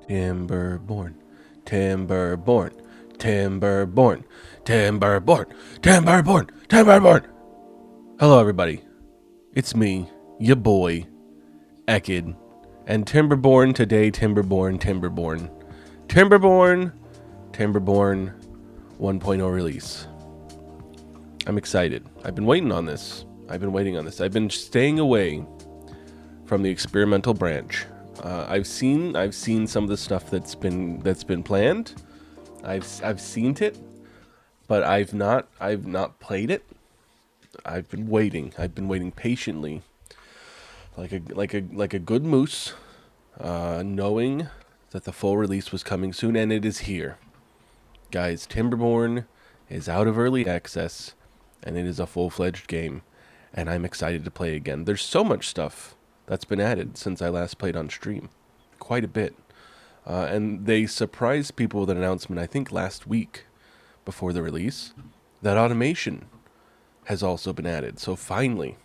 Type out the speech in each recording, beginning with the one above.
Timberborn, Timberborn, Timberborn, Timberborn, Timberborn, Timberborn. Hello, everybody. It's me, your boy, Ekid, and Timberborn today. Timberborn, Timberborn, Timberborn, Timberborn 1.0 release. I'm excited. I've been waiting on this. I've been staying away from the experimental branch. I've seen some of the stuff that's been planned. I've seen it, but I've not played it. I've been waiting. I've been waiting patiently, like a good moose, knowing that the full release was coming soon, and it is here, guys. Timberborn is out of early access, and it is a full-fledged game, and I'm excited to play again. There's so much stuff that's been added since I last played on stream, quite a bit. And they surprised people with an announcement, I think last week before the release, that automation has also been added. So finally,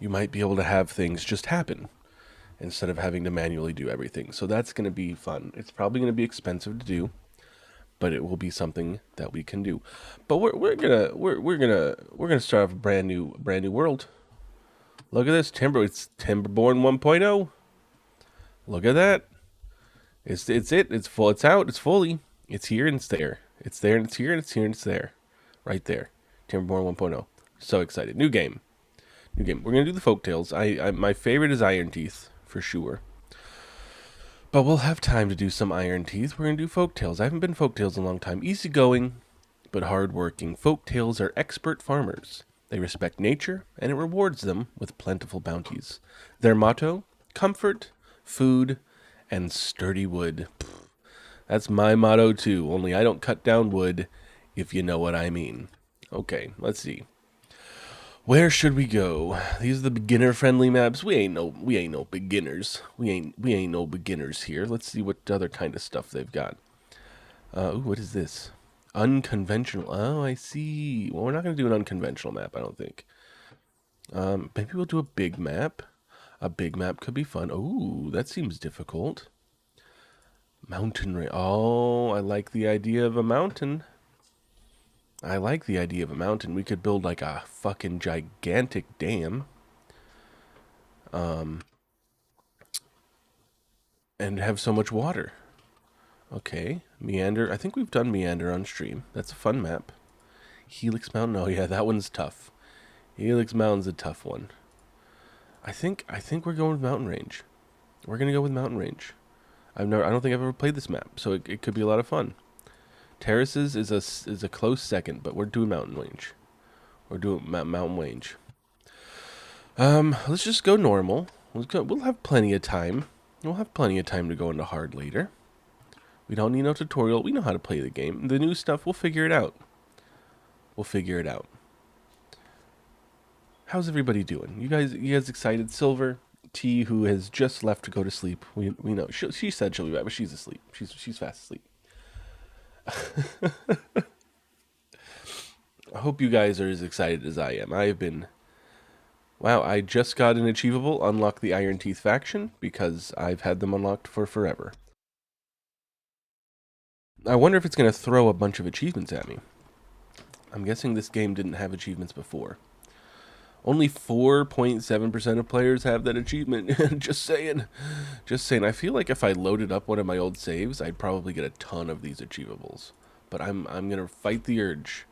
you might be able to have things just happen instead of having to manually do everything. So that's going to be fun. It's probably going to be expensive to do, but it will be something that we can do. But we're gonna start off a brand new world. Look at this it's Timberborn 1.0. Look at that. It's full. It's out. It's fully. It's here and it's there. It's there and it's here and it's here and it's there. Right there. Timberborn 1.0. So excited. New game. We're gonna do the folktales. My favorite is Iron Teeth for sure. But we'll have time to do some Iron Teeth. We're gonna do folktales. I haven't been folktales in a long time. Easygoing, but hardworking. Folktales are expert farmers. They respect nature, and it rewards them with plentiful bounties. Their motto: comfort, food, and sturdy wood. That's my motto too, only I don't cut down wood, if you know what I mean. Okay, let's see. Where should we go? These are the beginner-friendly maps. We ain't no beginners. We ain't no beginners here. Let's see what other kind of stuff they've got. Ooh, what is this? Unconventional. Oh, I see. Well, we're not going to do an unconventional map, I don't think. Maybe we'll do a big map. A big map could be fun. Ooh, that seems difficult. Mountain range. Oh, I like the idea of a mountain. We could build like a fucking gigantic dam. And have so much water. Okay, Meander. I think we've done Meander on stream. That's a fun map. Helix Mountain. Oh yeah, that one's tough. Helix Mountain's a tough one. I think we're going with Mountain Range. We're gonna go with Mountain Range. I don't think I've ever played this map, so it could be a lot of fun. Terraces is a close second, but we're doing Mountain Range. We're doing Mountain Range. Let's just go normal. We'll have plenty of time. We'll have plenty of time to go into hard later. We don't need no tutorial. We know how to play the game. The new stuff, we'll figure it out. How's everybody doing? You guys excited? Silver T, who has just left to go to sleep. We know she said she'll be back, but she's asleep. She's fast asleep. I hope you guys are as excited as I am. I have been. Wow, I just got an achievable, unlock the Iron Teeth faction, because I've had them unlocked for forever. I wonder if it's going to throw a bunch of achievements at me. I'm guessing this game didn't have achievements before. Only 4.7% of players have that achievement. Just saying. I feel like if I loaded up one of my old saves, I'd probably get a ton of these achievables. But I'm going to fight the urge.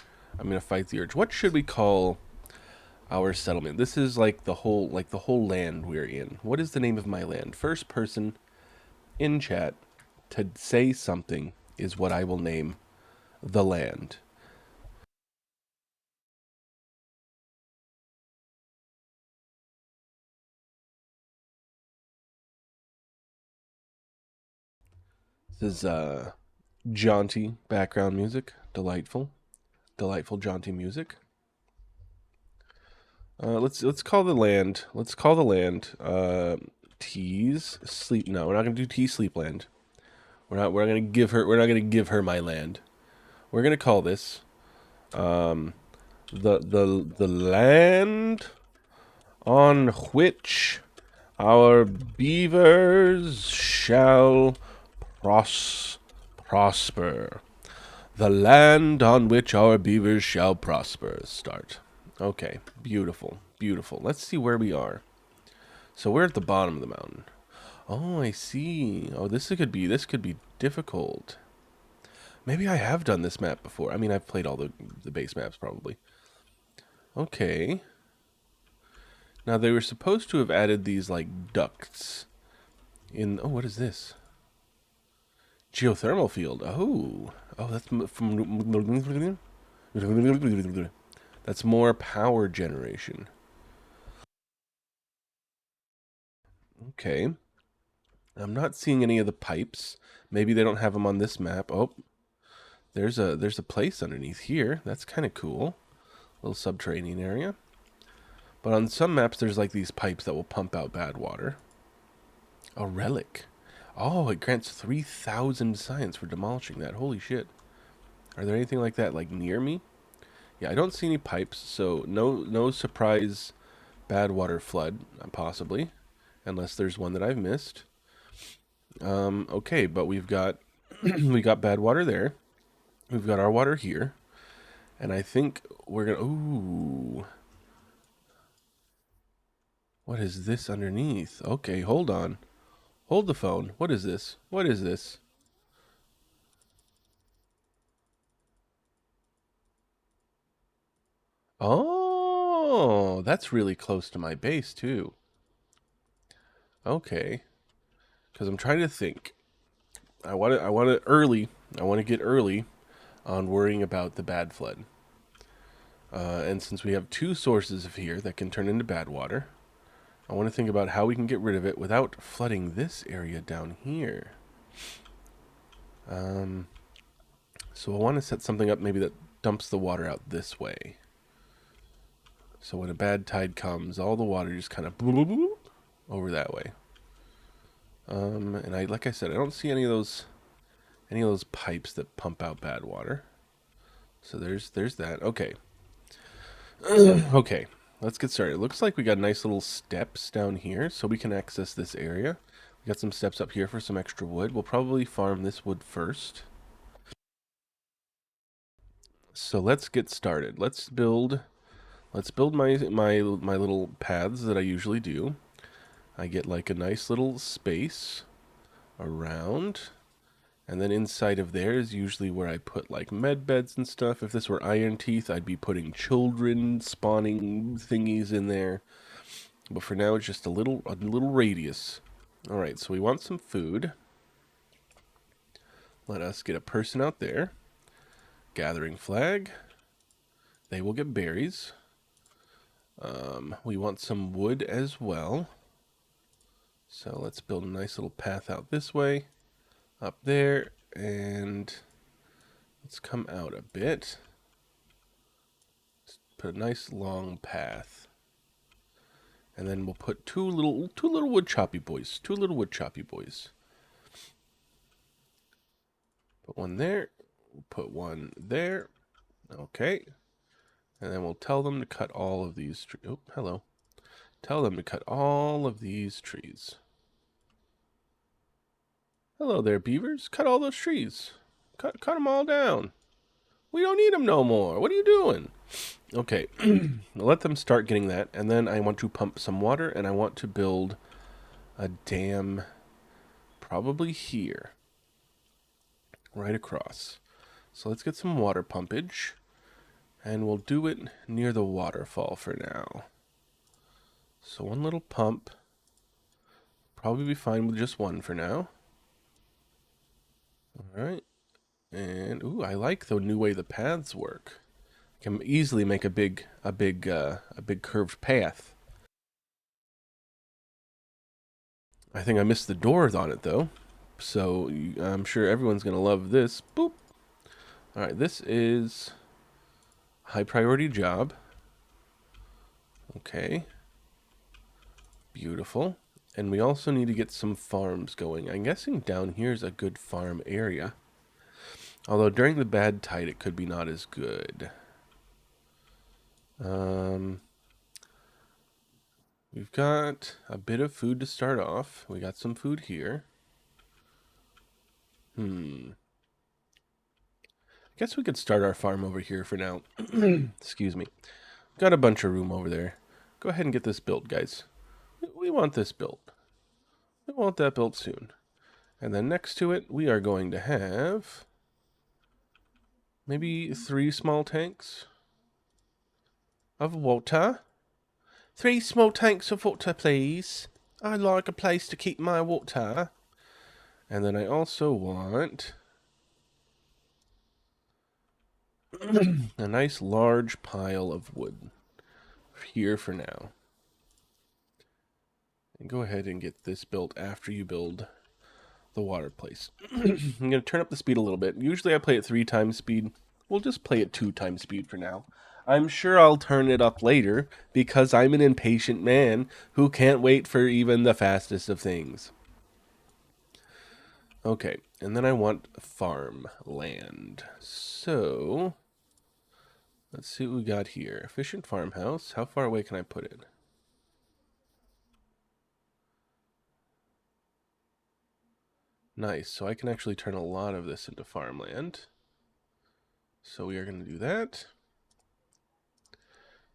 What should we call our settlement? This is like the whole land we're in. What is the name of my land? First person in chat to say something is what I will name the land. This is jaunty background music. Delightful jaunty music. Let's call the land. T's sleep. No, we're not gonna do T Sleepland. We're not gonna give her my land. We're gonna call this the land on which our beavers shall prosper. The land on which our beavers shall prosper. Start. Okay, beautiful, beautiful. Let's see where we are. So we're at the bottom of the mountain. Oh, I see. Oh, this could be difficult. Maybe I have done this map before. I mean, I've played all the base maps probably. Okay. Now they were supposed to have added these like ducts in. Oh, what is this? Geothermal field. Oh, oh, from. That's more power generation. Okay. I'm not seeing any of the pipes. Maybe they don't have them on this map. Oh, there's a place underneath here. That's kind of cool. Little subterranean area. But on some maps, there's like these pipes that will pump out bad water. A relic. Oh, it grants 3,000 science for demolishing that. Holy shit. Are there anything like that like near me? Yeah, I don't see any pipes, so no surprise bad water flood, possibly, unless there's one that I've missed. Okay, but we've got we got bad water there. We've got our water here, and I think we're gonna. Ooh, what is this underneath? Okay, hold on, hold the phone. What is this? What is this? Oh, that's really close to my base too. Okay, because I'm trying to think. I want to early. I want to get early on worrying about the bad flood. And since we have two sources of here that can turn into bad water, I want to think about how we can get rid of it without flooding this area down here. Um, so I want to set something up maybe that dumps the water out this way. So when a bad tide comes, all the water just kind of over that way. And like I said, I don't see any of those pipes that pump out bad water. So there's that. Okay. Okay. Let's get started. It looks like we got nice little steps down here so we can access this area. We got some steps up here for some extra wood. We'll probably farm this wood first. So let's get started. Let's build my little paths that I usually do. I get like a nice little space around. And then inside of there is usually where I put like med beds and stuff. If this were Iron Teeth, I'd be putting children spawning thingies in there. But for now, it's just a little radius. All right, so we want some food. Let us get a person out there. Gathering flag. They will get berries. We want some wood as well. So let's build a nice little path out this way. Up there. And let's come out a bit. Just put a nice long path. And then we'll put two little wood choppy boys. Two little wood choppy boys. Put one there. Put one there. Okay. And then we'll tell them to cut all of these trees. Oh, hello. Tell them to cut all of these trees. Hello there, beavers. Cut all those trees. Cut them all down. We don't need them no more. What are you doing? Okay. Let them start getting that. And then I want to pump some water, and I want to build a dam probably here. Right across. So let's get some water pumpage. And we'll do it near the waterfall for now. So one little pump. Probably be fine with just one for now. Alright. And ooh, I like the new way the paths work. Can easily make a big curved path. I think I missed the doors on it though. So I'm sure everyone's gonna love this. Boop. Alright, this is high priority job. Okay. Beautiful. And we also need to get some farms going. I'm guessing down here is a good farm area. Although during the bad tide, it could be not as good. We've got a bit of food to start off. We got some food here. Guess we could start our farm over here for now. Excuse me. Got a bunch of room over there. Go ahead and get this built, guys. We want this built. We want that built soon. And then next to it, we are going to have maybe 3 small tanks of water. 3 small tanks of water, please. I like a place to keep my water. And then I also want a nice large pile of wood here for now. And go ahead and get this built after you build the water place. I'm going to turn up the speed a little bit. Usually I play at 3 times speed. We'll just play at 2 times speed for now. I'm sure I'll turn it up later because I'm an impatient man who can't wait for even the fastest of things. Okay, and then I want farm land. So, let's see what we got here. Efficient farmhouse. How far away can I put it? Nice, so I can actually turn a lot of this into farmland. So we are going to do that.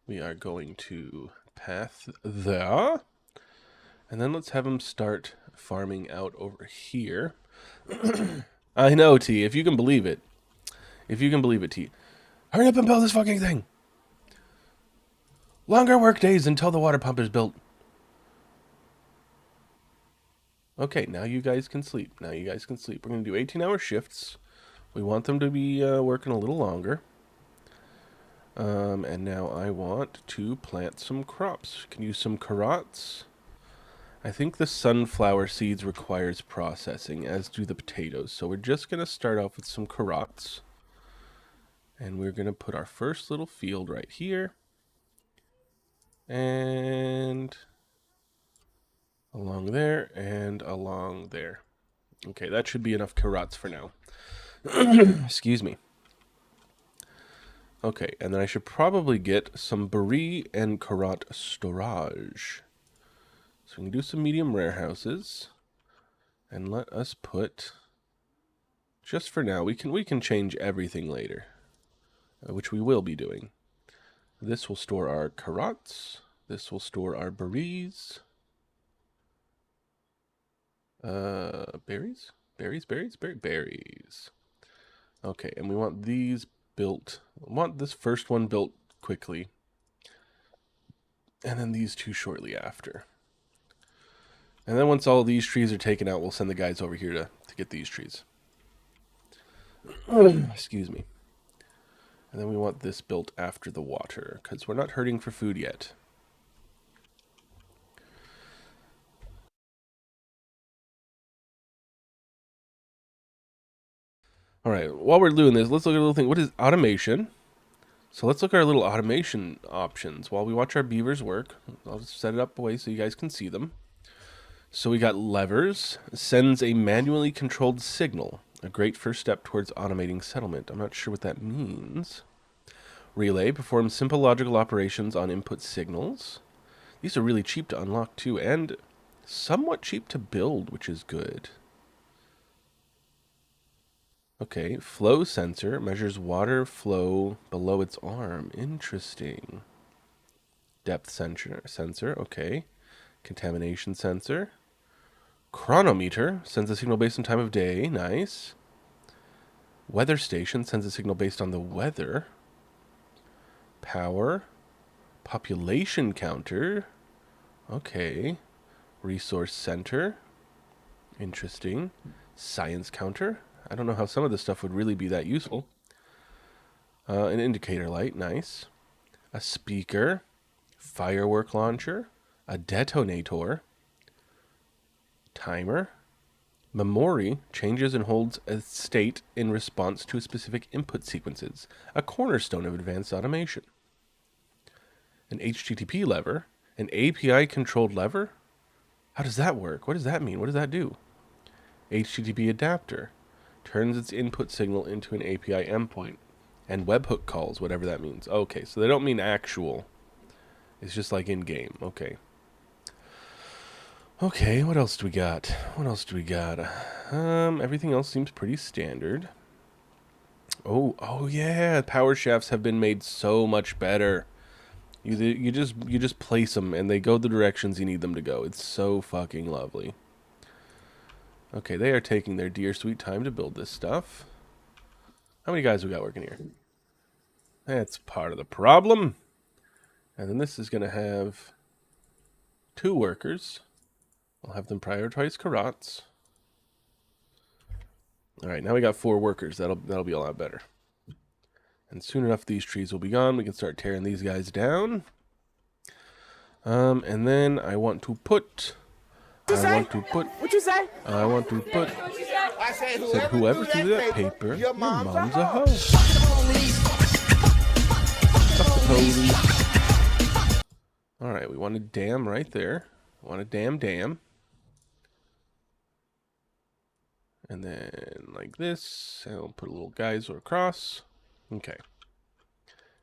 We are going to path there. And then let's have them start farming out over here. I know, T, if you can believe it. If you can believe it, T. Hurry up and build this fucking thing! Longer work days until the water pump is built. Okay, now you guys can sleep. Now you guys can sleep. We're going to do 18-hour shifts. We want them to be working a little longer. And now I want to plant some crops. Can use some carrots. I think the sunflower seeds requires processing, as do the potatoes. So we're just going to start off with some carrots. And we're going to put our first little field right here. And along there, and along there. Okay, that should be enough carrots for now. Excuse me. Okay, and then I should probably get some brie and carrot storage. So we can do some medium rare houses. And let us put, just for now, we can change everything later. Which we will be doing. This will store our carrots. This will store our berries. Berries? Berries. Okay, and we want these built. We want this first one built quickly. And then these 2 shortly after. And then once all these trees are taken out, we'll send the guys over here to get these trees. Excuse me. And then we want this built after the water, because we're not hurting for food yet. Alright, while we're doing this, let's look at a little thing. What is automation? So let's look at our little automation options while we watch our beavers work. I'll just set it up away so you guys can see them. So we got levers, sends a manually controlled signal. A great first step towards automating settlement. I'm not sure what that means. Relay performs simple logical operations on input signals. These are really cheap to unlock too, and somewhat cheap to build, which is good. Okay, flow sensor measures water flow below its arm. Interesting. Depth sensor, okay. Contamination sensor. Chronometer sends a signal based on time of day. Nice. Weather station sends a signal based on the weather. Power. Population counter. Okay. Resource center. Interesting. Science counter. I don't know how some of this stuff would really be that useful. An indicator light. Nice. A speaker. Firework launcher. A detonator. Timer. Memory changes and holds a state in response to specific input sequences. A cornerstone of advanced automation. An HTTP lever. An API-controlled lever? How does that work? What does that mean? What does that do? HTTP adapter. Turns its input signal into an API endpoint. And webhook calls, whatever that means. Okay, so they don't mean actual. It's just like in-game. Okay. Okay, what else do we got? What else do we got? Everything else seems pretty standard. Oh yeah, power shafts have been made so much better. You just place them and they go the directions you need them to go. It's so fucking lovely. Okay, they are taking their dear sweet time to build this stuff. How many guys we got working here? That's part of the problem. And then this is going to have 2 workers. I'll have them prioritize carrots. All right, now we got 4 workers. That'll be a lot better. And soon enough, these trees will be gone. We can start tearing these guys down. And then I want to put. What you say? I want to put. I said Whoever threw that paper, your mom's a hoe. Fuck the police. All right, we want a dam right there. Want a dam. And then like this, and we'll put a little geyser across. Okay.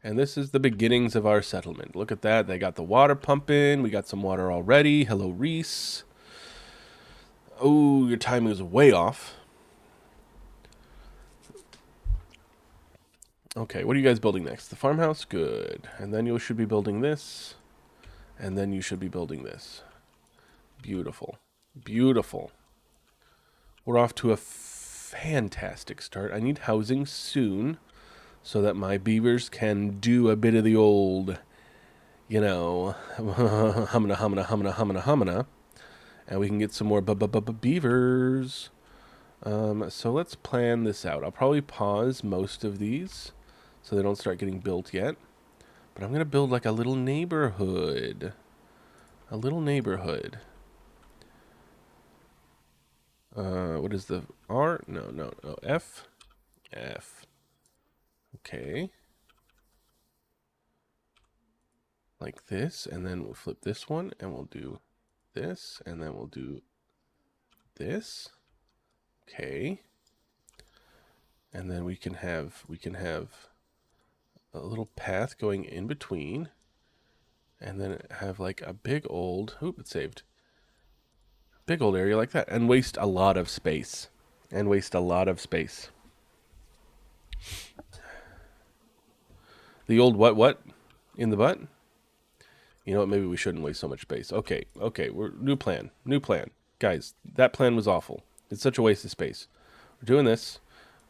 And this is the beginnings of our settlement. Look at that. They got the water pumping. We got some water already. Hello, Reese. Oh, your timing is way off. Okay, what are you guys building next? The farmhouse? Good. And then you should be building this. And then you should be building this. Beautiful. Beautiful. We're off to a fantastic start. I need housing soon so that my beavers can do a bit of the old, you know, humana. And we can get some more beavers. So let's plan this out. I'll probably pause most of these so they don't start getting built yet. But I'm going to build like a little neighborhood. A little neighborhood. What is the R? No. F. F. Okay. Like this, and then we'll flip this one, and we'll do this, and then we'll do this. Okay. And then we can have a little path going in between, and then have like a big old, oop, it saved. Big old area like that, and waste a lot of space. The old what? In the butt? You know what, maybe we shouldn't waste so much space. Okay, we're new plan. Guys, that plan was awful. It's such a waste of space. We're doing this.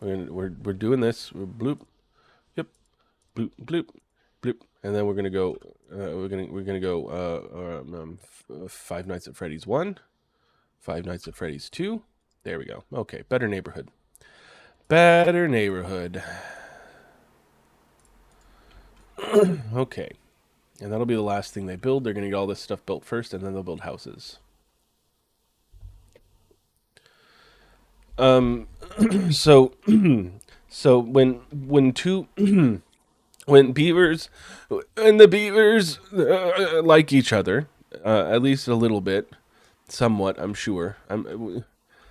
We're doing this. We're bloop. Yep. Bloop. And then we're gonna go Five Nights at Freddy's 1. Five Nights at Freddy's 2. There we go. Okay, better neighborhood. Okay. And that'll be the last thing they build. They're going to get all this stuff built first, and then they'll build houses. So when beavers and the beavers like each other, at least a little bit, somewhat, I'm sure.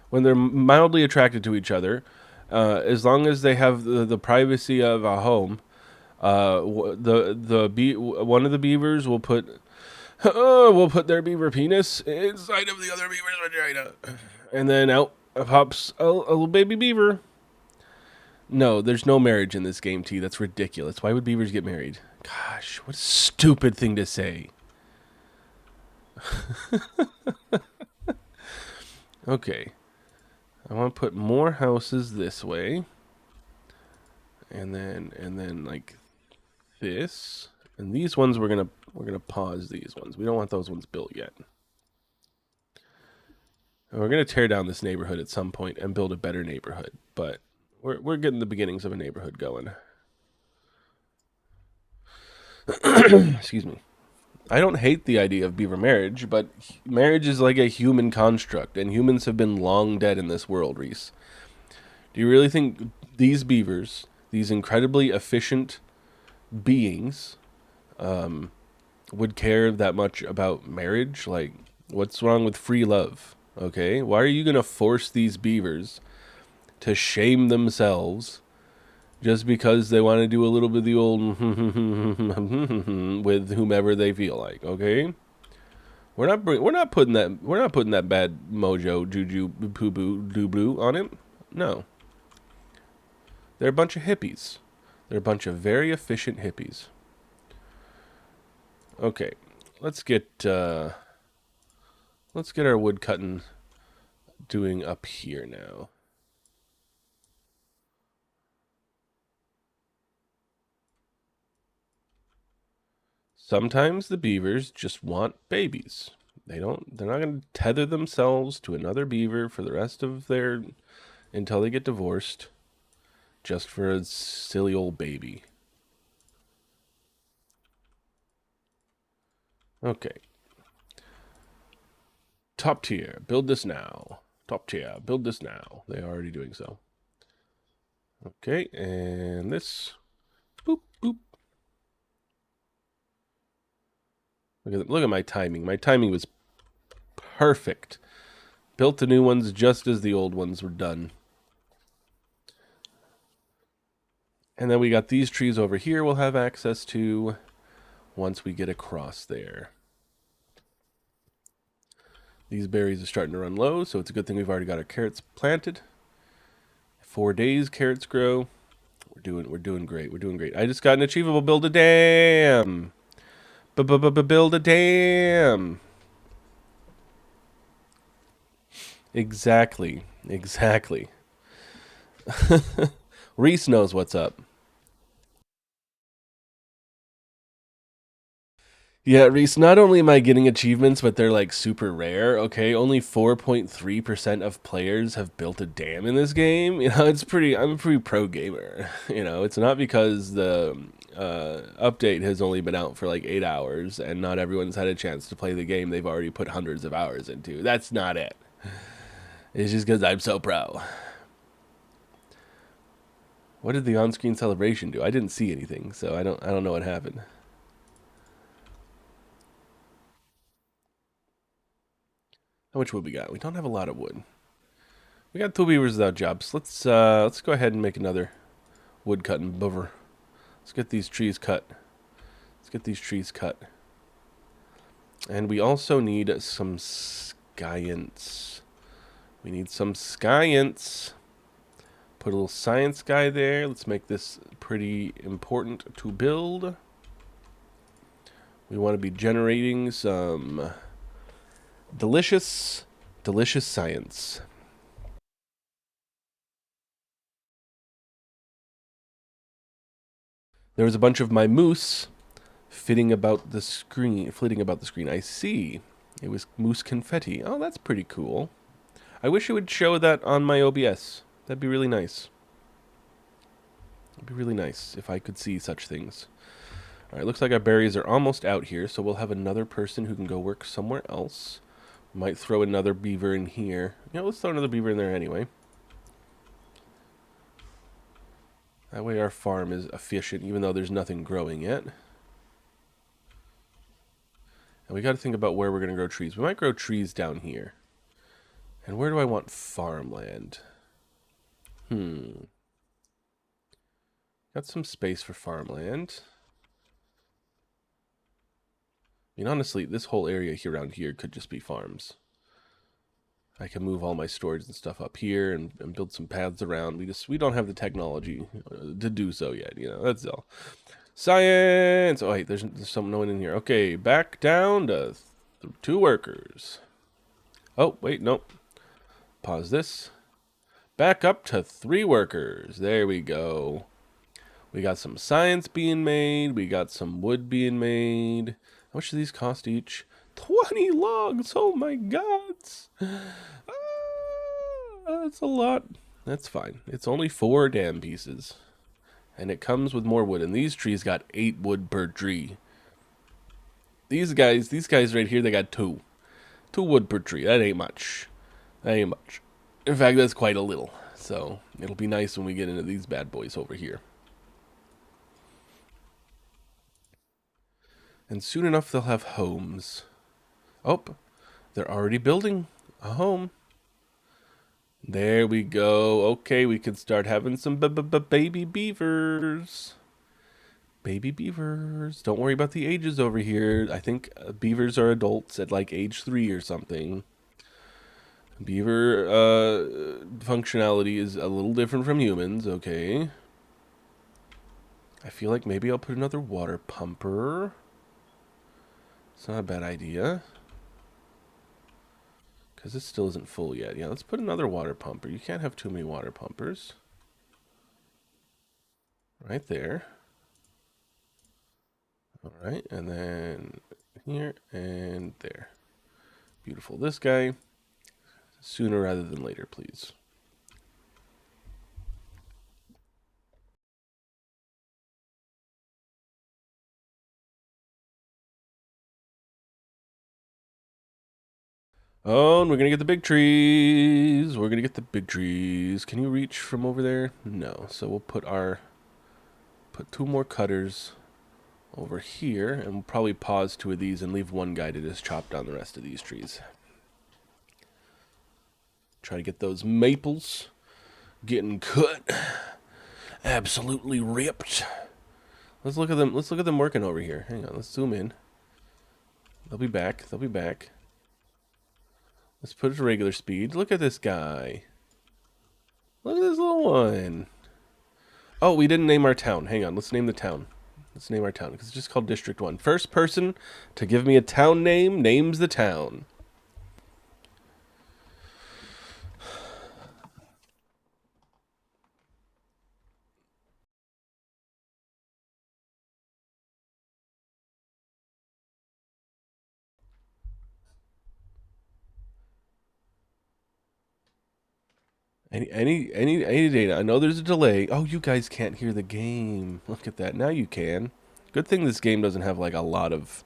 When they're mildly attracted to each other, as long as they have the privacy of a home, one of the beavers will put their beaver penis inside of the other beaver's vagina, and then out pops a little baby beaver. No, there's no marriage in this game, T. That's ridiculous. Why would beavers get married? Gosh, what a stupid thing to say. Okay. I want to put more houses this way. And then like this. And these ones we're gonna pause these ones. We don't want those ones built yet. And we're gonna tear down this neighborhood at some point and build a better neighborhood, but we're getting the beginnings of a neighborhood going. Excuse me. I don't hate the idea of beaver marriage, but marriage is like a human construct, and humans have been long dead in this world, Reese. Do you really think these beavers, these incredibly efficient beings, would care that much about marriage? Like, what's wrong with free love? Okay, why are you gonna force these beavers to shame themselves just because they want to do a little bit of the old with whomever they feel like? Okay, we're not putting that bad mojo juju poo boo doo boo on him. No. They're a bunch of hippies. They're a bunch of very efficient hippies. Okay. Let's get our wood cutting doing up here now. Sometimes the beavers just want babies. They're not going to tether themselves to another beaver for the rest of their until they get divorced just for a silly old baby. Okay. Top tier, build this now. Top tier, build this now. They are already doing so. Okay, and this. Boop, boop. Look at my timing. My timing was perfect. Built the new ones just as the old ones were done. And then we got these trees over here we'll have access to once we get across there. These berries are starting to run low, so it's a good thing we've already got our carrots planted. 4 days carrots grow. We're doing great. We're doing great. I just got an achievable build a dam. Build a dam. Exactly. Exactly. Reese knows what's up. Yeah, Reese, not only am I getting achievements, but they're like super rare, okay? Only 4.3% of players have built a dam in this game. You know, I'm a pretty pro gamer. You know, it's not because the update has only been out for like 8 hours and not everyone's had a chance to play the game they've already put hundreds of hours into. That's not it. It's just because I'm so pro. What did the on-screen celebration do? I didn't see anything, so I don't know what happened. How much wood we got? We don't have a lot of wood. We got 2 beavers without jobs. Let's go ahead and make another wood cutting beaver. Let's get these trees cut. Let's get these trees cut. And we also need some science. We need some science. Put a little science guy there. Let's make this pretty important to build. We want to be generating some delicious science. There was a bunch of my moose flitting about the screen. I see. It was moose confetti. Oh, that's pretty cool. I wish it would show that on my OBS. That'd be really nice. It'd be really nice if I could see such things. All right, looks like our berries are almost out here, so we'll have another person who can go work somewhere else. Might throw another beaver in here. Yeah, let's throw another beaver in there anyway. That way our farm is efficient, even though there's nothing growing yet. And we got to think about where we're going to grow trees. We might grow trees down here. And where do I want farmland? Got some space for farmland. I mean, honestly, this whole area here around here could just be farms. I can move all my storage and stuff up here and build some paths around. We don't have the technology to do so yet, you know, that's all. Science! Oh, wait, there's no one in here. Okay, back down to 2 workers. Oh, wait, nope. Pause this. Back up to 3 workers. There we go. We got some science being made. We got some wood being made. How much do these cost each? 20 logs. Oh my god. That's a lot. That's fine. It's only 4 damn pieces. And it comes with more wood. And these trees got 8 wood per tree. These guys right here, they got 2. 2 wood per tree. That ain't much. That ain't much. In fact, that's quite a little. So it'll be nice when we get into these bad boys over here. And soon enough, they'll have homes. Oh, they're already building a home. There we go. Okay, we can start having some baby beavers. Baby beavers. Don't worry about the ages over here. I think beavers are adults at like age 3 or something. Beaver functionality is a little different from humans, okay. I feel like maybe I'll put another water pumper. It's not a bad idea. Because it still isn't full yet. Yeah, let's put another water pumper. You can't have too many water pumpers. Right there. Alright, and then here and there. Beautiful. This guy, sooner rather than later, please. Oh, and we're gonna get the big trees. We're gonna get the big trees. Can you reach from over there? No. So we'll put 2 more cutters over here, and we'll probably pause 2 of these and leave one guy to just chop down the rest of these trees. Try to get those maples getting cut. Absolutely ripped. Let's look at them. Let's look at them working over here. Hang on. Let's zoom in. They'll be back. They'll be back. Let's put it to regular speed. Look at this guy. Look at this little one. Oh, we didn't name our town. Hang on. Let's name the town. Let's name our town because it's just called District 1. First person to give me a town name names the town. Any data. I know there's a delay. Oh, you guys can't hear the game. Look at that. Now you can. Good thing this game doesn't have like a lot of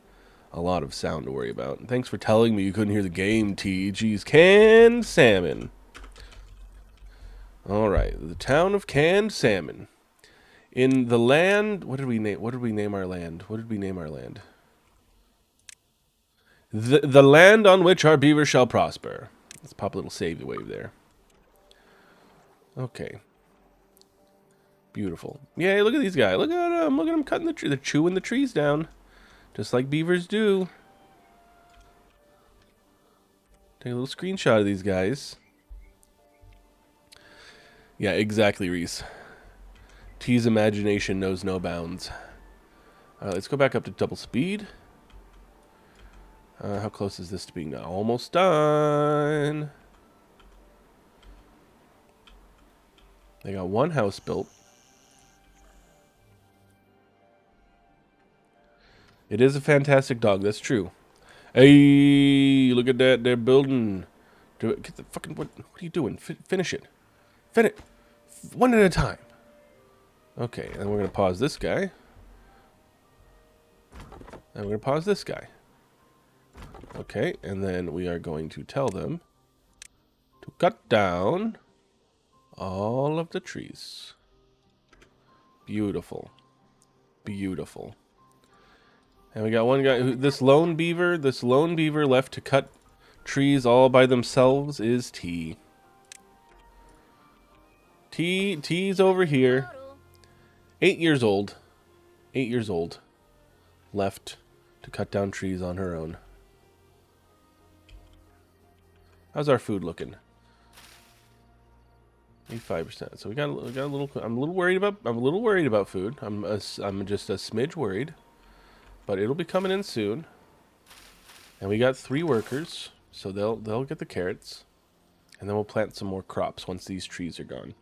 sound to worry about. And thanks for telling me you couldn't hear the game, T. Geez, canned salmon. All right, the town of canned salmon. In the land, what did we name our land? What did we name our land? The land on which our beaver shall prosper. Let's pop a little save wave there. Okay. Beautiful. Yay, look at these guys. Look at them. Look at them cutting the tree. They're chewing the trees down. Just like beavers do. Take a little screenshot of these guys. Yeah, exactly, Reese. T's imagination knows no bounds. Let's go back up to double speed. How close is this to being done? Almost done. They got one house built. It is a fantastic dog, that's true. Hey, look at that, they're building. Get the fucking, what are you doing? Finish it. Finish it. One at a time. Okay, and we're going to pause this guy. And we're going to pause this guy. Okay, and then we are going to tell them to cut down all of the trees. Beautiful. Beautiful. And we got one guy who, this lone beaver left to cut trees all by themselves is T. T's over here. 8 years old. 8 years old. Left to cut down trees on her own. How's our food looking? 85%. So we got a little. I'm a little worried about food. I'm just a smidge worried, but it'll be coming in soon. And we got 3 workers, so they'll get the carrots, and then we'll plant some more crops once these trees are gone.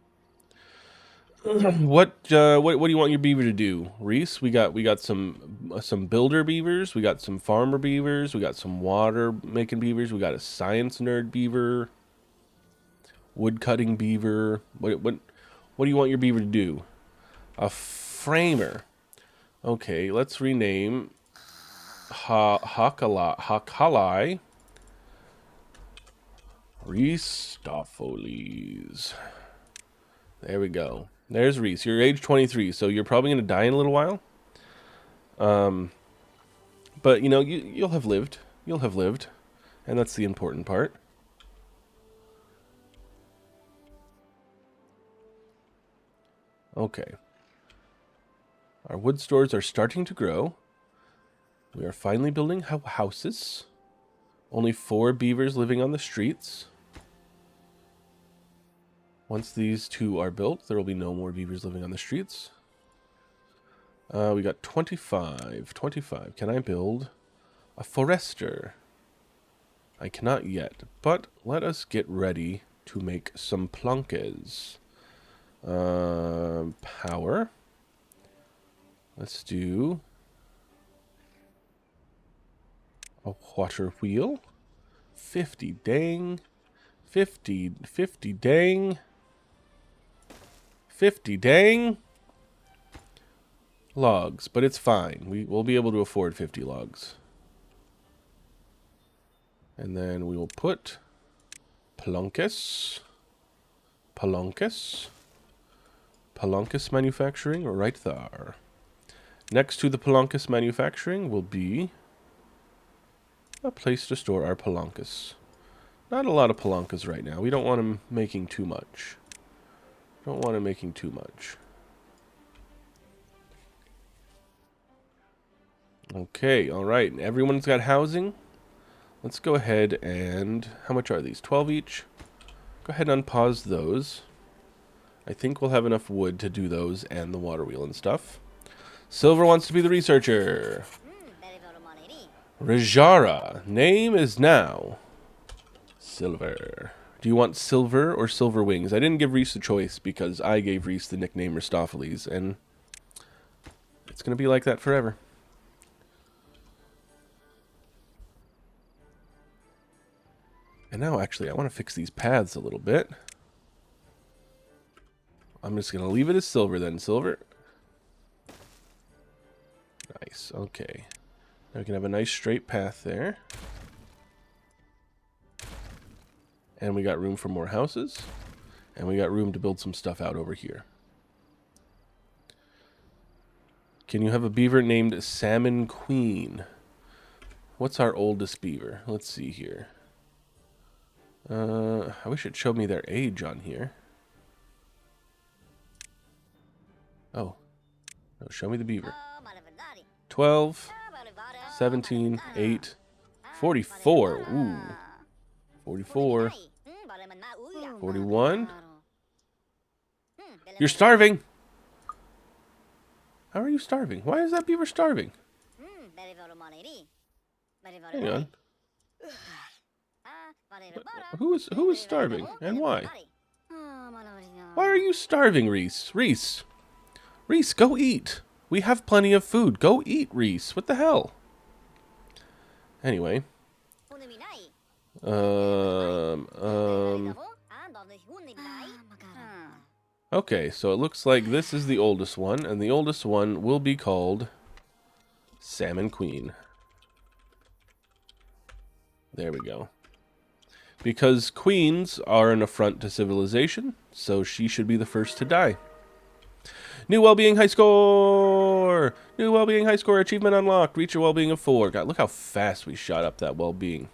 What do you want your beaver to do, Reese? We got some builder beavers, we got some farmer beavers, we got some water making beavers, we got a science nerd beaver, wood cutting beaver. What do you want your beaver to do? A framer. Okay, let's rename Hakalai Ristopholes. There we go. There's Reese. You're age 23, so you're probably going to die in a little while. But, you know, you'll have lived. You'll have lived. And that's the important part. Okay. Our wood stores are starting to grow. We are finally building houses. Only 4 beavers living on the streets. Once these 2 are built, there will be no more beavers living on the streets. We got 25. 25. Can I build a forester? I cannot yet, but let us get ready to make some plunkers. Power. Let's do a water wheel. 50 dang. 50 dang. 50 dang. Logs, but it's fine. We'll be able to afford 50 logs. And then we will put Pelunkus manufacturing right there. Next to the Pelunkus manufacturing will be a place to store our Pelunkus. Not a lot of Pelunkus right now. We don't want them making too much. Okay, alright. Everyone's got housing. Let's go ahead and... How much are these? 12 each? Go ahead and unpause those. I think we'll have enough wood to do those and the water wheel and stuff. Silver wants to be the researcher. Rajara. Name is now Silver. Do you want Silver or Silver Wings? I didn't give Reese a choice because I gave Reese the nickname Ristopheles, and it's going to be like that forever. And now, actually, I want to fix these paths a little bit. I'm just going to leave it as Silver then. Silver. Nice. Okay. Now we can have a nice straight path there. And we got room for more houses. And we got room to build some stuff out over here. Can you have a beaver named Salmon Queen? What's our oldest beaver? Let's see here. I wish it showed me their age on here. Oh. No, show me the beaver. 12, 17, 8, 44. Ooh. 44. 41. You're starving. How are you starving? Why is that beaver starving? Hang on. Who is starving and why? Why are you starving, Reese? Reese, go eat. We have plenty of food. Go eat, Reese. What the hell? Anyway. Okay, so it looks like this is the oldest one, and the oldest one will be called Salmon Queen. There we go. Because queens are an affront to civilization, so she should be the first to die. New well-being high score! New well-being high score, achievement unlocked. Reach a well-being of 4. God, look how fast we shot up that well-being.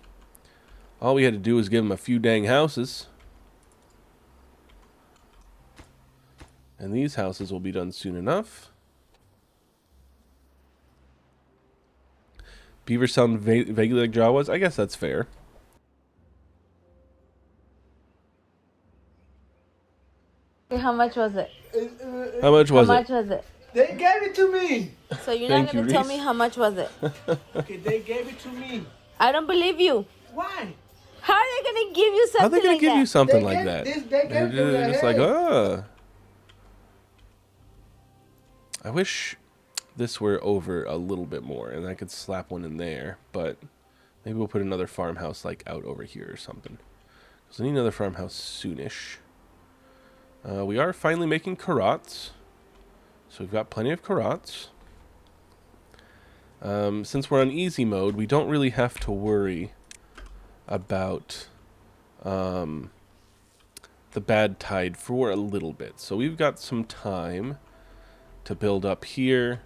All we had to do was give him a few dang houses. And these houses will be done soon enough. Beavers sound vaguely like Jawas. I guess that's fair. How much was it? How much was it? They gave it to me. So you're Thank not you, going to tell Reese. me how much was it? Okay, they gave it to me. I don't believe you. Why? How are they going to give you How are they something going like to give that? you something They like gave that? this- they gave me They're a just like, head. I wish this were over a little bit more, and I could slap one in there, but maybe we'll put another farmhouse like out over here or something. Because I need another farmhouse soonish. We are finally making carrots, so we've got plenty of carrots. Since we're on easy mode, we don't really have to worry about the bad tide for a little bit. So we've got some time to build up here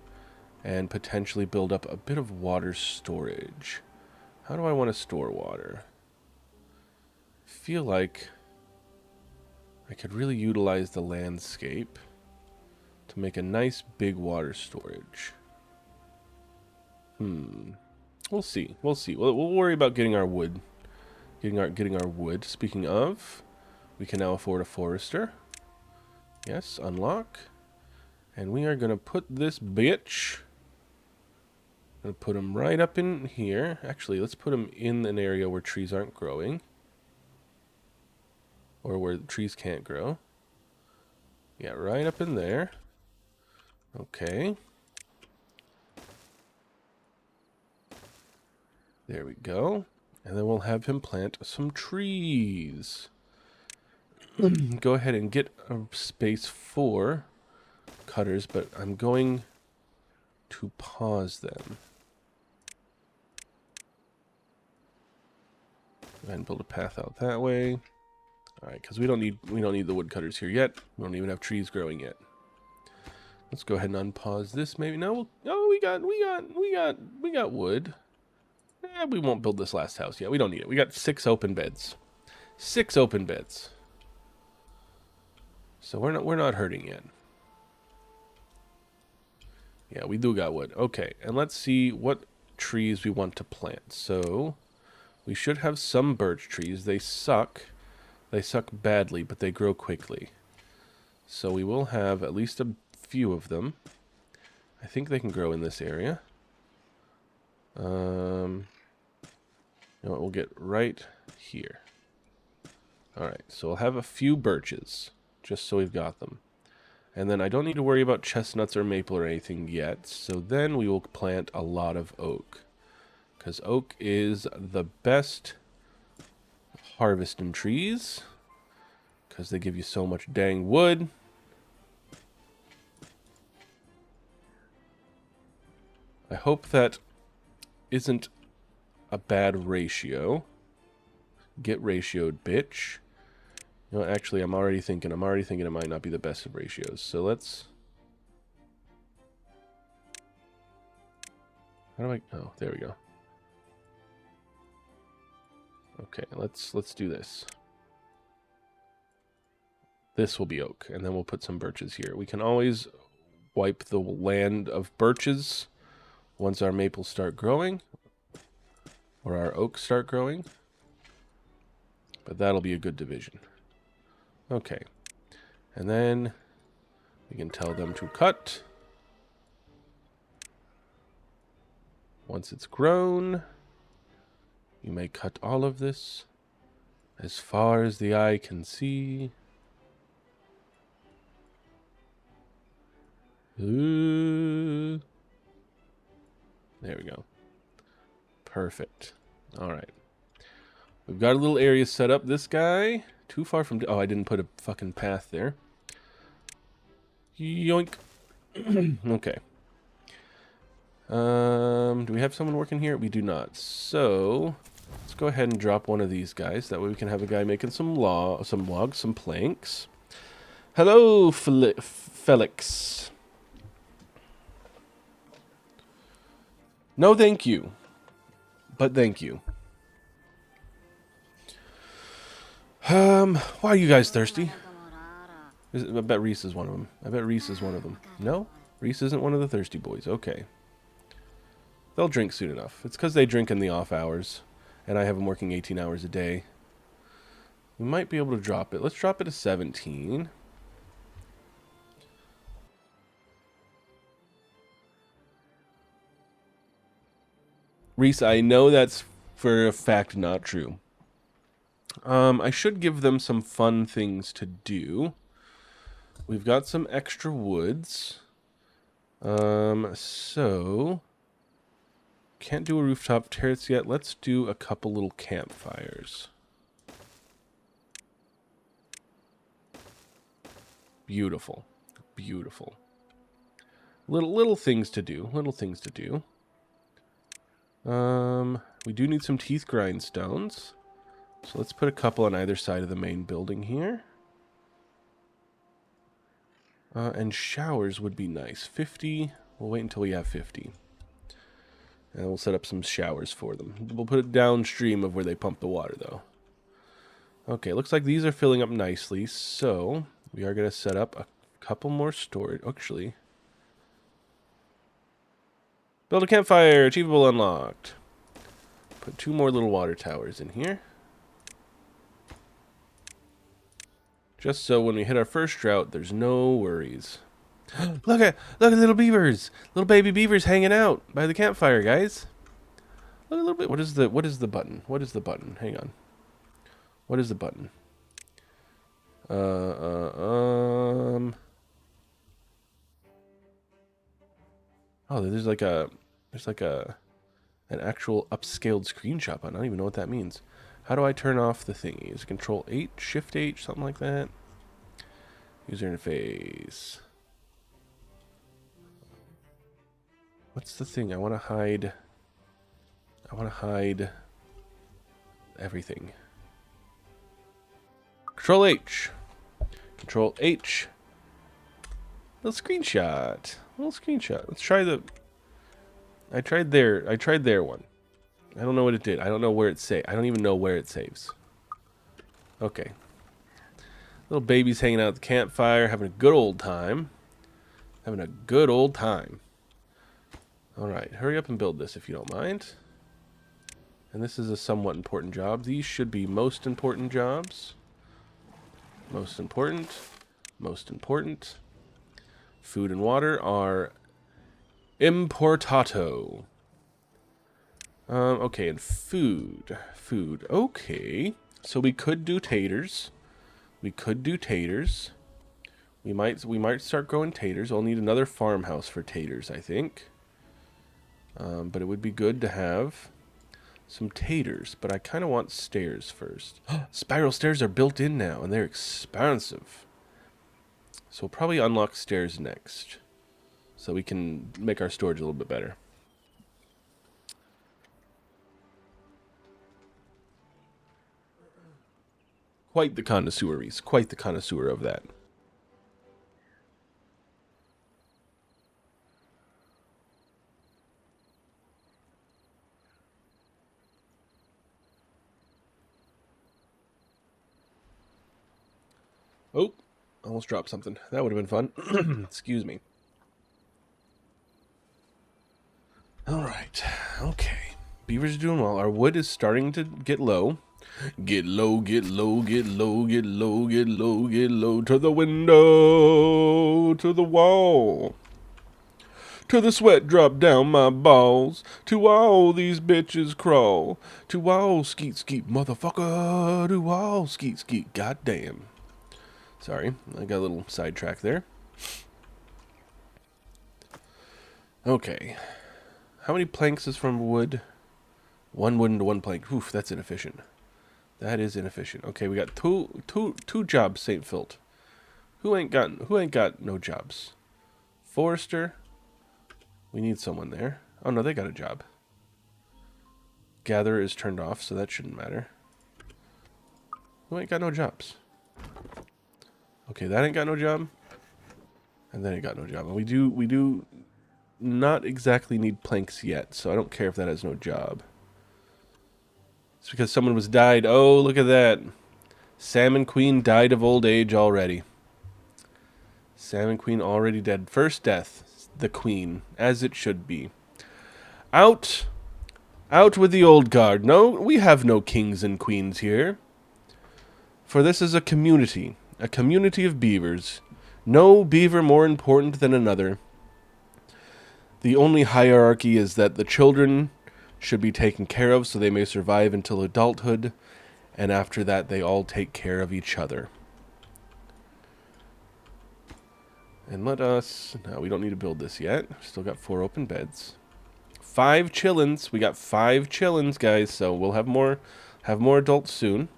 and potentially build up a bit of water storage. How do I want to store water? I feel like I could really utilize the landscape. to make a nice big water storage. We'll see. We'll see. We'll worry about getting our wood. Getting our wood. Speaking of, we can now afford a forester. Yes, unlock. And we are going to put this bitch... Gonna put him right up in here. Actually, let's put him in an area where trees aren't growing. Or where the trees can't grow. Yeah, right up in there. Okay. There we go. And then we'll have him plant some trees. Go ahead and get a space for cutters, but I'm going to pause them. Go ahead and build a path out that way. All right, because we don't need the woodcutters here yet. We don't even have trees growing yet. Let's go ahead and unpause this. Maybe no. Oh, we got wood. We won't build this last house yet. We don't need it. We got 6 open beds. 6 open beds. So we're not hurting yet. Yeah, we do got wood. Okay, and let's see what trees we want to plant. So we should have some birch trees. They suck. They suck badly, but they grow quickly. So we will have at least a few of them. I think they can grow in this area. You know what, we'll get right here. Alright, so we'll have a few birches, just so we've got them. And then I don't need to worry about chestnuts or maple or anything yet, so then we will plant a lot of oak. Because oak is the best harvesting trees, because they give you so much dang wood. I hope that isn't a bad ratio. Get ratioed, bitch. You know, actually, I'm already thinking it might not be the best of ratios. So let's... How do I... Oh, there we go. Okay, let's do this. This will be oak, and then we'll put some birches here. We can always wipe the land of birches once our maples start growing, or our oaks start growing. But that'll be a good division. Okay. And then we can tell them to cut. Once it's grown, you may cut all of this as far as the eye can see. Ooh. There we go. Perfect. All right. We've got a little area set up. This guy, too far from... Oh, I didn't put a fucking path there. Yoink. Okay. Do we have someone working here? We do not. So, let's go ahead and drop one of these guys. That way we can have a guy making some logs, some planks. Hello, Felix. No, thank you. But thank you. Why are you guys thirsty? I bet Reese is one of them. No? Reese isn't one of the thirsty boys. Okay. They'll drink soon enough. It's because they drink in the off hours. And I have them working 18 hours a day. We might be able to drop it. Let's drop it to 17. Reese, I know that's for a fact not true. I should give them some fun things to do. We've got some extra woods. So... Can't do a rooftop terrace yet. Let's do a couple little campfires. Beautiful. Beautiful. Little things to do. We do need some teeth grindstones. So let's put a couple on either side of the main building here. And showers would be nice. 50. We'll wait until we have 50. And we'll set up some showers for them. We'll put it downstream of where they pump the water, though. Okay, looks like these are filling up nicely. So we are going to set up a couple more storage. Actually, build a campfire. Achievable unlocked. Put 2 more little water towers in here. Just so when we hit our first drought, there's no worries. Look at little beavers, little baby beavers hanging out by the campfire, guys. Look a little bit. What is the button? What is the button? Hang on. What is the button? Oh, there's like a an actual upscaled screenshot button. I don't even know what that means. How do I turn off the thingy? Is it Control H, Shift H, something like that? User interface. What's the thing? I want to hide everything. Control H. Control H. Little screenshot. Let's try the... I tried their one. I don't know what it did. I don't know where it saved. I don't even know where it saves. Okay. Little babies hanging out at the campfire, having a good old time. Having a good old time. Alright, hurry up and build this if you don't mind. And this is a somewhat important job. These should be most important jobs. Most important. Most important. Food and water are importato. Okay, and food. Food. Okay. So we could do taters. We might start growing taters. I'll need another farmhouse for taters, I think. But it would be good to have some taters. But I kind of want stairs first. Spiral stairs are built in now, and they're expensive. So we'll probably unlock stairs next, so we can make our storage a little bit better. Quite the connoisseur, Reese. Quite the connoisseur of that. Oh, almost dropped something. That would have been fun. Excuse me. All right. Okay. Beavers are doing well. Our wood is starting to get low. Get low, get low, get low, get low, get low, get low. To the window, to the wall. To the sweat drop down my balls. To all these bitches crawl. To all skeet skeet motherfucker. To all skeet skeet goddamn. Sorry, I got a little sidetrack there. Okay. How many planks is from wood? 1 wood into 1 plank. Oof, that's inefficient. That is inefficient. Okay, we got two jobs, St. Filt. Who ain't got no jobs? Forester. We need someone there. Oh no, they got a job. Gatherer is turned off, so that shouldn't matter. Who ain't got no jobs? Okay, that ain't got no job. And that ain't got no job. And we do not exactly need planks yet, so I don't care if that has no job. It's because someone was died. Oh, look at that. Salmon Queen died of old age already. Salmon Queen already dead. First death. The Queen. As it should be. Out. Out with the old guard. No, we have no kings and queens here. For this is a community. A community of beavers. No beaver more important than another. The only hierarchy is that the children should be taken care of so they may survive until adulthood, and after that they all take care of each other. And let us... No, we don't need to build this yet. Still got 4 open beds. 5 chillins. We got 5 chillins, guys, so we'll have more adults soon.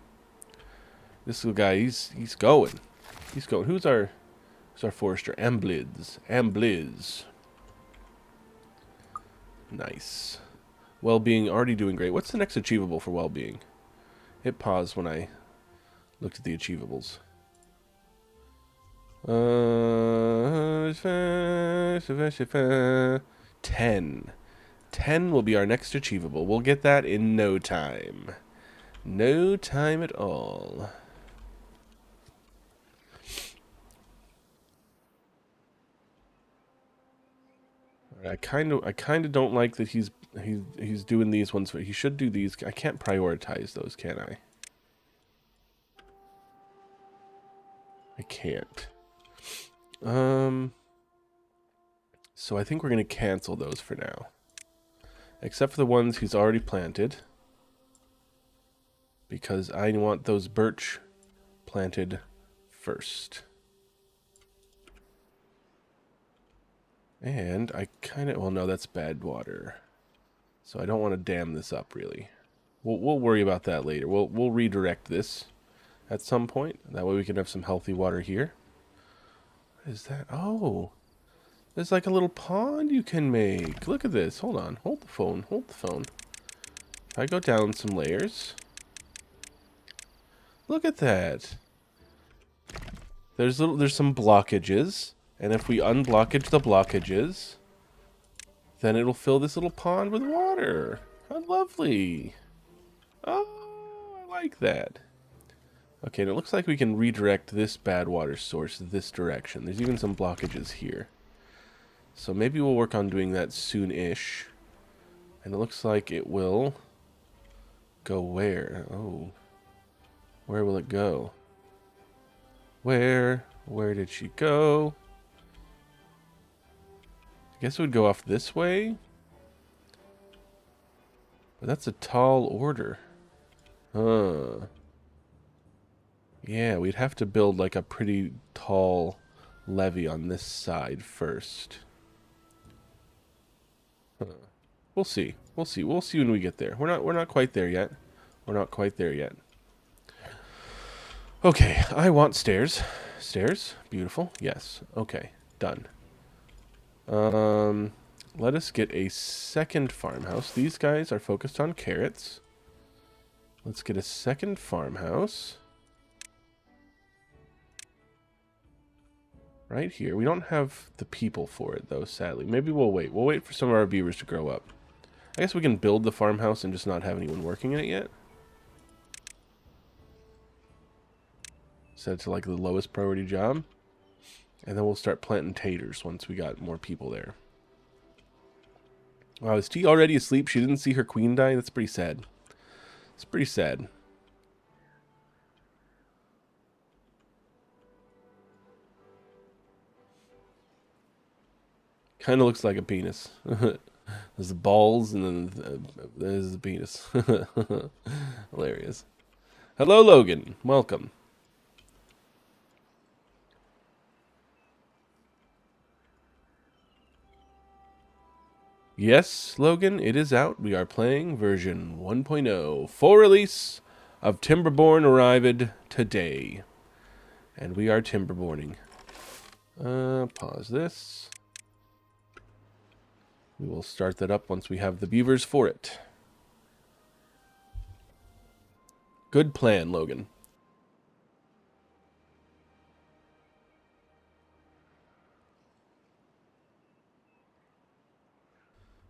This little guy, he's going. He's going. Who's our forester? Ambliz. Nice. Well-being already doing great. What's the next achievable for well-being? Hit pause when I looked at the achievables. 10. 10 will be our next achievable. We'll get that in no time. No time at all. I kind of don't like that he's doing these ones. He should do these. I can't prioritize those, can I? I can't. So I think we're going to cancel those for now. Except for the ones he's already planted. Because I want those birch planted first. And I kind of... Well, no, that's bad water. So I don't want to dam this up, really. We'll worry about that later. We'll redirect this at some point. That way we can have some healthy water here. What is that? Oh... There's like a little pond you can make. Look at this. Hold on. Hold the phone. Hold the phone. If I go down some layers. Look at that. There's some blockages. And if we unblockage the blockages, then it'll fill this little pond with water. How lovely. Oh, I like that. Okay, and it looks like we can redirect this bad water source this direction. There's even some blockages here. So maybe we'll work on doing that soon-ish. And it looks like it will go where? Oh. Where will it go? Where? Where did she go? I guess it would go off this way. But that's a tall order. Huh. Yeah, we'd have to build like a pretty tall levee on this side first. We'll see. We'll see. We'll see when we get there. We're not quite there yet. We're not quite there yet. Okay, I want stairs. Stairs? Beautiful. Yes. Okay. Done. Let us get a second farmhouse. These guys are focused on carrots. Let's get a second farmhouse. Right here. We don't have the people for it, though, sadly. Maybe we'll wait. We'll wait for some of our beavers to grow up. I guess we can build the farmhouse and just not have anyone working in it yet. Set it to, like, the lowest priority job. And then we'll start planting taters once we got more people there. Wow, is T already asleep? She didn't see her queen die? That's pretty sad. It's pretty sad. Kind of looks like a penis. There's the balls and then there's the penis. Hilarious. Hello, Logan. Welcome. Yes, Logan, it is out. We are playing version 1.0. Full release of Timberborn arrived today. And we are Timberborning. Pause this. We will start that up once we have the beavers for it. Good plan, Logan.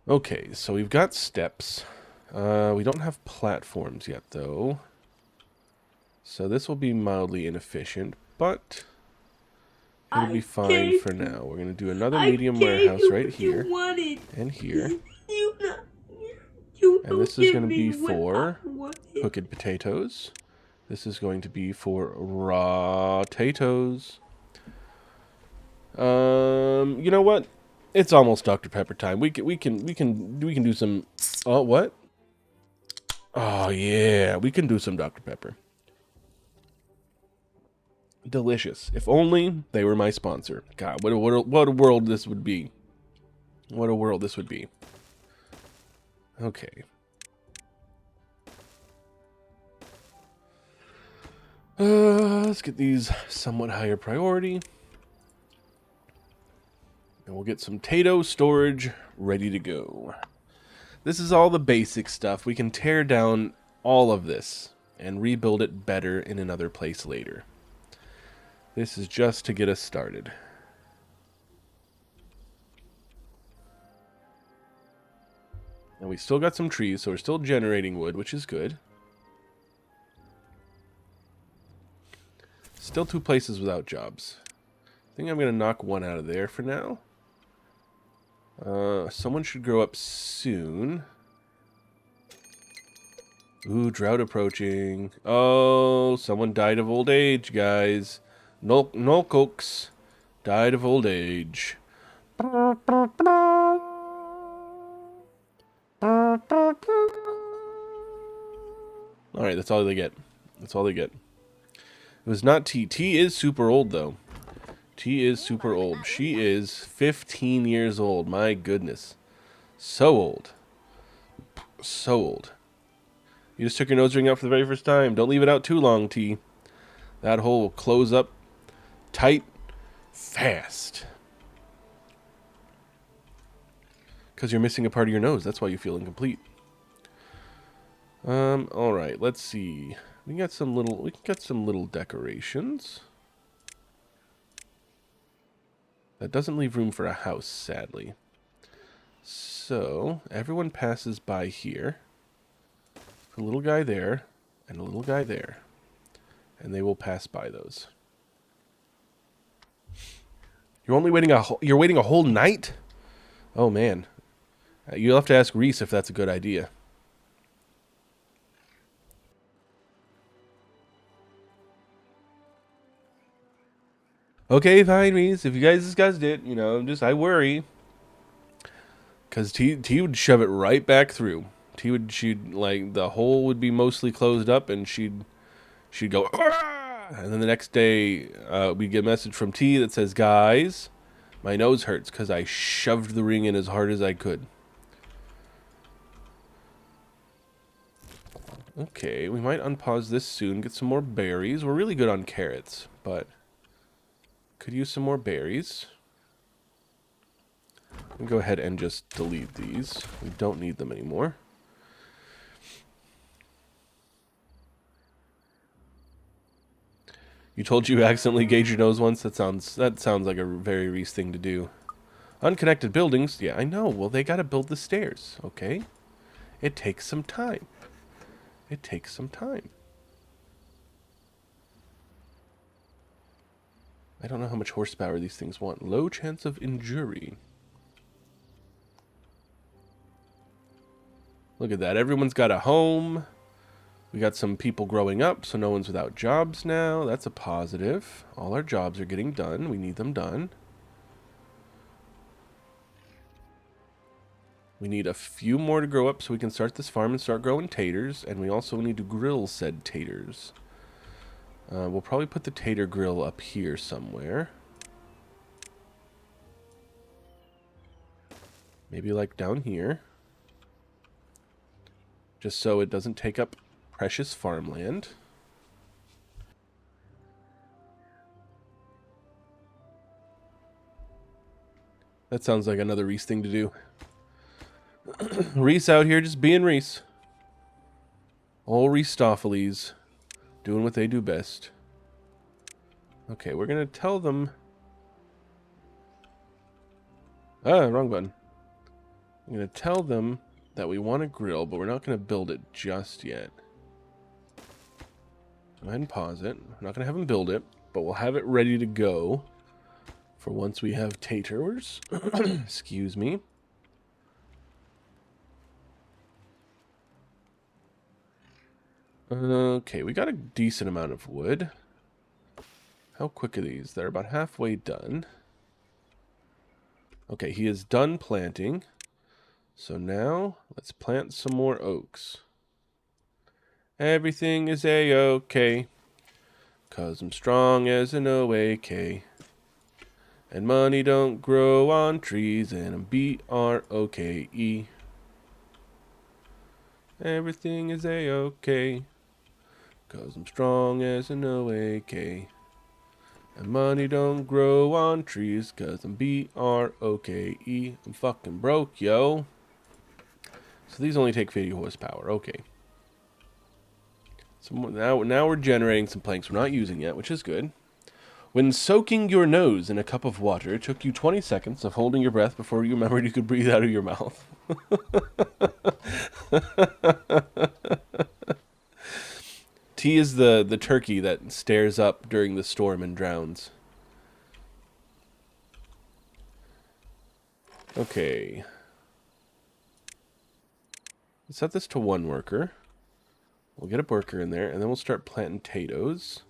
Okay, so we've got steps. We don't have platforms yet, though. So this will be mildly inefficient, but it'll be fine for now. We're going to do another medium warehouse right here and here. And this is going to be for cooked potatoes. This is going to be for raw potatoes. You know what? It's almost Dr. Pepper time. We can do some. Oh, what? Oh yeah, we can do some Dr. Pepper. Delicious. If only they were my sponsor. God, what a world this would be. What a world this would be. Okay. Let's get these somewhat higher priority. And we'll get some potato storage ready to go. This is all the basic stuff. We can tear down all of this and rebuild it better in another place later. This is just to get us started. And we still got some trees, so we're still generating wood, which is good. Still 2 places without jobs. I think I'm going to knock one out of there for now. Someone should grow up soon. Ooh, drought approaching. Oh, someone died of old age, guys. No cooks died of old age. Alright, that's all they get. That's all they get. It was not T. T is super old, though. T is super old. She is 15 years old. My goodness. So old. So old. You just took your nose ring out for the very first time. Don't leave it out too long, T. That hole will close up tight fast. Because you're missing a part of your nose. That's why you feel incomplete. Alright, let's see. We can get some little decorations. That doesn't leave room for a house, sadly. So, everyone passes by here. A little guy there, and a little guy there. And they will pass by those. You're only waiting you're waiting a whole night? Oh man. You'll have to ask Reese if that's a good idea. Okay, fine, Reese. If you guys discussed it, you know, I worry. Because T would shove it right back through. She'd, like, the hole would be mostly closed up, and she'd go, "Argh!" And then the next day, we'd get a message from T that says, guys, my nose hurts because I shoved the ring in as hard as I could. Okay, we might unpause this soon, get some more berries. We're really good on carrots, but could use some more berries. We'll go ahead and just delete these. We don't need them anymore. You told you accidentally gauged your nose once? That sounds like a very Reese thing to do. Unconnected buildings? Yeah, I know. Well, they gotta build the stairs, okay? It takes some time. It takes some time. I don't know how much horsepower these things want. Low chance of injury. Look at that. Everyone's got a home. We got some people growing up, so no one's without jobs now. That's a positive. All our jobs are getting done. We need them done. We need a few more to grow up so we can start this farm and start growing taters. And we also need to grill said taters. We'll probably put the tater grill up here somewhere. Maybe like down here. Just so it doesn't take up precious farmland. That sounds like another Reese thing to do. Reese out here just being Reese. Old Reese-tophiles. Doing what they do best. Okay, we're going to tell them... Ah, wrong button. I'm going to tell them that we want a grill, but we're not going to build it just yet. Go ahead and pause it. We're not going to have them build it, but we'll have it ready to go for once we have taters. Excuse me. Okay, we got a decent amount of wood. How quick are these? They're about halfway done. Okay, he is done planting. So now, let's plant some more oaks. Everything is A-OK. 'Cause I'm strong as an OAK. And money don't grow on trees, and I'm B-R-O-K-E. Everything is A-OK. 'Cause I'm strong as an OAK. And money don't grow on trees, 'cause I'm B-R-O-K-E. I'm fucking broke, yo. So these only take 50 horsepower. Okay. So now we're generating some planks we're not using yet, which is good. When soaking your nose in a cup of water, it took you 20 seconds of holding your breath before you remembered you could breathe out of your mouth. T is the turkey that stares up during the storm and drowns. Okay. Let's set this to 1 worker. We'll get a worker in there, and then we'll start planting potatoes.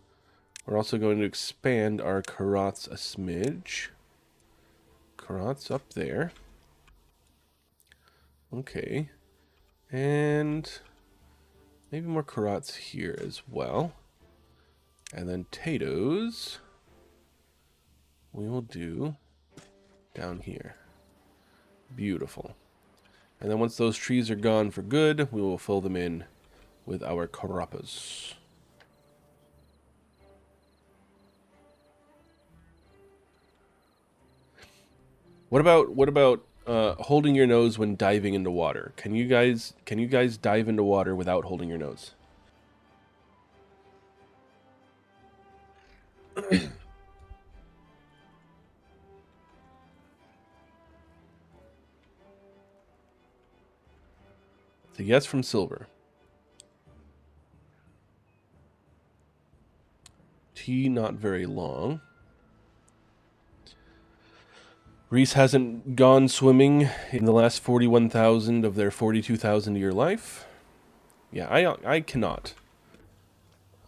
We're also going to expand our carrots a smidge. Carrots up there. Okay. And maybe more carrots here as well. And then potatoes we will do down here. Beautiful. And then once those trees are gone for good, we will fill them in with our carappas. What about holding your nose when diving into water? Can you guys dive into water without holding your nose? It's a yes from Silver. T not very long. Reese hasn't gone swimming in the last 41,000 of their 42,000 year life. Yeah, I cannot.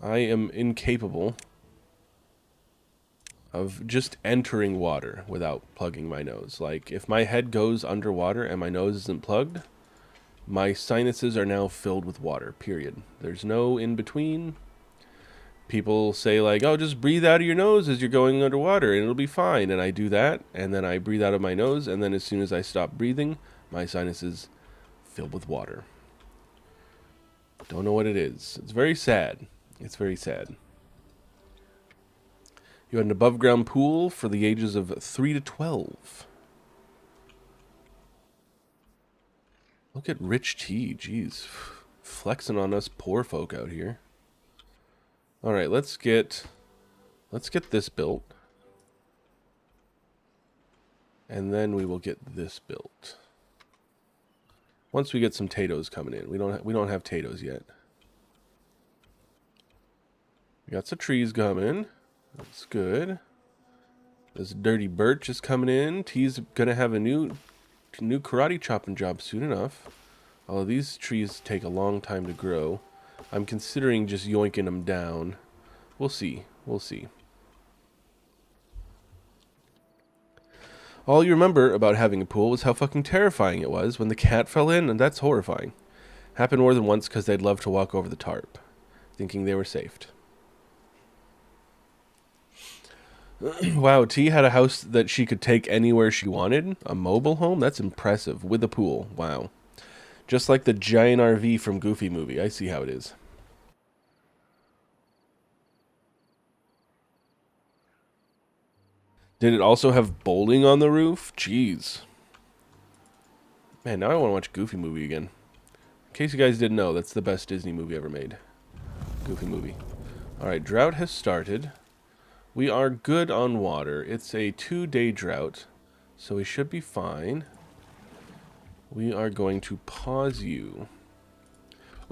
I am incapable of just entering water without plugging my nose. Like, if my head goes underwater and my nose isn't plugged, my sinuses are now filled with water, period. There's no in between. People say, like, oh, just breathe out of your nose as you're going underwater and it'll be fine. And I do that, and then I breathe out of my nose, and then as soon as I stop breathing, my sinuses fill with water. Don't know what it is. It's very sad. It's very sad. You had an above-ground pool for the ages of 3 to 12. Look at Rich T. Jeez. Flexing on us poor folk out here. Alright, let's get this built. And then we will get this built. Once we get some potatoes coming in. We don't have potatoes yet. We got some trees coming. That's good. This dirty birch is coming in. T's gonna have a new karate chopping job soon enough. Although these trees take a long time to grow. I'm considering just yoinking them down. We'll see. We'll see. All you remember about having a pool was how fucking terrifying it was when the cat fell in, and that's horrifying. Happened more than once because they'd love to walk over the tarp, thinking they were saved. Wow, T had a house that she could take anywhere she wanted. A mobile home? That's impressive. With a pool. Wow. Just like the giant RV from Goofy movie. I see how it is. Did it also have bowling on the roof? Jeez. Man, now I want to watch Goofy movie again. In case you guys didn't know, that's the best Disney movie ever made. Goofy movie. Alright, drought has started. We are good on water. It's a 2-day drought, so we should be fine. We are going to pause you.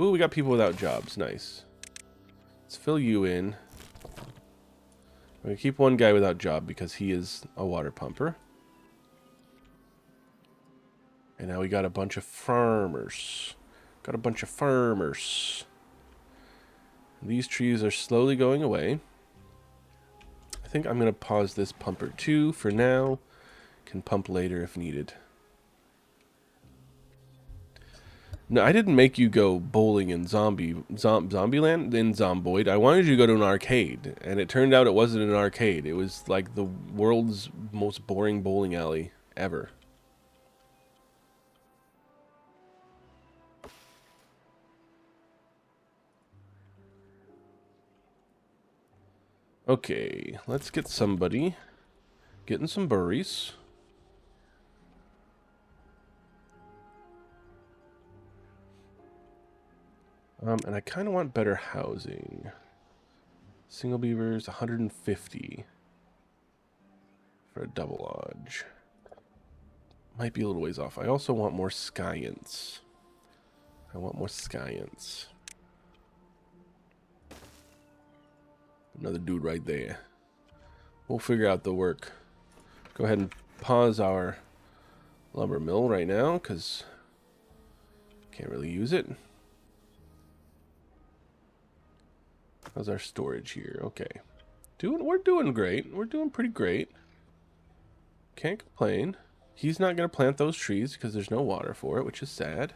Ooh, we got people without jobs. Nice. Let's fill you in. We're going to keep one guy without job because he is a water pumper. And now we got a bunch of farmers. Got a bunch of farmers. These trees are slowly going away. I think I'm going to pause this pumper too for now. Can pump later if needed. No, I didn't make you go bowling in Zombieland, in Zomboid. I wanted you to go to an arcade, and it turned out it wasn't an arcade. It was like the world's most boring bowling alley ever. Okay, let's get somebody getting some berries. And I kind of want better housing. Single beavers, 150 for a double lodge. Might be a little ways off. I also want more science. I want more science. Another dude right there. We'll figure out the work. Go ahead and pause our lumber mill right now because can't really use it. How's our storage here? Okay. We're doing great. We're doing pretty great. Can't complain. He's not going to plant those trees because there's no water for it, which is sad.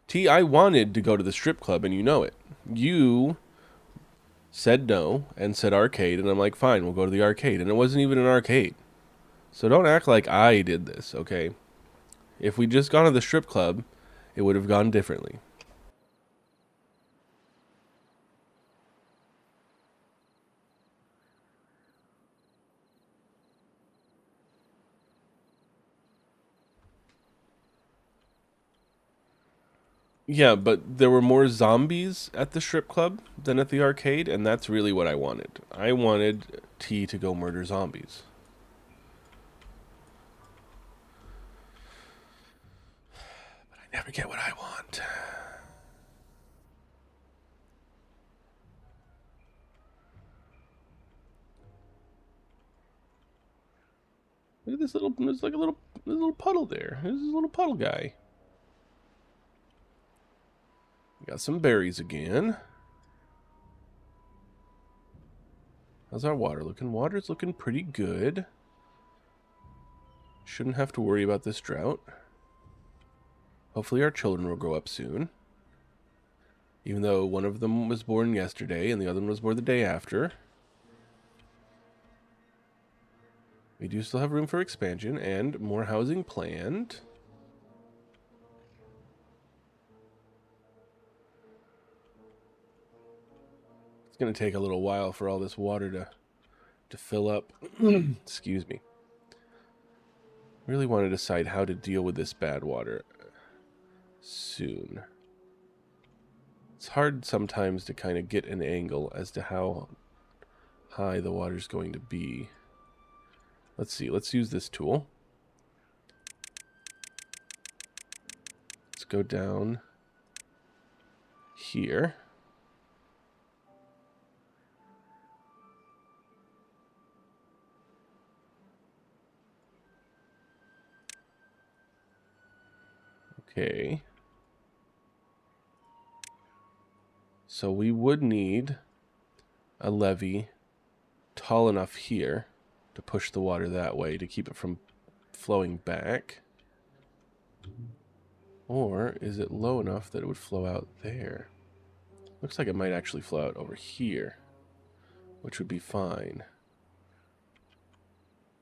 T, I wanted to go to the strip club, and you know it. You said no and said arcade, and I'm like, fine, we'll go to the arcade. And it wasn't even an arcade. So don't act like I did this, okay? If we'd just gone to the strip club, it would have gone differently. Yeah, but there were more zombies at the strip club than at the arcade, and that's really what I wanted. I wanted T to go murder zombies. But I never get what I want. Look at this little, there's like a little puddle there. There's this little puddle guy. Got some berries again. How's our water looking? Water's looking pretty good. Shouldn't have to worry about this drought. Hopefully our children will grow up soon. Even though one of them was born yesterday and the other one was born the day after. We do still have room for expansion and more housing planned. It's going to take a little while for all this water to fill up. Excuse me. Really want to decide how to deal with this bad water soon. It's hard sometimes to kind of get an angle as to how high the water's going to be. Let's see. Let's use this tool. Let's go down here. Okay. So we would need a levee tall enough here to push the water that way to keep it from flowing back. Or is it low enough that it would flow out there? Looks like it might actually flow out over here, which would be fine.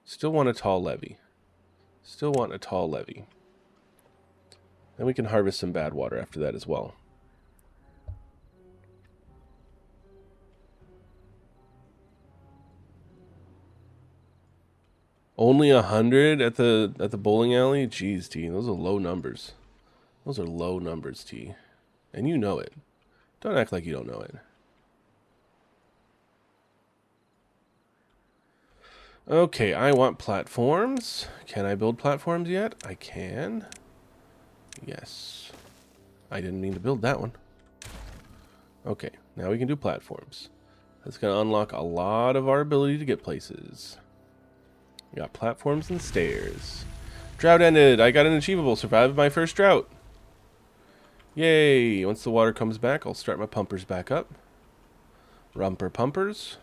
Still want a tall levee. Still want a tall levee. And we can harvest some bad water after that as well. Only 100 at the bowling alley? Jeez, T. Those are low numbers. Those are low numbers, T. And you know it. Don't act like you don't know it. Okay, I want platforms. Can I build platforms yet? I can. Yes. I didn't mean to build that one. Okay, now we can do platforms. That's going to unlock a lot of our ability to get places. We got platforms and stairs. Drought ended. I got an achievable. Survived my first drought. Yay. Once the water comes back, I'll start my pumpers back up. Rumper pumpers.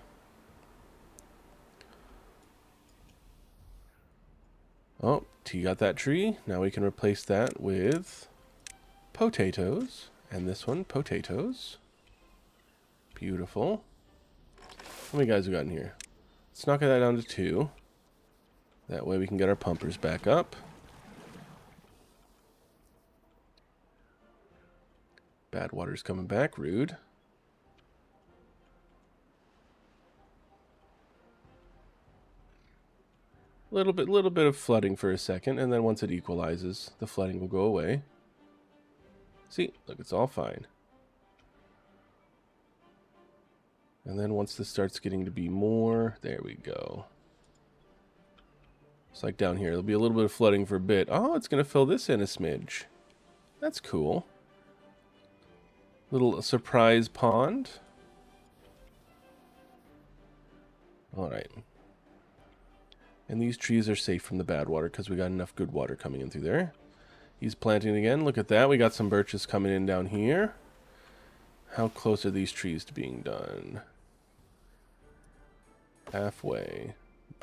Oh, T got that tree. Now we can replace that with potatoes. And this one, potatoes. Beautiful. How many guys we got in here? Let's knock that down to 2. That way we can get our pumpers back up. Bad water's coming back. Rude. Little bit of flooding for a second, and then once it equalizes, the flooding will go away. See, look, it's all fine. And then once this starts getting to be more, there we go. It's like down here, there'll be a little bit of flooding for a bit. Oh, it's going to fill this in a smidge. That's cool. Little surprise pond. All right. And these trees are safe from the bad water because we got enough good water coming in through there. He's planting again. Look at that. We got some birches coming in down here. How close are these trees to being done? Halfway.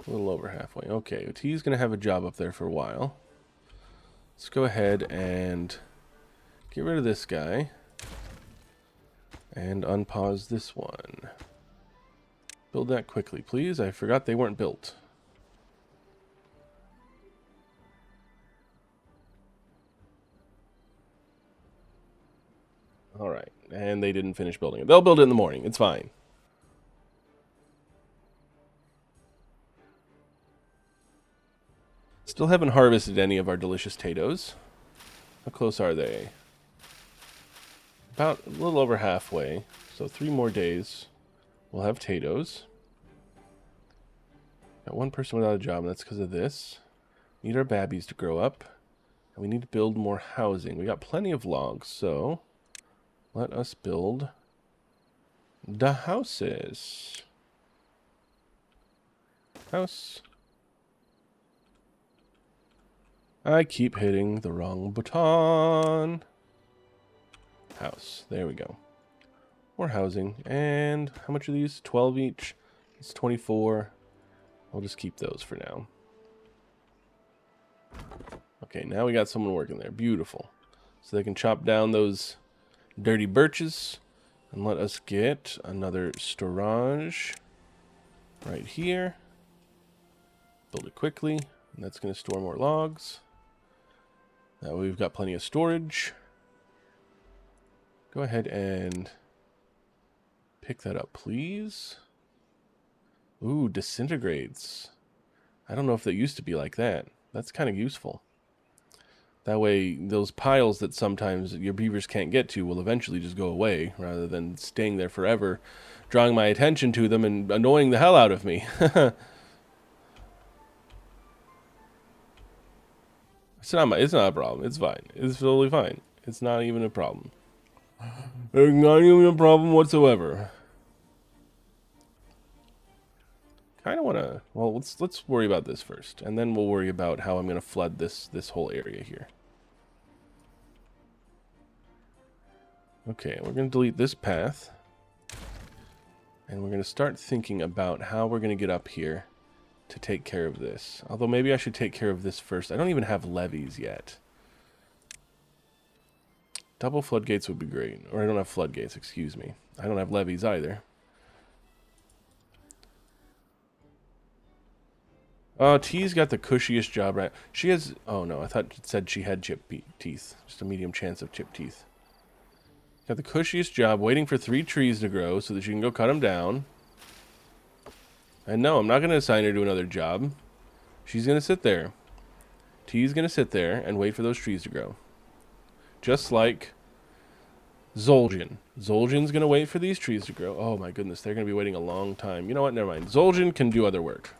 A little over halfway. Okay, T's going to have a job up there for a while. Let's go ahead and get rid of this guy. And unpause this one. Build that quickly, please. I forgot they weren't built. Alright, and they didn't finish building it. They'll build it in the morning. It's fine. Still haven't harvested any of our delicious potatoes. How close are they? About a little over halfway. So 3 more days. We'll have potatoes. Got one person without a job, and that's because of this. Need our babbies to grow up. And we need to build more housing. We got plenty of logs, so let us build the houses. House. I keep hitting the wrong button. House. There we go. More housing. And how much are these? 12 each. It's 24. I'll just keep those for now. Okay, now we got someone working there. Beautiful. So they can chop down those dirty birches. And let us get another storage right here. Build it quickly. And that's going to store more logs. That way we've got plenty of storage. Go ahead and pick that up, please. Ooh, disintegrates. I don't know if they used to be like that. That's kind of useful. That way, those piles that sometimes your beavers can't get to will eventually just go away, rather than staying there forever, drawing my attention to them and annoying the hell out of me. It's not a problem. It's fine. It's totally fine. It's not even a problem. It's not even a problem whatsoever. Kind of want to. Well, let's worry about this first, and then we'll worry about how I'm going to flood this whole area here. Okay, we're going to delete this path, and we're going to start thinking about how we're going to get up here to take care of this. Although maybe I should take care of this first. I don't even have levees yet. Double floodgates would be great. Or I don't have floodgates, excuse me. I don't have levees either. Oh, T's got the cushiest job right. She has... Oh no, I thought it said she had chipped teeth. Just a medium chance of chipped teeth. Got the cushiest job waiting for 3 trees to grow so that she can go cut them down. And no, I'm not going to assign her to another job. She's going to sit there. T's going to sit there and wait for those trees to grow. Just like Zul'jin. Zul'jin's going to wait for these trees to grow. Oh my goodness, they're going to be waiting a long time. You know what? Never mind. Zul'jin can do other work.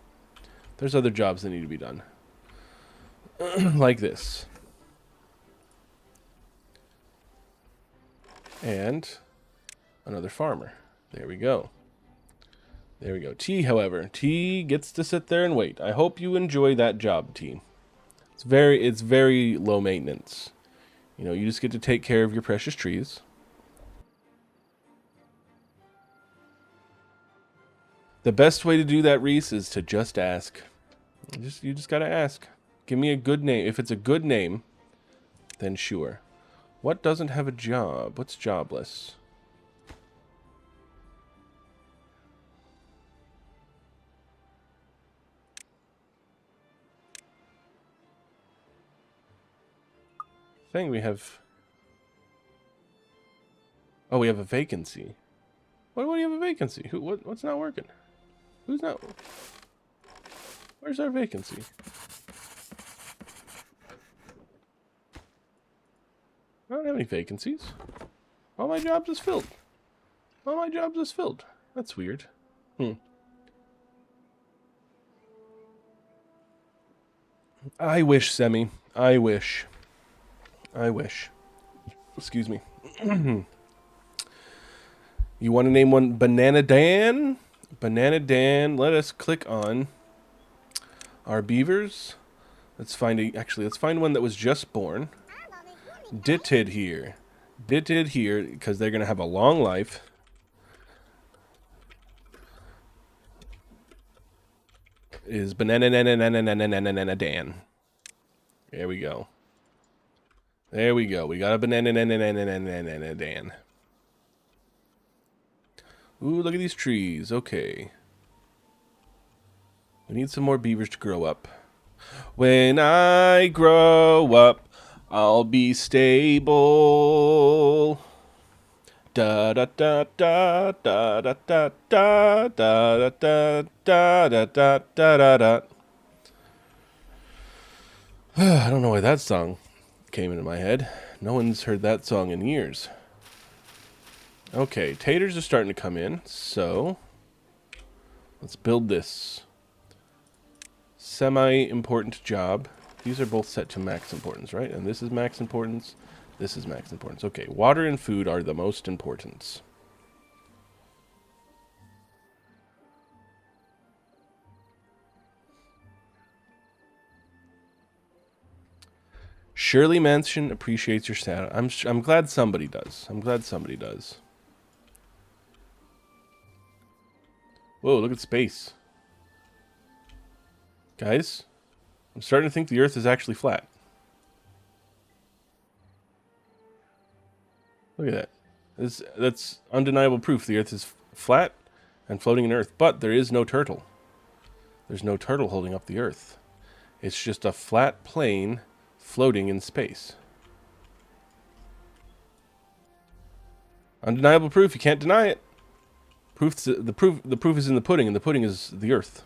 There's other jobs that need to be done. Like this. And another farmer. There we go. There we go. T, however, T gets to sit there and wait. I hope you enjoy that job, T. It's very low maintenance. You know, you just get to take care of your precious trees. The best way to do that, Reese, is to just ask. You just gotta ask. Give me a good name. If it's a good name, then sure. What doesn't have a job? What's jobless? Thing we have. Oh, we have a vacancy. Why do you have a vacancy? What's not working? Who's not? Where's our vacancy? I don't have any vacancies. All my jobs is filled. All my jobs is filled. That's weird. I wish, Semi. I wish. Excuse me. You want to name one Banana Dan? Banana Dan. Let us click on our beavers. Let's find let's find one that was just born. Ditted here. Ditted here, because they're going to have a long life. Is banana Dan. There we go. There we go. We got a banana Dan. Ooh, look at these trees. Okay. We need some more beavers to grow up. When I grow up, I'll be stable. Da da da da da da da da da da da da da da da. I don't know why that song came into my head. No one's heard that song in years. Okay, taters are starting to come in, so let's build this semi-important job. These are both set to max importance, right? And this is max importance. This is max importance. Okay, water and food are the most important. Shirley Mansion appreciates your stat. I'm glad somebody does. I'm glad somebody does. Whoa, look at space. Guys, I'm starting to think the Earth is actually flat. Look at that. That's undeniable proof the Earth is flat and floating in Earth. But there is no turtle. There's no turtle holding up the Earth. It's just a flat plane floating in space. Undeniable proof. You can't deny it. The proof is in the pudding, and the pudding is the Earth.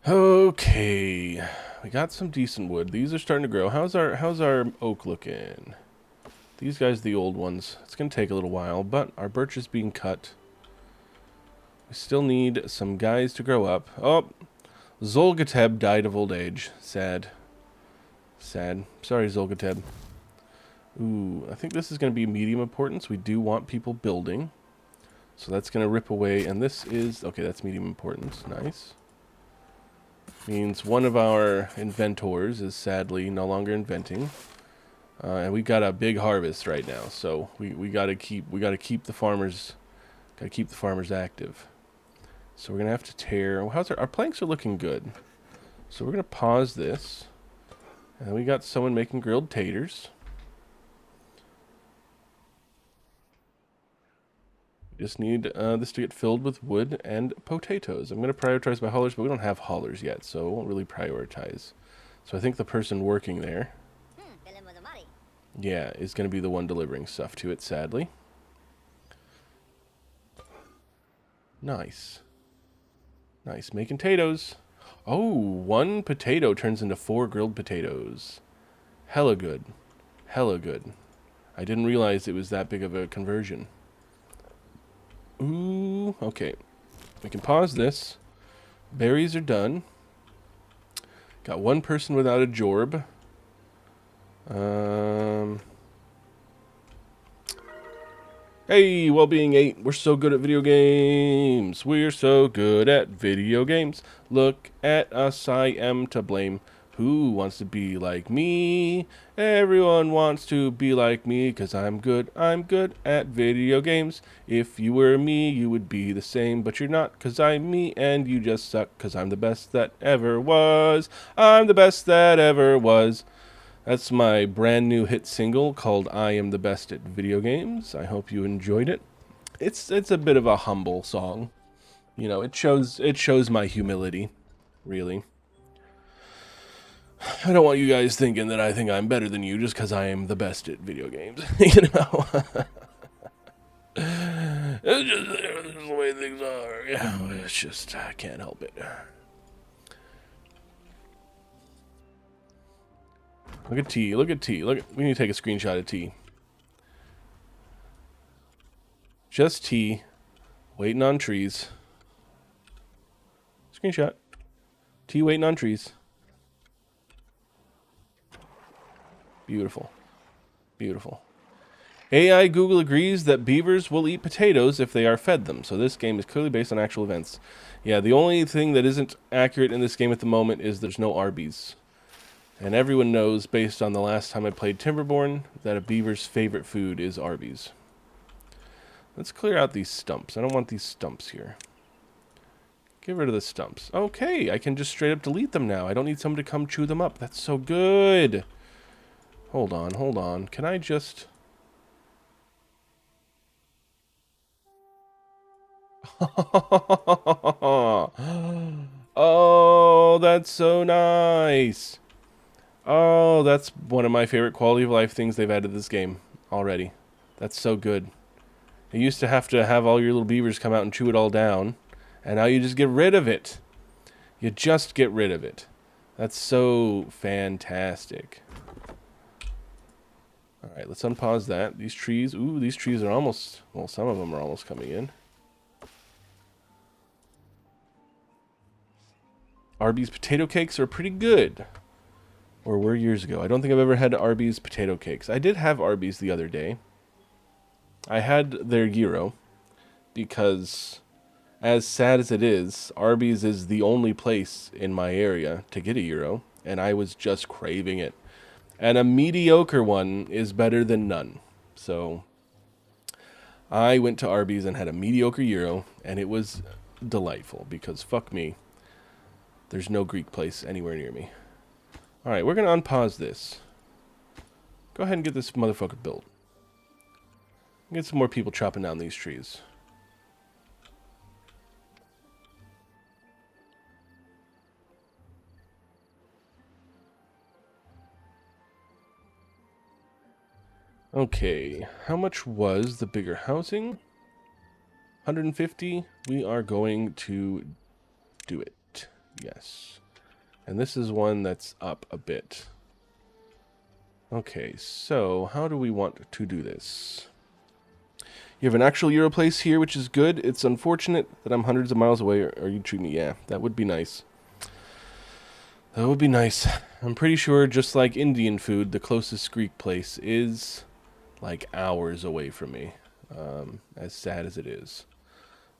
Okay, we got some decent wood. These are starting to grow. How's our oak looking? These guys are the old ones. It's gonna take a little while, but our birch is being cut. We still need some guys to grow up. Oh, Zolgateb died of old age. Sad. Sad. Sorry, Zolgateb. Ooh, I think this is going to be medium importance. We do want people building. So that's going to rip away. And this is... Okay, that's medium importance. Nice. Means one of our inventors is sadly no longer inventing. And we got a big harvest right now. So we got to keep the farmers... Got to keep the farmers active. So we're going to have to tear... How's our planks are looking good. So we're going to pause this. And we got someone making grilled taters. We just need this to get filled with wood and potatoes. I'm going to prioritize my haulers, but we don't have haulers yet, so it won't really prioritize. So I think the person working there, yeah, is going to be the one delivering stuff to it, sadly. Nice. Nice. Making potatoes. Oh, 1 potato turns into 4 grilled potatoes. Hella good. Hella good. I didn't realize it was that big of a conversion. Ooh, okay. We can pause this. Berries are done. Got 1 person without a jorb. Hey, Wellbeing 8, we're so good at video games. We're so good at video games. Look at us, I am to blame. Who wants to be like me? Everyone wants to be like me, 'cause I'm good at video games. If you were me, you would be the same, but you're not, 'cause I'm me, and you just suck, 'cause I'm the best that ever was. I'm the best that ever was. That's my brand new hit single called I Am the Best at Video Games. I hope you enjoyed it. It's a bit of a humble song. You know, it shows my humility, really. I don't want you guys thinking that I think I'm better than you just because I am the best at video games. You know? It's just the way things are. Yeah, it's just, I can't help it. Look at T. Look at T. Look. We need to take a screenshot of T. Just T. Waiting on trees. Screenshot. T waiting on trees. Beautiful. Beautiful. AI Google agrees that beavers will eat potatoes if they are fed them. So this game is clearly based on actual events. Yeah, the only thing that isn't accurate in this game at the moment is there's no Arby's. And everyone knows, based on the last time I played Timberborn, that a beaver's favorite food is Arby's. Let's clear out these stumps. I don't want these stumps here. Get rid of the stumps. Okay, I can just straight up delete them now. I don't need someone to come chew them up. That's so good. Hold on, hold on. Can I just... Oh, that's so nice. Oh, that's one of my favorite quality of life things they've added to this game already. That's so good. You used to have all your little beavers come out and chew it all down, and now you just get rid of it. You just get rid of it. That's so fantastic. Alright, let's unpause that. These trees, ooh, these trees are almost, well, some of them are almost coming in. Arby's potato cakes are pretty good. Or were years ago. I don't think I've ever had Arby's potato cakes. I did have Arby's the other day. I had their gyro because, as sad as it is, Arby's is the only place in my area to get a gyro, and I was just craving it. And a mediocre one is better than none. So I went to Arby's and had a mediocre gyro, and it was delightful because fuck me, there's no Greek place anywhere near me. Alright, we're going to unpause this. Go ahead and get this motherfucker built. Get some more people chopping down these trees. Okay, how much was the bigger housing? 150. We are going to do it. Yes. And this is one that's up a bit. Okay, so how do we want to do this? You have an actual Euro place here, which is good. It's unfortunate that I'm hundreds of miles away. Or you treat me, yeah, that would be nice. That would be nice. I'm pretty sure, just like Indian food, the closest Greek place is like hours away from me. As sad as it is.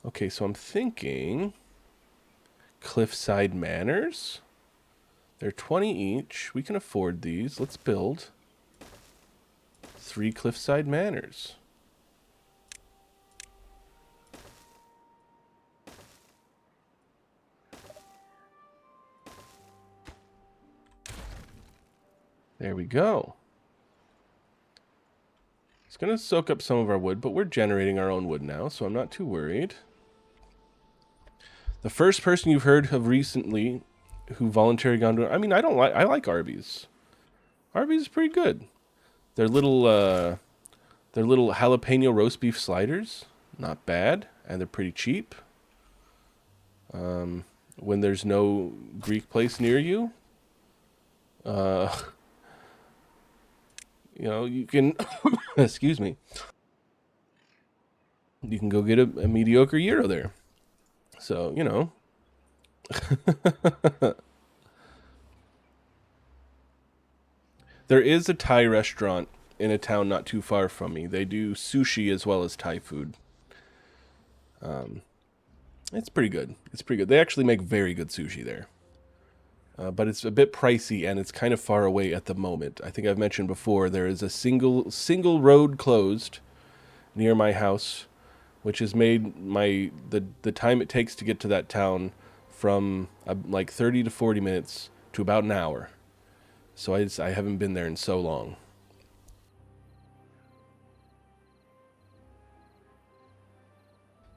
Okay, so I'm thinking Cliffside Manors. They're 20 each. We can afford these. Let's build 3 Cliffside Manors. There we go. It's going to soak up some of our wood, but we're generating our own wood now, so I'm not too worried. The first person you've heard of recently who voluntarily gone to... I mean, I like Arby's. Arby's is pretty good. Their little jalapeno roast beef sliders, not bad, and they're pretty cheap. When there's no Greek place near you, you know, you can, excuse me, you can go get a mediocre gyro there. So, you know. There is a Thai restaurant in a town not too far from me. They do sushi as well as Thai food. It's pretty good. It's pretty good. They actually make very good sushi there. But it's a bit pricey, and it's kind of far away at the moment. I think I've mentioned before, there is a single road closed near my house, which has made the time it takes to get to that town from like 30 to 40 minutes to about an hour. So I haven't been there in so long.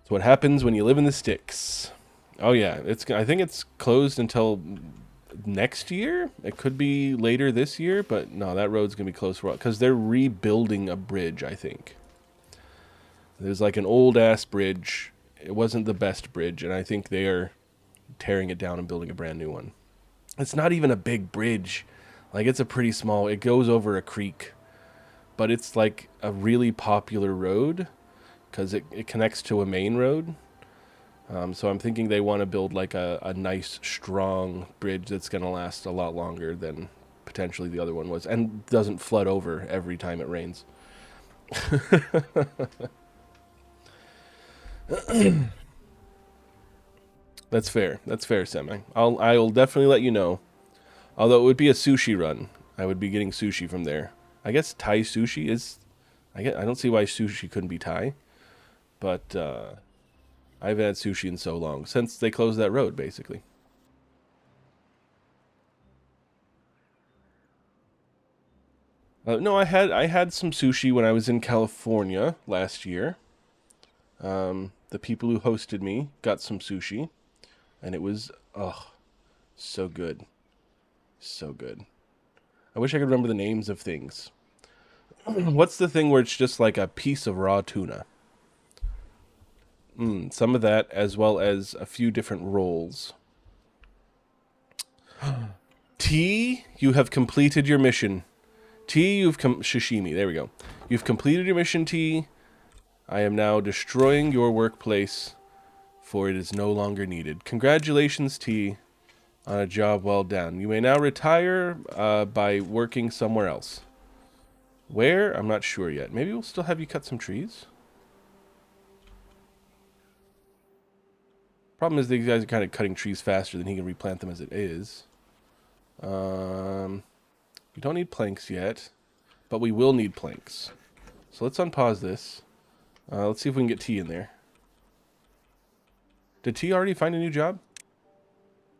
It's what happens when you live in the sticks. Oh yeah, I think it's closed until next year. It could be later this year, but no, that road's gonna be closed for a while because they're rebuilding a bridge. I think there's like an old ass bridge. It wasn't the best bridge, and I think they are tearing it down and building a brand new one. It's not even a big bridge. Like, it's a pretty small... It goes over a creek, but it's like a really popular road because it connects to a main road. So I'm thinking they want to build like a nice, strong bridge that's going to last a lot longer than potentially the other one was, and doesn't flood over every time it rains. That's fair. That's fair, Semi. I'll definitely let you know. Although it would be a sushi run. I would be getting sushi from there. I guess Thai sushi is I don't see why sushi couldn't be Thai, but I haven't had sushi in so long since they closed that road basically. No, I had some sushi when I was in California last year. The people who hosted me got some sushi, and it was so good, so good. I wish I could remember the names of things. What's the thing where it's just like a piece of raw tuna? Some of that, as well as a few different rolls. T, you have completed your mission. T, Shishimi, there we go. You've completed your mission, T. I am now destroying your workplace, for it is no longer needed. Congratulations, T, on a job well done. You may now retire by working somewhere else. Where? I'm not sure yet. Maybe we'll still have you cut some trees? Problem is these guys are kind of cutting trees faster than he can replant them as it is. We don't need planks yet, but we will need planks. So let's unpause this. Let's see if we can get T in there. Did T already find a new job?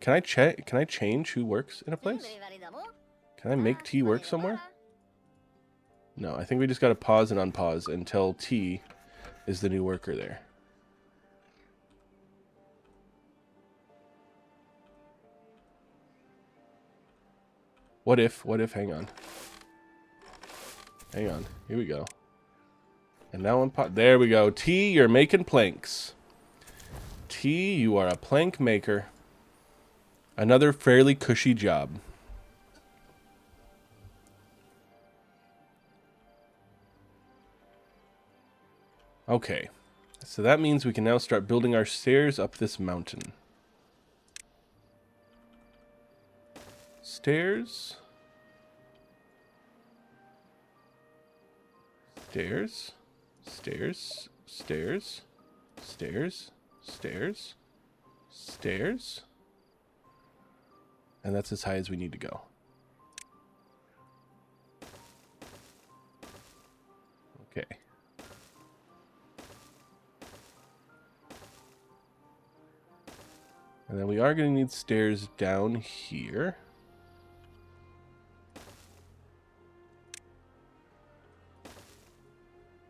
Can I check? Can I change who works in a place? Can I make T work somewhere? No, I think we just got to pause and unpause until T is the new worker there. What if, hang on. Hang on, here we go. And now there we go. T, you're making planks. T, you are a plank maker. Another fairly cushy job. Okay, so that means we can now start building our stairs up this mountain. Stairs. Stairs. Stairs. Stairs. Stairs. Stairs. Stairs. And that's as high as we need to go. Okay. And then we are going to need stairs down here.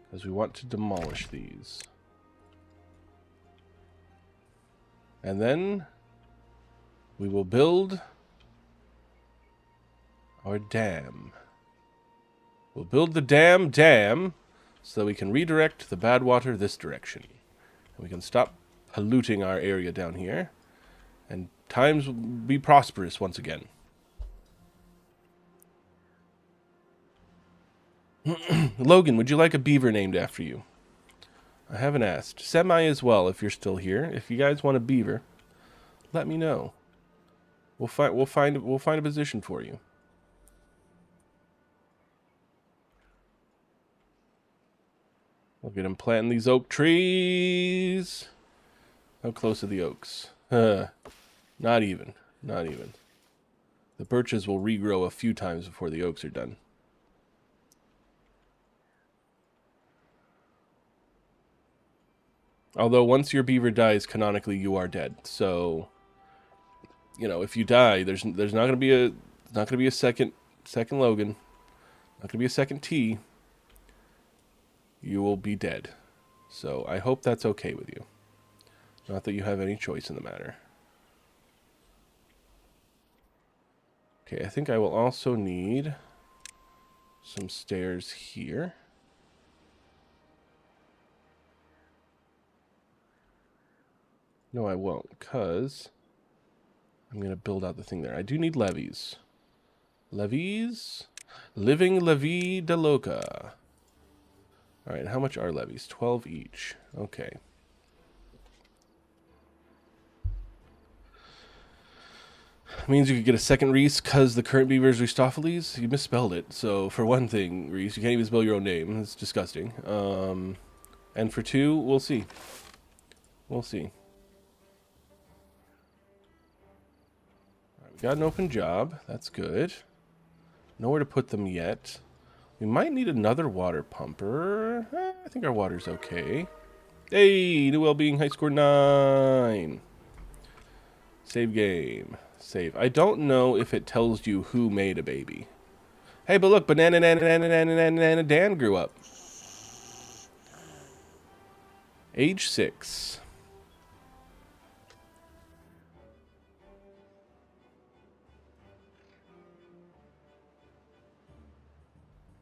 Because we want to demolish these. And then we will build our dam. We'll build the dam so that we can redirect the bad water this direction. And we can stop polluting our area down here. And times will be prosperous once again. Logan, would you like a beaver named after you? I haven't asked. Semi as well, if you're still here. If you guys want a beaver, let me know. We'll find a position for you. Look at him planting these oak trees. How close are the oaks? Not even. Not even. The birches will regrow a few times before the oaks are done. Although once your beaver dies, canonically you are dead. So, you know, if you die, there's not going to be a second Logan, not going to be a second T. You will be dead. So I hope that's okay with you. Not that you have any choice in the matter. Okay, I think I will also need some stairs here. No, I won't, because I'm going to build out the thing there. I do need levees. Levees? Living La Vie de Loca. All right, how much are levees? 12 each. Okay. means you could get a second Reese because the current beaver is Ristopheles. You misspelled it. So for one thing, Reese, you can't even spell your own name. It's disgusting. And for two, we'll see. We'll see. All right, we got an open job. That's good. Nowhere to put them yet. We might need another water pumper. I think our water's okay. Hey, new well-being, high score 9. Save game. Save. I don't know if it tells you who made a baby. Hey, but look, Banana Dan grew up. Age 6.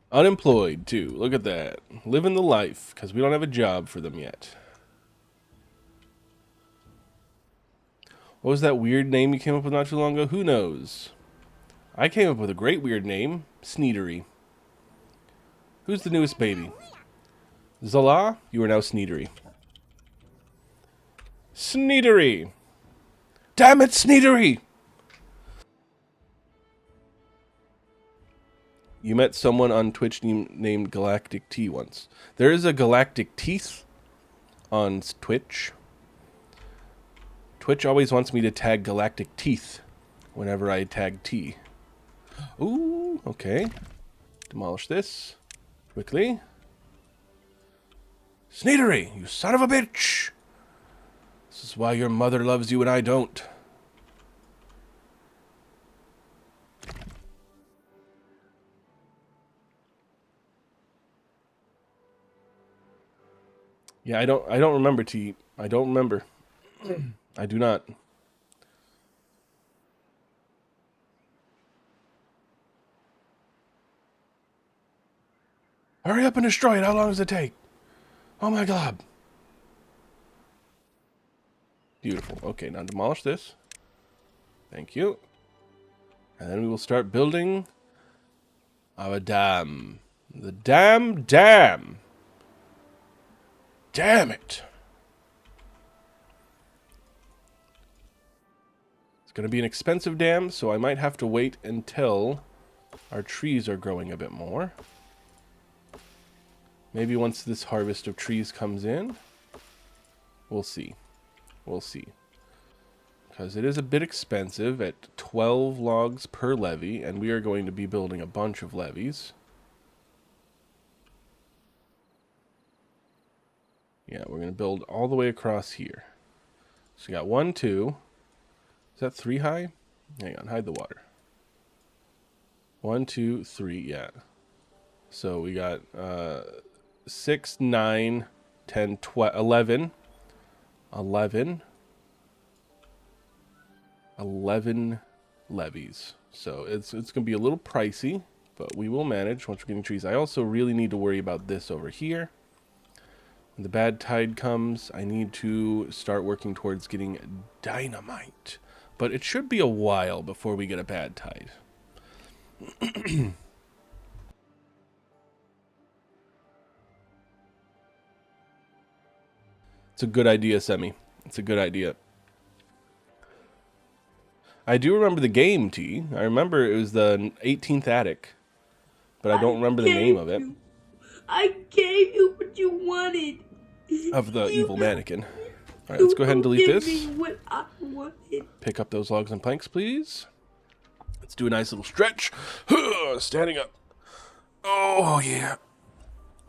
Unemployed, too. Look at that. Living the life, because we don't have a job for them yet. What was that weird name you came up with not too long ago? Who knows? I came up with a great weird name. Sneedery. Who's the newest baby? Zala? You are now Sneedery. Sneedery! Damn it, Sneedery! You met someone on Twitch named Galactic T once. There is a Galactic Teeth on Twitch. Twitch always wants me to tag Galactic Teeth whenever I tag T. Ooh, okay. Demolish this quickly. Sneedery, you son of a bitch! This is why your mother loves you and I don't. Yeah, I don't remember T. I don't remember. I do not. Hurry up and destroy it. How long does it take? Oh my god. Beautiful. Okay, now demolish this. Thank you. And then we will start building our dam. The dam. Damn it. It's going to be an expensive dam, so I might have to wait until our trees are growing a bit more. Maybe once this harvest of trees comes in. We'll see. We'll see. Because it is a bit expensive at 12 logs per levee, and we are going to be building a bunch of levees. Yeah, we're going to build all the way across here. So we got 1, 2. Is that 3 high? Hang on, hide the water. 1, 2, 3, yeah. So we got 6, 9, 10, 12, 11. 11 levees. So it's going to be a little pricey, but we will manage once we're getting trees. I also really need to worry about this over here. When the bad tide comes, I need to start working towards getting dynamite. But it should be a while before we get a bad tide. It's a good idea, Semi. It's a good idea. I do remember the game, T. I remember it was the 18th attic. But I don't remember the name of it. I gave you what you wanted. Of the evil mannequin. Alright, let's go ahead and delete this. Give me what I wanted. Pick up those logs and planks, please. Let's do a nice little stretch. Standing up. Oh, yeah.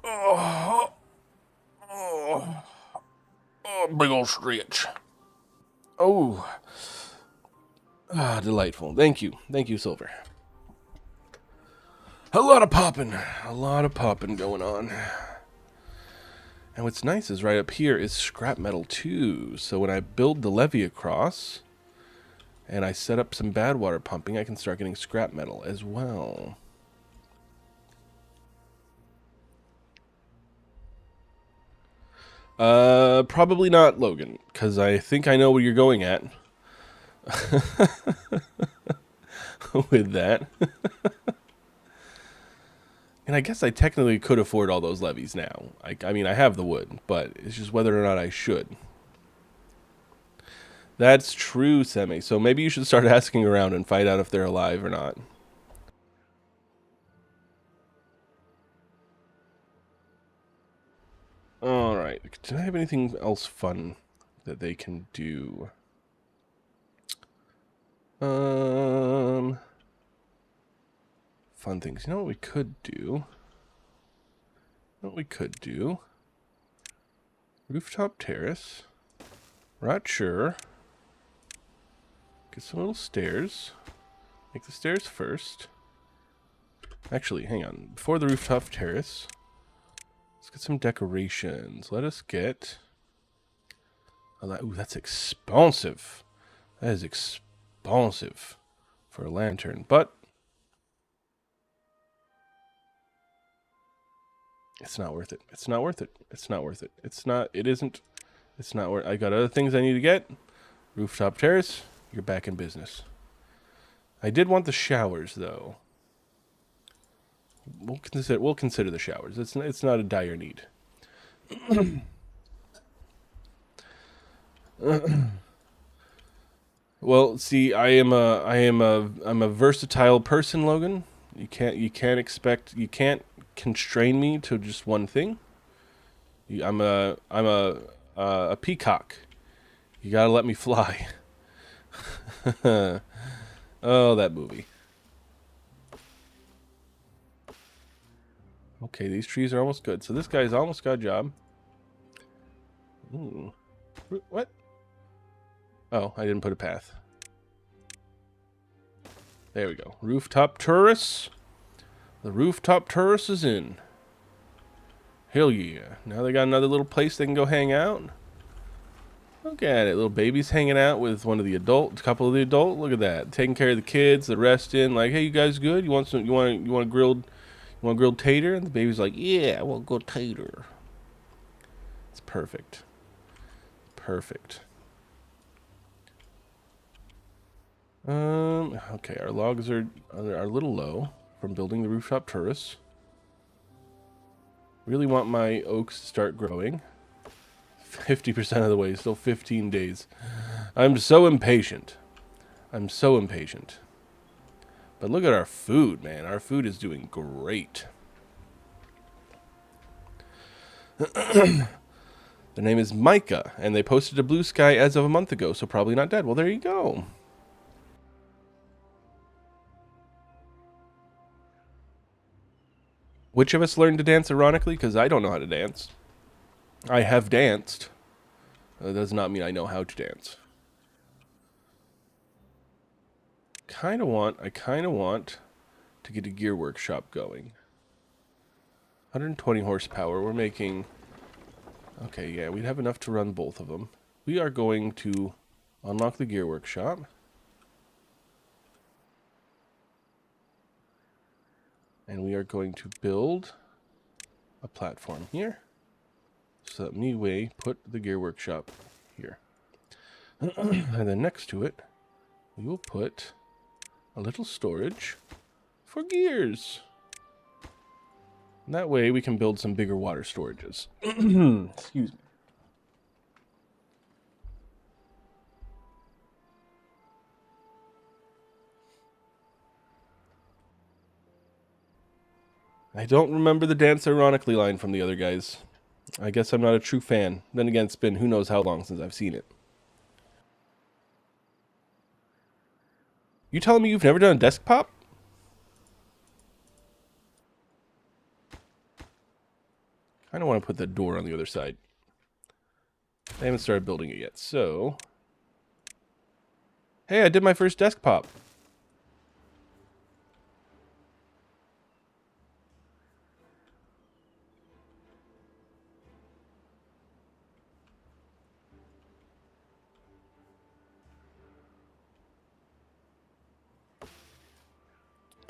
Oh, big old stretch. Oh. Ah, delightful. Thank you. Thank you, Silver. A lot of popping going on. And what's nice is right up here is scrap metal too. So when I build the levee across and I set up some bad water pumping, I can start getting scrap metal as well. Probably not, Logan, because I think I know where you're going at with that. And I guess I technically could afford all those levees now. I mean, I have the wood, but it's just whether or not I should. That's true, Semi. So maybe you should start asking around and find out if they're alive or not. Alright. Do I have anything else fun that they can do? Fun things. You know what we could do? Rooftop terrace. Not sure. Get some little stairs. Make the stairs first. Actually, hang on. Before the rooftop terrace, let's get some decorations. Let us get... Ooh, that's expensive. That is expensive for a lantern. But it's not worth it. It's not worth it. It's not worth it. It's not... It isn't... It's not worth... I got other things I need to get. Rooftop terrace. You're back in business. I did want the showers, though. We'll consider the showers. It's not a dire need. Well, see, I'm a versatile person, Logan. You can't constrain me to just one thing. I'm a peacock. You gotta let me fly. Oh, that movie. Okay, these trees are almost good. So this guy's almost got a job. Ooh. What? Oh, I didn't put a path. There we go. Rooftop terrace. The rooftop terrace is in. Hell yeah. Now they got another little place they can go hang out. Look at it. Little baby's hanging out with one of the adults, a couple of the adults. Look at that. Taking care of the kids, the rest in. Like, hey, you guys good? You want a grilled tater? And the baby's like, yeah, I want grilled tater. It's perfect. Perfect. Okay, our logs are a little low from building the rooftop terrace. Really want my oaks to start growing. 50% of the way, still 15 days. I'm so impatient. I'm so impatient. But look at our food, man. Our food is doing great. The name is Micah, and they posted a blue sky as of a month ago, so probably not dead. Well, there you go. Which of us learned to dance ironically? Because I don't know how to dance. I have danced. That does not mean I know how to dance. I kind of want to get a gear workshop going. 120 horsepower. We're making... Okay, yeah, we'd have enough to run both of them. We are going to unlock the gear workshop. And we are going to build a platform here. So that we put the gear workshop here. And then next to it, we will put a little storage for gears. And that way we can build some bigger water storages. Excuse me. I don't remember the dance ironically line from the other guys. I guess I'm not a true fan. Then again, it's been who knows how long since I've seen it. You telling me you've never done a desk pop? I don't want to put that door on the other side. I haven't started building it yet, so... Hey, I did my first desk pop.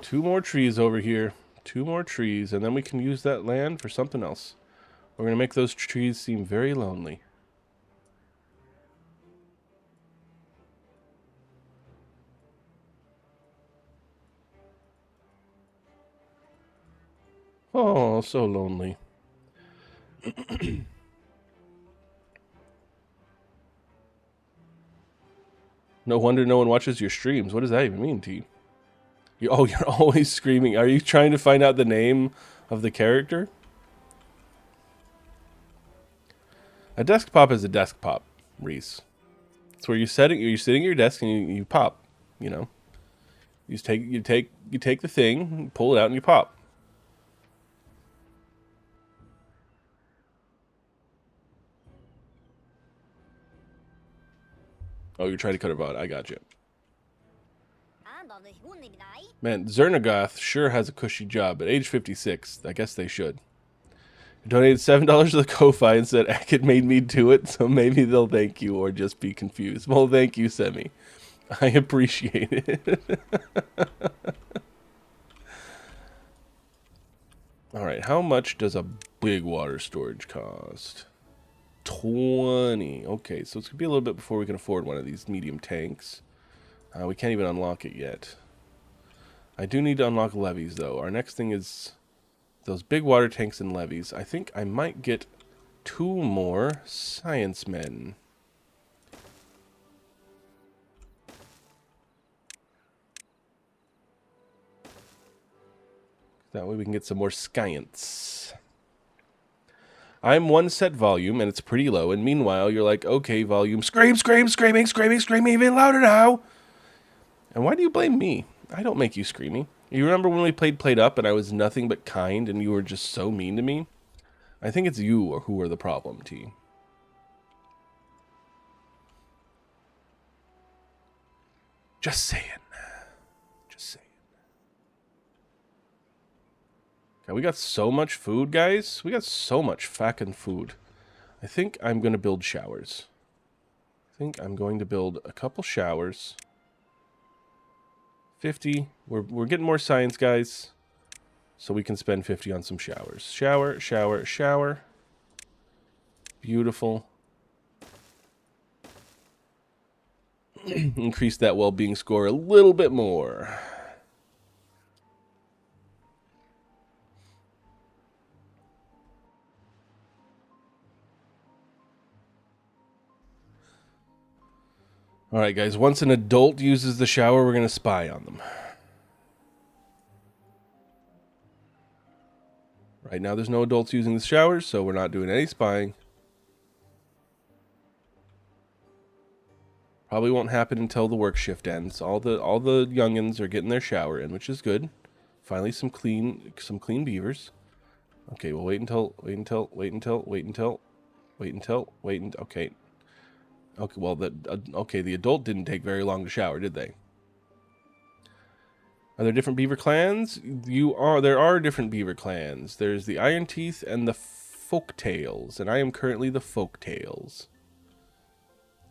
Two more trees over here. 2 more trees, and then we can use that land for something else. We're going to make those trees seem very lonely. Oh, so lonely. No wonder no one watches your streams. What does that even mean, T? You're always screaming. Are you trying to find out the name of the character? A desk pop is a desk pop, Reese. It's where you're sitting at your desk and you pop. You know, you take the thing, pull it out, and you pop. Oh, you're trying to cut a bot. I got you. Man, Zernagoth sure has a cushy job. At age 56, I guess they should. You donated $7 to the Ko-Fi and said Ackett made me do it, so maybe they'll thank you or just be confused. Well, thank you, Semi. I appreciate it. Alright, how much does a big water storage cost? 20. Okay, so it's going to be a little bit before we can afford one of these medium tanks. We can't even unlock it yet. I do need to unlock levees, though. Our next thing is those big water tanks and levees. I think I might get 2 more science men. That way we can get some more science. I'm 1 set volume, and it's pretty low. And meanwhile, you're like, okay, volume, scream, screaming even louder now. And why do you blame me? I don't make you screamy. You remember when we played Played Up and I was nothing but kind and you were just so mean to me? I think it's you who are the problem, T. Just saying. Just saying. Okay, we got so much food, guys. We got so much fucking food. I think I'm going to build showers. I think I'm going to build a couple showers. 50. We're getting more science, guys. So we can spend 50 on some showers. Shower, shower, shower. Beautiful. Increase that well-being score a little bit more. Alright, guys. Once an adult uses the shower, we're going to spy on them. Right now, there's no adults using the showers, so we're not doing any spying. Probably won't happen until the work shift ends. All the youngins are getting their shower in, which is good. Finally, some clean beavers. Okay, we'll wait until. Okay. Okay, well, the adult didn't take very long to shower, did they? Are there different beaver clans? There are different beaver clans. There's the Iron Teeth and the Folktails, and I am currently the Folktails.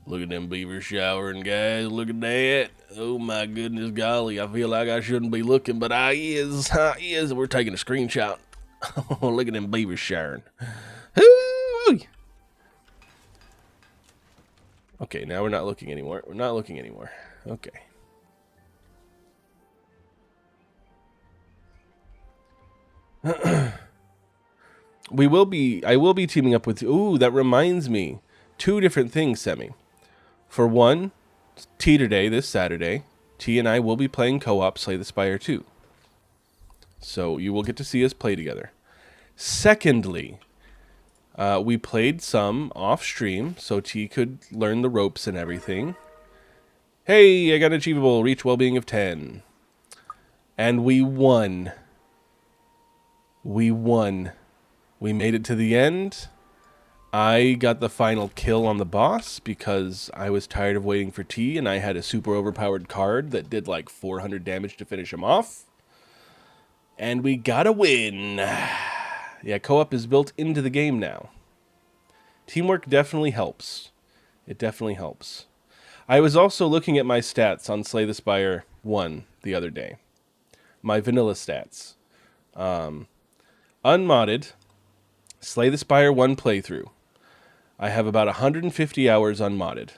Look at them beavers showering, guys. Look at that. Oh my goodness, golly. I feel like I shouldn't be looking, but I is. We're taking a screenshot. Oh, look at them beavers showering. Hoo! Okay, now we're not looking anymore. We're not looking anymore. Okay. I will be teaming up with... Ooh, that reminds me. 2 different things, Semi. For one, Teeter Day this Saturday, T and I will be playing co-op Slay the Spire 2. So you will get to see us play together. Secondly, we played some off-stream, so T could learn the ropes and everything. Hey, I got an achievable. Reach well-being of 10. And we won. We won. We made it to the end. I got the final kill on the boss because I was tired of waiting for T, and I had a super overpowered card that did like 400 damage to finish him off. And we got a win. Yeah, co-op is built into the game now. Teamwork definitely helps. It definitely helps. I was also looking at my stats on Slay the Spire 1 the other day. My vanilla stats. Unmodded, Slay the Spire 1 playthrough. I have about 150 hours unmodded.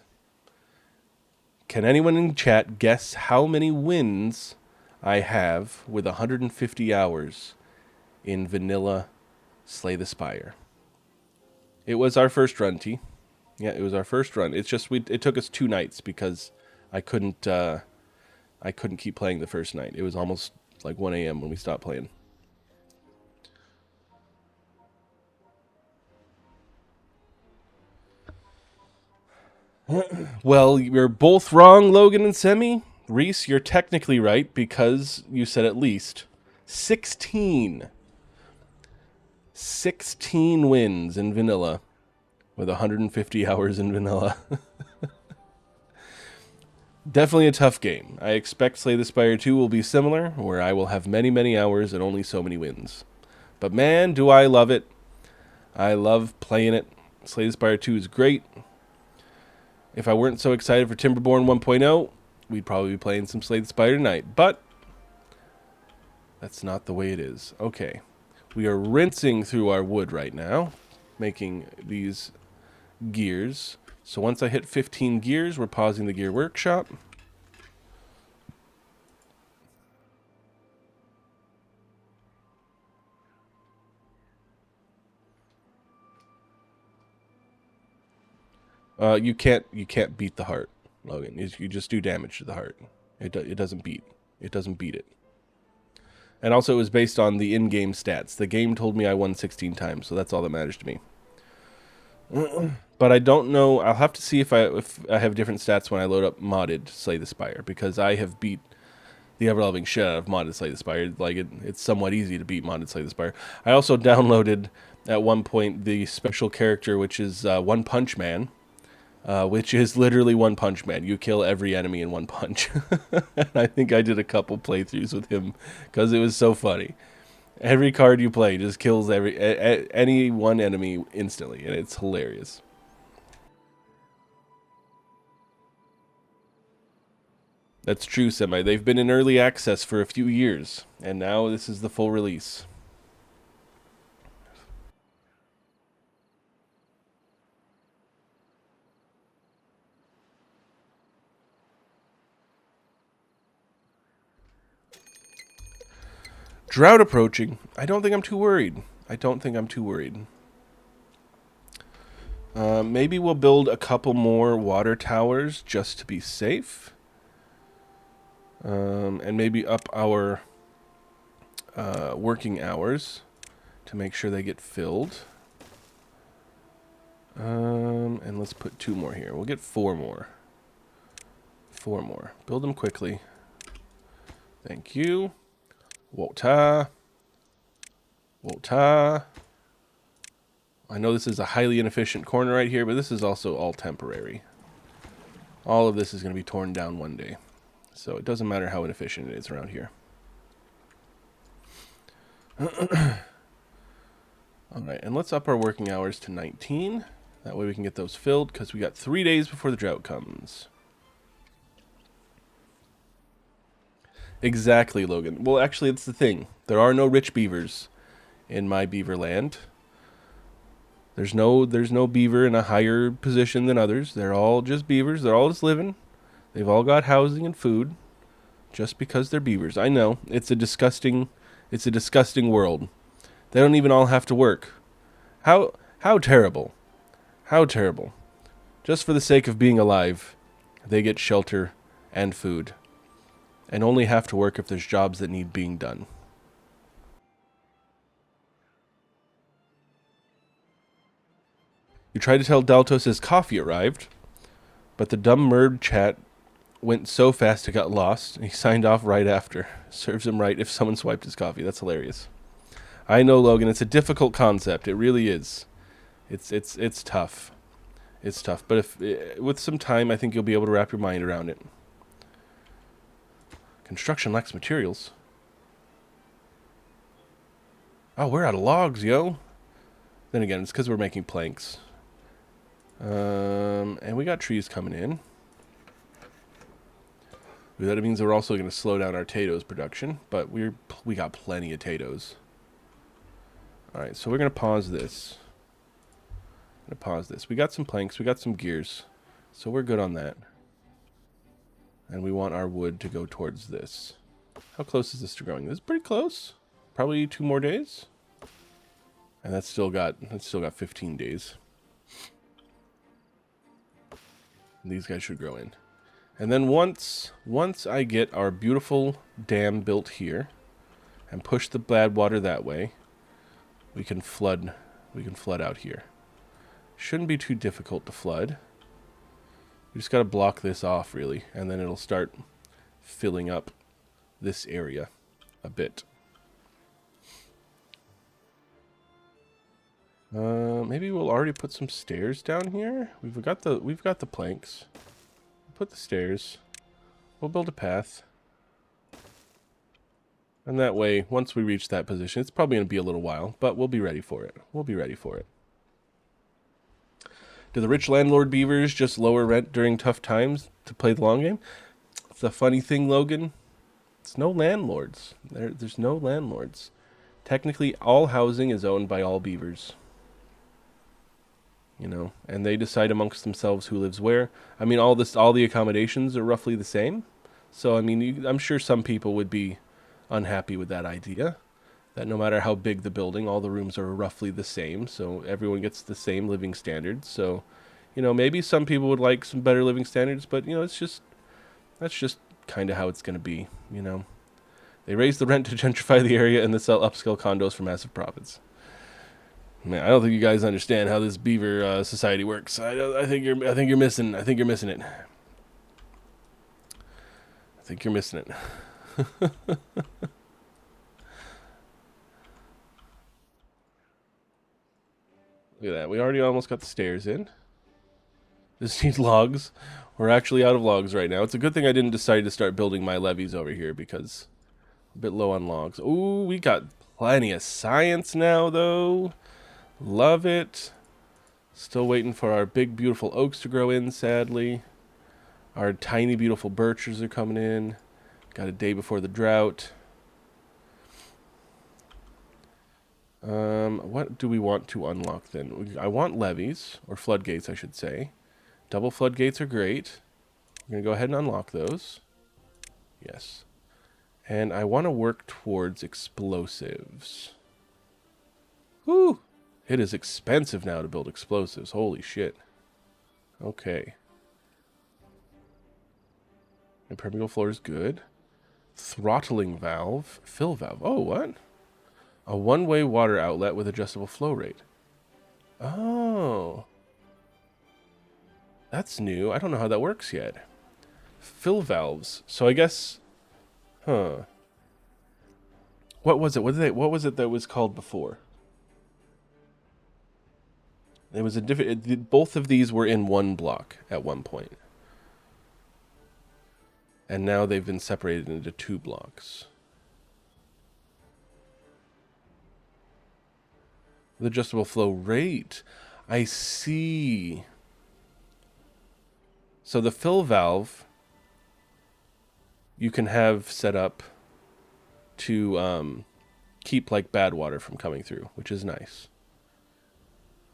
Can anyone in chat guess how many wins I have with 150 hours in vanilla Slay the Spire? It was our first run, T. Yeah, it was our first run. It's just it took us 2 nights because I couldn't keep playing the first night. It was almost like 1 a.m. when we stopped playing. Well, you're both wrong, Logan and Semi. Reese, you're technically right because you said at least 16. 16 wins in vanilla with 150 hours in vanilla. Definitely a tough game. I expect Slay the Spire 2 will be similar, where I will have many, many hours and only so many wins. But man, do I love it. I love playing it. Slay the Spire 2 is great. If I weren't so excited for Timberborn 1.0, we'd probably be playing some Slay the Spire tonight. But that's not the way it is. Okay. We are rinsing through our wood right now, making these gears. So once I hit 15 gears, we're pausing the gear workshop. You can't beat the heart, Logan. You just do damage to the heart. It doesn't beat. It doesn't beat it. And also, it was based on the in-game stats. The game told me I won 16 times, so that's all that matters to me. But I don't know. I'll have to see if I have different stats when I load up modded Slay the Spire, because I have beat the ever-loving shit out of modded Slay the Spire. Like it's somewhat easy to beat modded Slay the Spire. I also downloaded at one point the special character, which is One Punch Man. Which is literally One Punch Man. You kill every enemy in one punch. And I think I did a couple playthroughs with him because it was so funny. Every card you play just kills any one enemy instantly, and it's hilarious. That's true, Semi. They've been in early access for a few years, and now this is the full release. Drought approaching. I don't think I'm too worried. Maybe we'll build a couple more water towers just to be safe. And maybe up our working hours to make sure they get filled. And let's put 2 more here. We'll get 4 more. 4 more. Build them quickly. Thank you. Water. Water. I know this is a highly inefficient corner right here, but this is also all temporary. All of this is going to be torn down one day. So it doesn't matter how inefficient it is around here. Alright, and let's up our working hours to 19. That way we can get those filled, because we got 3 days before the drought comes. Exactly, Logan. Well, actually, it's the thing. There are no rich beavers in my beaver land. There's no beaver in a higher position than others. They're all just beavers. They're all just living. They've all got housing and food just because they're beavers. I know. It's a disgusting world. They don't even all have to work. How terrible. How terrible. Just for the sake of being alive, they get shelter and food. And only have to work if there's jobs that need being done. You tried to tell Daltos his coffee arrived, but the dumb Murd chat went so fast it got lost, and he signed off right after. Serves him right if someone swiped his coffee. That's hilarious. I know, Logan, it's a difficult concept. It really is. It's tough. It's tough, but if with some time, I think you'll be able to wrap your mind around it. Construction lacks materials. Oh, we're out of logs, yo. Then again, it's because we're making planks. And we got trees coming in. That means we're also going to slow down our potatoes production, but we got plenty of potatoes. All right, so we're going to pause this. We got some planks, we got some gears, so we're good on that. And we want our wood to go towards this. How close is this to growing? This is pretty close. Probably 2 more days. And that's still got 15 days. And these guys should grow in. And then once I get our beautiful dam built here and push the bad water that way, we can flood out here. Shouldn't be too difficult to flood. We just got to block this off really, and then it'll start filling up this area a bit. Maybe we'll already put some stairs down here. We've got the planks. Put the stairs. We'll build a path. And that way, once we reach that position, it's probably going to be a little while, but we'll be ready for it. We'll be ready for it. Do the rich landlord beavers just lower rent during tough times to play the long game? It's a funny thing, Logan. It's no landlords. There's no landlords. Technically, all housing is owned by all beavers. You know, and they decide amongst themselves who lives where. I mean, all the accommodations are roughly the same. So, I mean, I'm sure some people would be unhappy with that idea. That no matter how big the building, all the rooms are roughly the same. So everyone gets the same living standards. So, you know, maybe some people would like some better living standards. But, you know, that's just kind of how it's going to be, you know. They raise the rent to gentrify the area and then sell upscale condos for massive profits. Man, I don't think you guys understand how this beaver society works. I think you're missing it. I think you're missing it. Look at that. We already almost got the stairs in. This needs logs. We're actually out of logs right now. It's a good thing I didn't decide to start building my levees over here because I'm a bit low on logs. Ooh, we got plenty of science now, though. Love it. Still waiting for our big, beautiful oaks to grow in, sadly. Our tiny, beautiful birches are coming in. Got a day before the drought. What do we want to unlock then? I want levees, or floodgates, I should say. Double floodgates are great. I'm going to go ahead and unlock those. Yes. And I want to work towards explosives. Woo! It is expensive now to build explosives. Holy shit. Okay. Impermeable floor is good. Throttling valve. Fill valve. Oh, what? A one-way water outlet with adjustable flow rate. Oh. That's new. I don't know how that works yet. Fill valves. So I guess... Huh. What was it? What was it that was called before? It was a different... Both of these were in one block at one point. And now they've been separated into 2 blocks. The adjustable flow rate. I see. So the fill valve you can have set up to keep like bad water from coming through, which is nice.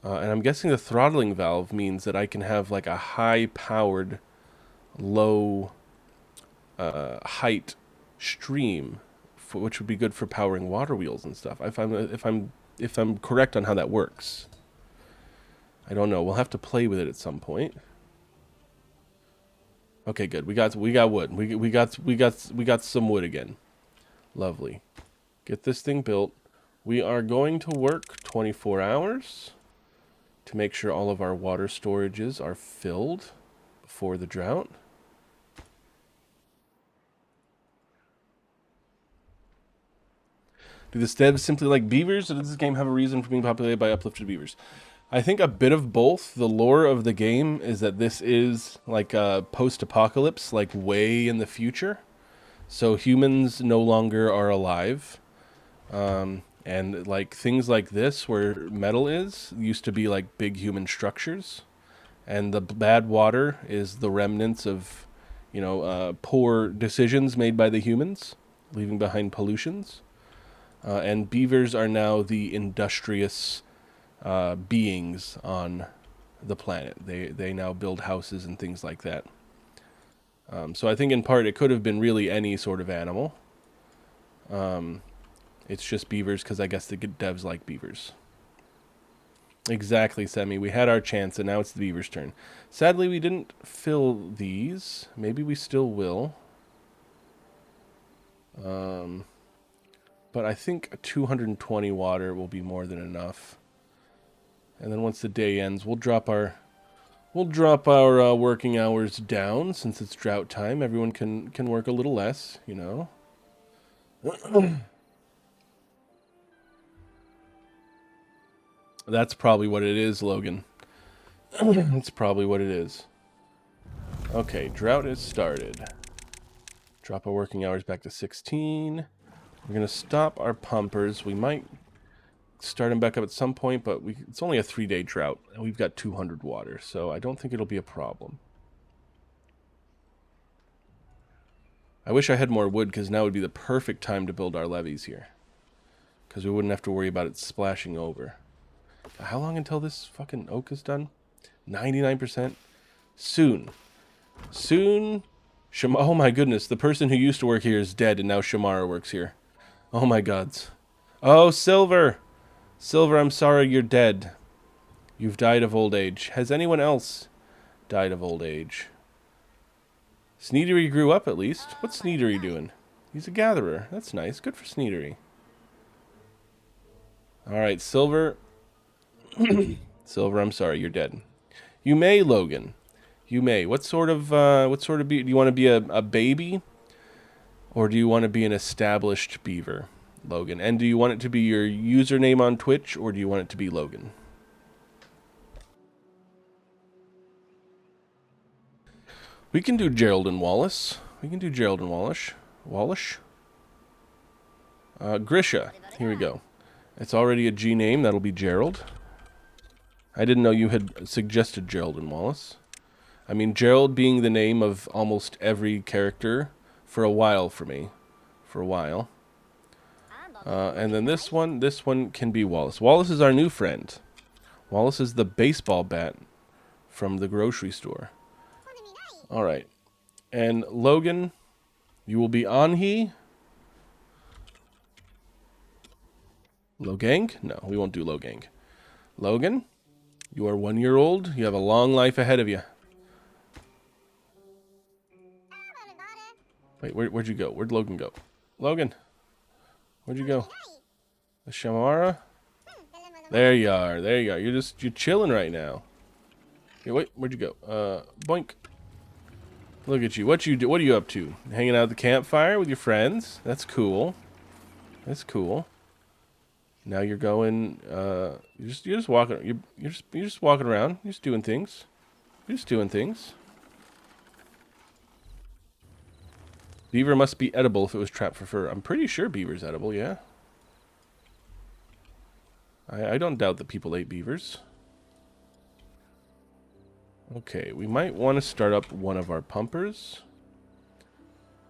And I'm guessing the throttling valve means that I can have like a high-powered, low height stream, which would be good for powering water wheels and stuff. If I'm correct on how that works, I don't know. We'll have to play with it at some point. Okay, good. We got wood. We got some wood again. Lovely. Get this thing built. We are going to work 24 hours to make sure all of our water storages are filled before the drought. Do the devs simply like beavers, or does this game have a reason for being populated by uplifted beavers? I think a bit of both. The lore of the game is that this is like a post-apocalypse, like way in the future. So humans no longer are alive. And like things like this, where metal is, used to be like big human structures. And the bad water is the remnants of, you know, poor decisions made by the humans, leaving behind pollutions. And beavers are now the industrious beings on the planet. They now build houses and things like that. So I think in part it could have been really any sort of animal. It's just beavers because I guess the devs like beavers. Exactly, Semi. We had our chance, and now it's the beaver's turn. Sadly, we didn't fill these. Maybe we still will. But I think 220 water will be more than enough. And then once the day ends, we'll drop our working hours down since it's drought time. Everyone can work a little less, you know. That's probably what it is, Logan. That's probably what it is. Okay, drought has started. Drop our working hours back to 16. We're going to stop our pumpers. We might start them back up at some point, but it's only a 3-day drought, and we've got 200 water, so I don't think it'll be a problem. I wish I had more wood, because now would be the perfect time to build our levees here. Because we wouldn't have to worry about it splashing over. How long until this fucking oak is done? 99%? Soon. Soon. Oh my goodness, the person who used to work here is dead, and now Shamara works here. Oh my gods. Oh, Silver! Silver, I'm sorry you're dead. You've died of old age. Has anyone else died of old age? Sneedery grew up at least. What's Sneedery doing? He's a gatherer. That's nice. Good for Sneedery. Alright, Silver. Silver, I'm sorry, you're dead. You may, Logan. You may. What sort of do you want to be a baby? Or do you want to be an established beaver, Logan? And do you want it to be your username on Twitch, or do you want it to be Logan? We can do Gerald and Wallace. We can do Gerald and Wallace. Wallace? Grisha. Here we go. It's already a G name. That'll be Gerald. I didn't know you had suggested Gerald and Wallace. I mean, Gerald being the name of almost every character for a while for me. For a while. And then this one can be Wallace. Wallace is our new friend. Wallace is the baseball bat from the grocery store. Alright. And Logan, you will be Anhi. Logang? No, we won't do Logang. Logan, you are 1 year old. You have a long life ahead of you. Wait, where'd you go? Where'd Logan go? Logan, where'd you go? The Shamara? There you are. There you are. You're chilling right now. Hey, wait, where'd you go? Boink. Look at you. What are you up to? Hanging out at the campfire with your friends? That's cool. That's cool. Now you're going. You're just walking. You're just walking around. You're just doing things. You're just doing things. Beaver must be edible if it was trapped for fur. I'm pretty sure beaver's edible. Yeah. I don't doubt that people ate beavers. Okay, we might want to start up one of our pumpers.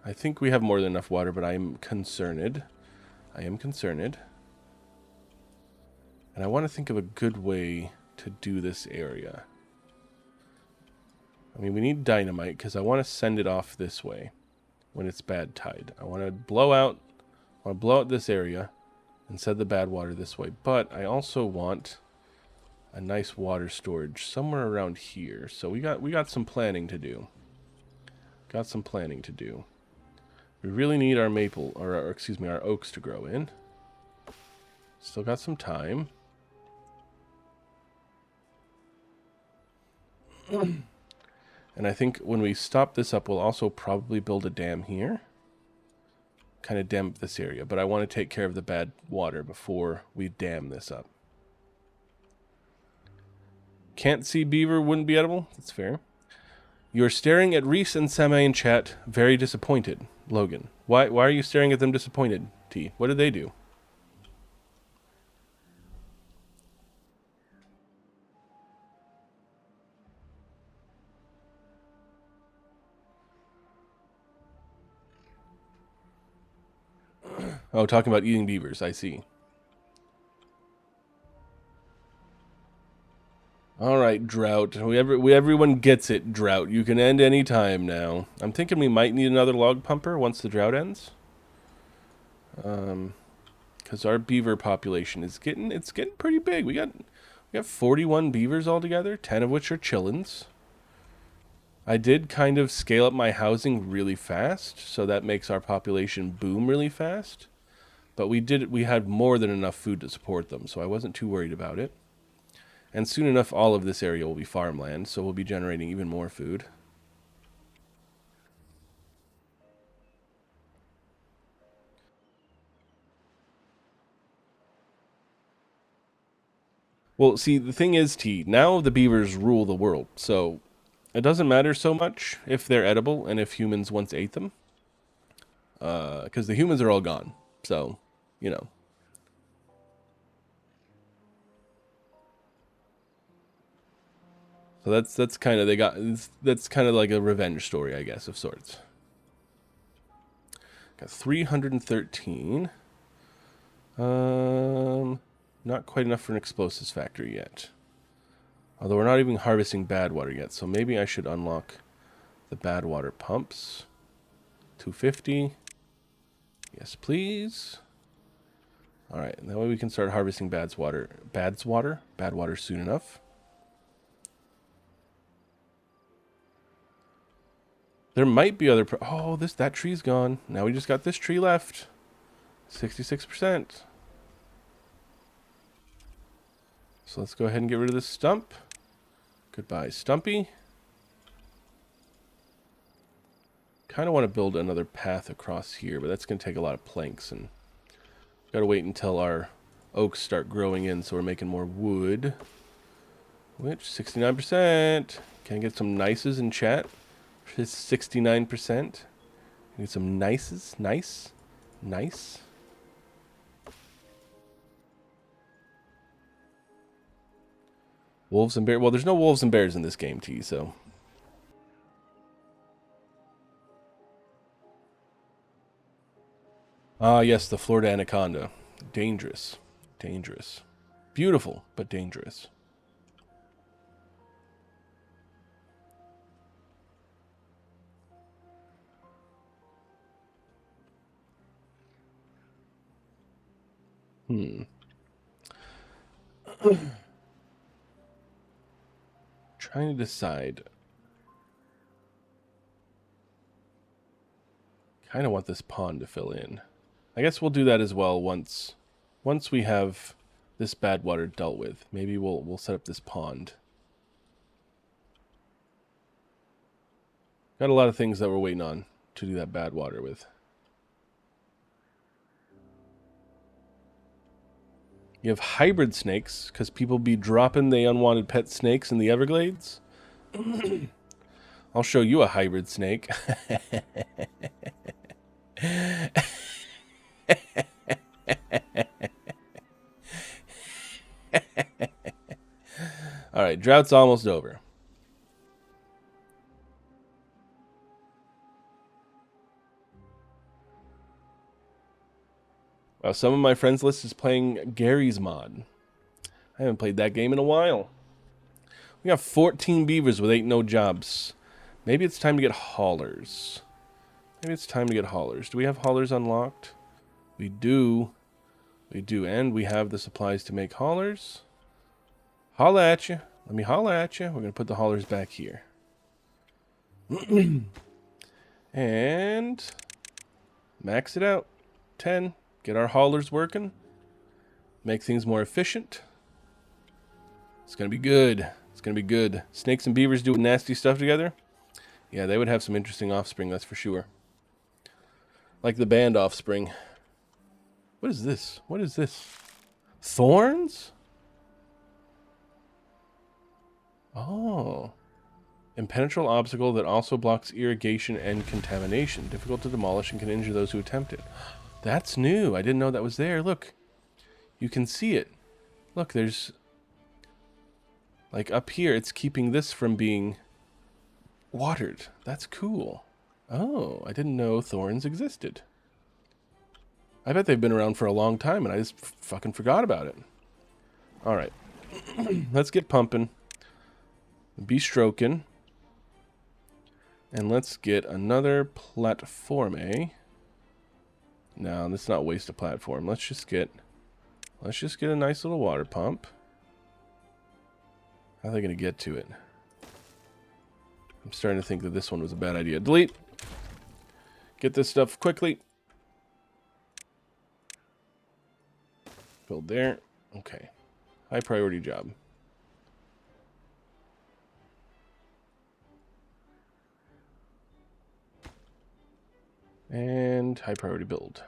I think we have more than enough water, but I am concerned. I am concerned. And I want to think of a good way to do this area. I mean, we need dynamite because I want to send it off this way when it's bad tide. I want to blow out this area and send the bad water this way. But I also want a nice water storage somewhere around here. So we got some planning to do. Got some planning to do. We really need our maple, or excuse me, our oaks to grow in. Still got some time. And I think when we stop this up, we'll also probably build a dam here. Kind of dam this area. But I want to take care of the bad water before we dam this up. Can't see beaver wouldn't be edible? That's fair. You're staring at Reese and Semi in chat, very disappointed. Logan. Why are you staring at them disappointed, T? What did they do? Oh, talking about eating beavers. I see. All right, Drought. Everyone gets it, Drought. You can end any time now. I'm thinking we might need another log pumper once the drought ends. Because our beaver population is getting pretty big. We We have 41 beavers altogether, 10 of which are chillins. I did kind of scale up my housing really fast, so that makes our population boom really fast. But we had more than enough food to support them, so I wasn't too worried about it. And soon enough, all of this area will be farmland, so we'll be generating even more food. Well, see, the thing is, T, now the beavers rule the world, so it doesn't matter so much if they're edible and if humans once ate them. Because the humans are all gone, so, you know. So that's kind of, that's kind of like a revenge story, I guess, of sorts. Got 313. Not quite enough for an explosives factory yet. Although we're not even harvesting bad water yet, so maybe I should unlock the bad water pumps. 250. Yes, please. All right, that way we can start harvesting bad water soon enough. There might be other. Oh, that tree's gone. Now we just got this tree left. 66%. So let's go ahead and get rid of this stump. Goodbye, Stumpy. Kind of want to build another path across here, but that's going to take a lot of planks, and got to wait until our oaks start growing in, so we're making more wood. Which 69%. Can I get some nices in chat? It's 69%. Get some nices. Nice. Wolves and bears. Well, there's no wolves and bears in this game, T, so. Ah, yes, the Florida anaconda. Dangerous. Beautiful, but dangerous. Trying to decide. Kind of want this pond to fill in. I guess we'll do that as well once we have this bad water dealt with. Maybe we'll set up this pond. Got a lot of things that we're waiting on to do that bad water with. You have hybrid snakes, because people be dropping the unwanted pet snakes in the Everglades. I'll show you a hybrid snake. All right, drought's almost over. Well, some of my friends list is playing Gary's mod. I haven't played that game in a while. We got 14 beavers with 8 no jobs. Maybe it's time to get haulers. Do we have haulers unlocked? We do. And we have the supplies to make haulers. Holla at you. Let me holla at you. We're going to put the haulers back here. And max it out. 10. Get our haulers working. Make things more efficient. It's going to be good. Snakes and beavers doing nasty stuff together. Yeah, they would have some interesting offspring, that's for sure. Like the band Offspring. What is this? Thorns? Oh. Impenetrable obstacle that also blocks irrigation and contamination. Difficult to demolish and can injure those who attempt it. That's new. I didn't know that was there. Look. You can see it. Look, there's... Like up here, it's keeping this from being watered. That's cool. Oh, I didn't know thorns existed. I bet they've been around for a long time and I just fucking forgot about it. Alright. Let's get pumping. Be stroking. And let's get another platform, eh? No, let's not waste a platform. Let's just get a nice little water pump. How are they going to get to it? I'm starting to think that this one was a bad idea. Delete. Get this stuff quickly. Build there. Okay. High priority job. And high priority build.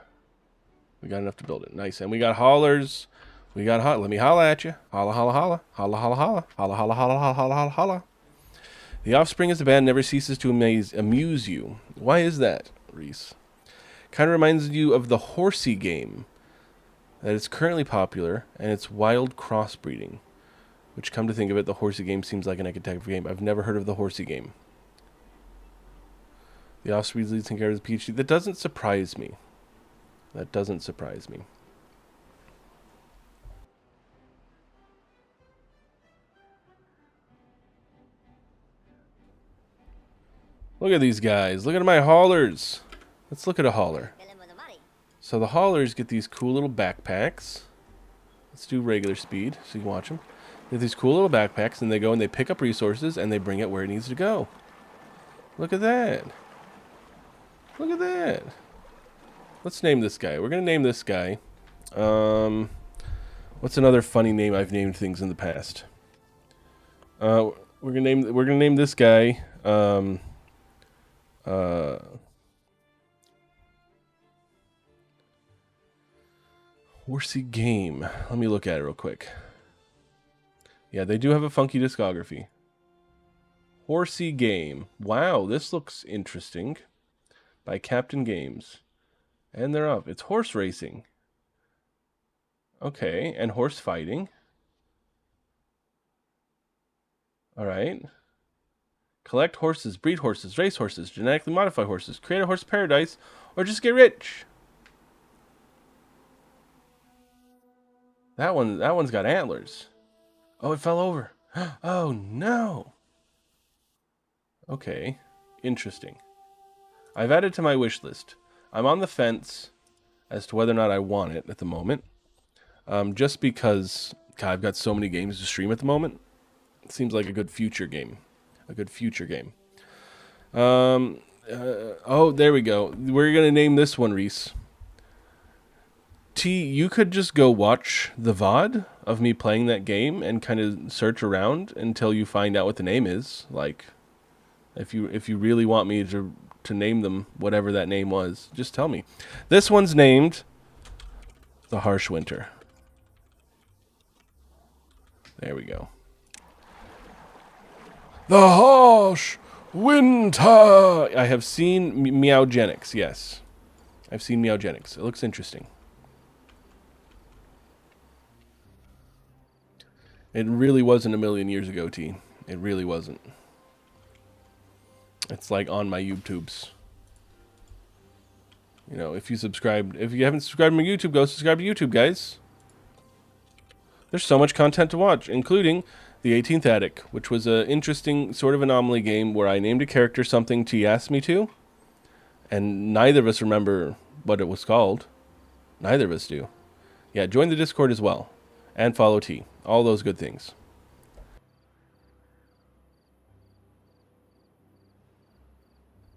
We got enough to build it. Nice. And we got haulers. We got let me holla at you. Holla, holla, holla. Holla, holla, holla. Holla, holla, holla, holla, holla, holla, holla. The offspring is the band never ceases to amuse you. Why is that, Reese? Kind of reminds you of the horsey game. That is currently popular, and it's wild crossbreeding. Which, come to think of it, the horsey game seems like an academic game. I've never heard of the horsey game. The offspring leads and carries the PhD. That doesn't surprise me. That doesn't surprise me. Look at these guys. Look at my haulers. Let's look at a hauler. So the haulers get these cool little backpacks. Let's do regular speed so you can watch them. They have these cool little backpacks, and they go and they pick up resources, and they bring it where it needs to go. Look at that. Look at that. Let's name this guy. We're going to name this guy. What's another funny name I've named things in the past? We're gonna name this guy. Horsey Game. Let me look at it real quick. Yeah, they do have a funky discography. Horsey Game. Wow, this looks interesting. By Captain Games. And they're up. It's horse racing. Okay, and horse fighting. Alright. Collect horses, breed horses, race horses, genetically modify horses, create a horse paradise, or just get rich. That one's got antlers. Oh, it fell over. Oh no. Okay, interesting. I've added to my wish list. I'm on the fence as to whether or not I want it at the moment. Just because, God, I've got so many games to stream at the moment. It seems like a good future game. A good future game. Oh, there we go. We're going to name this one, Reese. T, you could just go watch the VOD of me playing that game and kind of search around until you find out what the name is. Like, if you really want me to name them whatever that name was, just tell me. This one's named The Harsh Winter. There we go. The Harsh Winter. I have seen Meowgenics, yes. I've seen Meowgenics. It looks interesting. It really wasn't a million years ago, T. It really wasn't. It's like on my YouTubes. You know, if you haven't subscribed to my YouTube, go subscribe to YouTube, guys. There's so much content to watch, including The 18th Attic, which was an interesting sort of anomaly game where I named a character something T asked me to, and neither of us remember what it was called. Neither of us do. Yeah, join the Discord as well, and follow T. All those good things.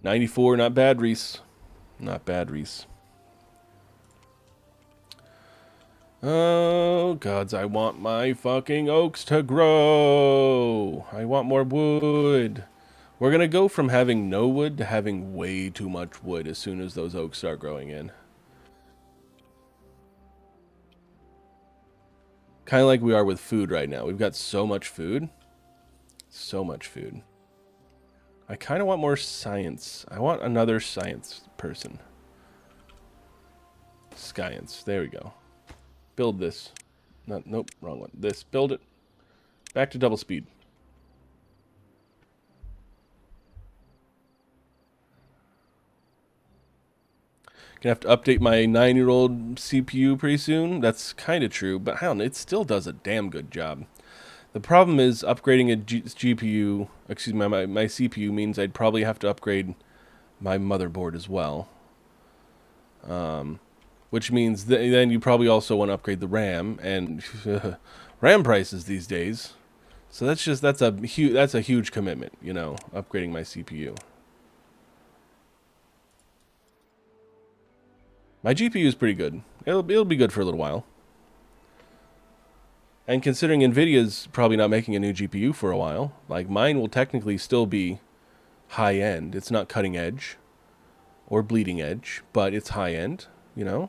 $94, not bad, Reese. Not bad, Reese. Oh, gods, I want my fucking oaks to grow. I want more wood. We're going to go from having no wood to having way too much wood as soon as those oaks start growing in. Kind of like we are with food right now. We've got so much food. So much food. I kind of want more science. I want another science person. Science. There we go. Build this. Nope, wrong one. This. Build it. Back to double speed. Gonna have to update my 9-year-old CPU pretty soon. That's kind of true, but I don't know. It still does a damn good job. The problem is upgrading a GPU, excuse me, my CPU means I'd probably have to upgrade my motherboard as well. Which means then you probably also want to upgrade the RAM, and RAM prices these days. So that's a huge commitment, you know, upgrading my CPU. My GPU is pretty good. It'll be good for a little while. And considering Nvidia's probably not making a new GPU for a while, like mine will technically still be high end. It's not cutting edge or bleeding edge, but it's high end, you know?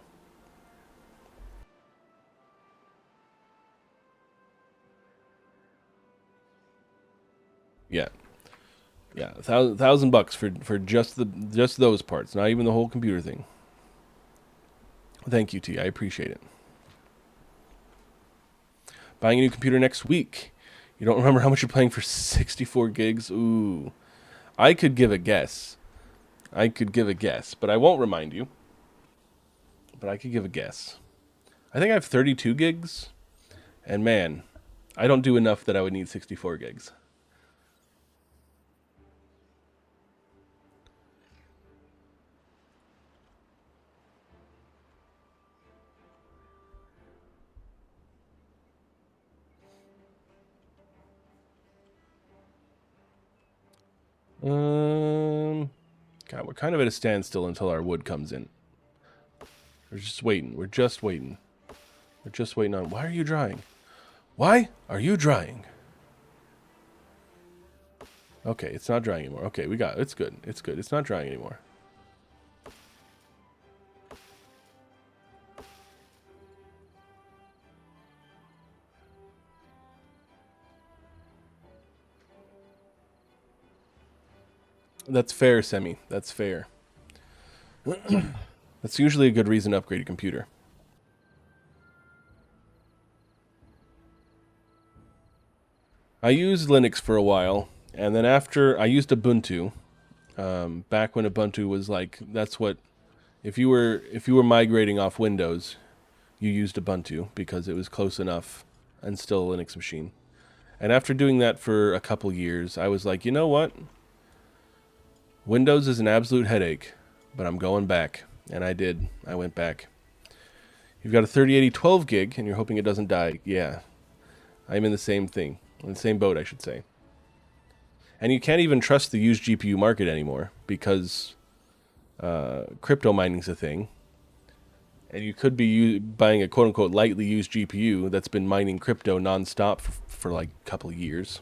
Yeah. Yeah, thousand bucks for just those parts, not even the whole computer thing. Thank you, T. I appreciate it. Buying a new computer next week. You don't remember how much you're paying for 64 gigs? Ooh. I could give a guess. But I won't remind you. But I could give a guess. I think I have 32 gigs. And man, I don't do enough that I would need 64 gigs. God, we're kind of at a standstill until our wood comes in. We're just waiting. We're just waiting on... Why are you drying? Why are you drying? Okay, it's not drying anymore. Okay, we got it. It's good. It's good. It's not drying anymore. That's fair, Semi. That's fair. That's usually a good reason to upgrade your computer. I used Linux for a while, and then after I used Ubuntu, back when Ubuntu was like, that's what, if you were migrating off Windows, you used Ubuntu because it was close enough and still a Linux machine. And after doing that for a couple years, I was like, you know what? Windows is an absolute headache, but I'm going back. And I did. I went back. You've got a 3080 12 gig, and you're hoping it doesn't die. Yeah. I'm in the same thing. In the same boat, I should say. And you can't even trust the used GPU market anymore, because crypto mining's a thing. And you could be buying a quote-unquote lightly used GPU that's been mining crypto nonstop for like a couple of years.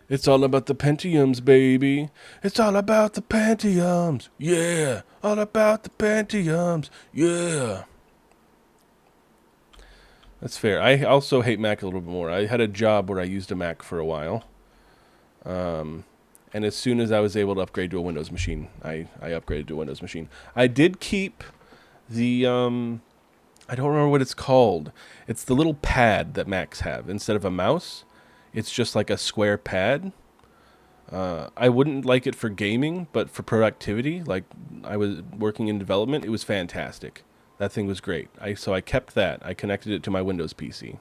It's all about the Pentiums, baby. It's all about the Pentiums. Yeah. All about the Pentiums. Yeah. That's fair. I also hate Mac a little bit more. I had a job where I used a Mac for a while. And as soon as I was able to upgrade to a Windows machine, I upgraded to a Windows machine. I did keep the... I don't remember what it's called. It's the little pad that Macs have. Instead of a mouse... It's just like a square pad. I wouldn't like it for gaming, but for productivity, like I was working in development, it was fantastic. That thing was great. So I kept that. I connected it to my Windows PC.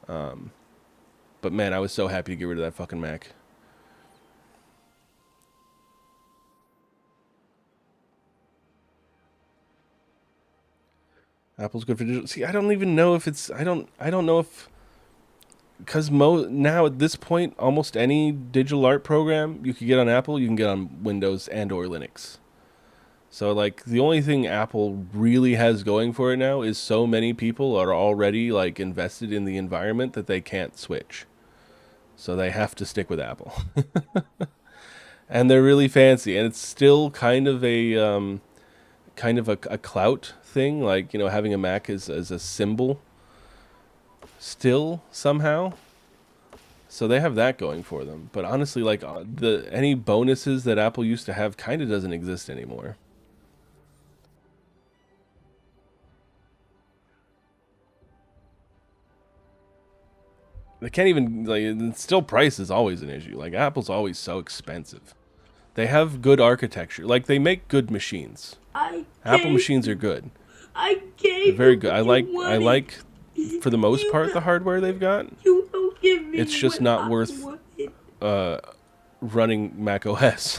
But man, I was so happy to get rid of that fucking Mac. Apple's good for digital. See, I don't even know if it's... I don't know if... Because now at this point, almost any digital art program you could get on Apple, you can get on Windows and or Linux. So like the only thing Apple really has going for it now is so many people are already like invested in the environment that they can't switch. So they have to stick with Apple. And they're really fancy, and it's still kind of a clout thing, like, you know, having a Mac as a symbol. Still somehow, so they have that going for them. But honestly, like any bonuses that Apple used to have kind of doesn't exist anymore. They can't even like. Still, price is always an issue. Like Apple's always so expensive. They have good architecture. Like they make good machines. Apple machines are good. They're very good. I like. For the most part, the hardware they've got, it's just not worth running Mac OS.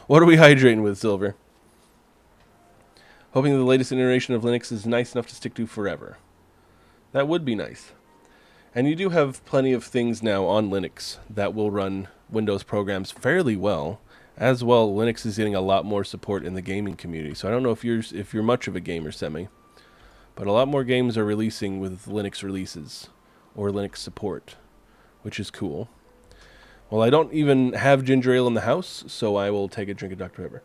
What are we hydrating with, Silver? Hoping the latest iteration of Linux is nice enough to stick to forever. That would be nice. And you do have plenty of things now on Linux that will run Windows programs fairly well. As well, Linux is getting a lot more support in the gaming community. So I don't know if you're much of a gamer, Semi, but a lot more games are releasing with Linux releases or Linux support, which is cool. Well, I don't even have ginger ale in the house, so I will take a drink of Dr. Pepper.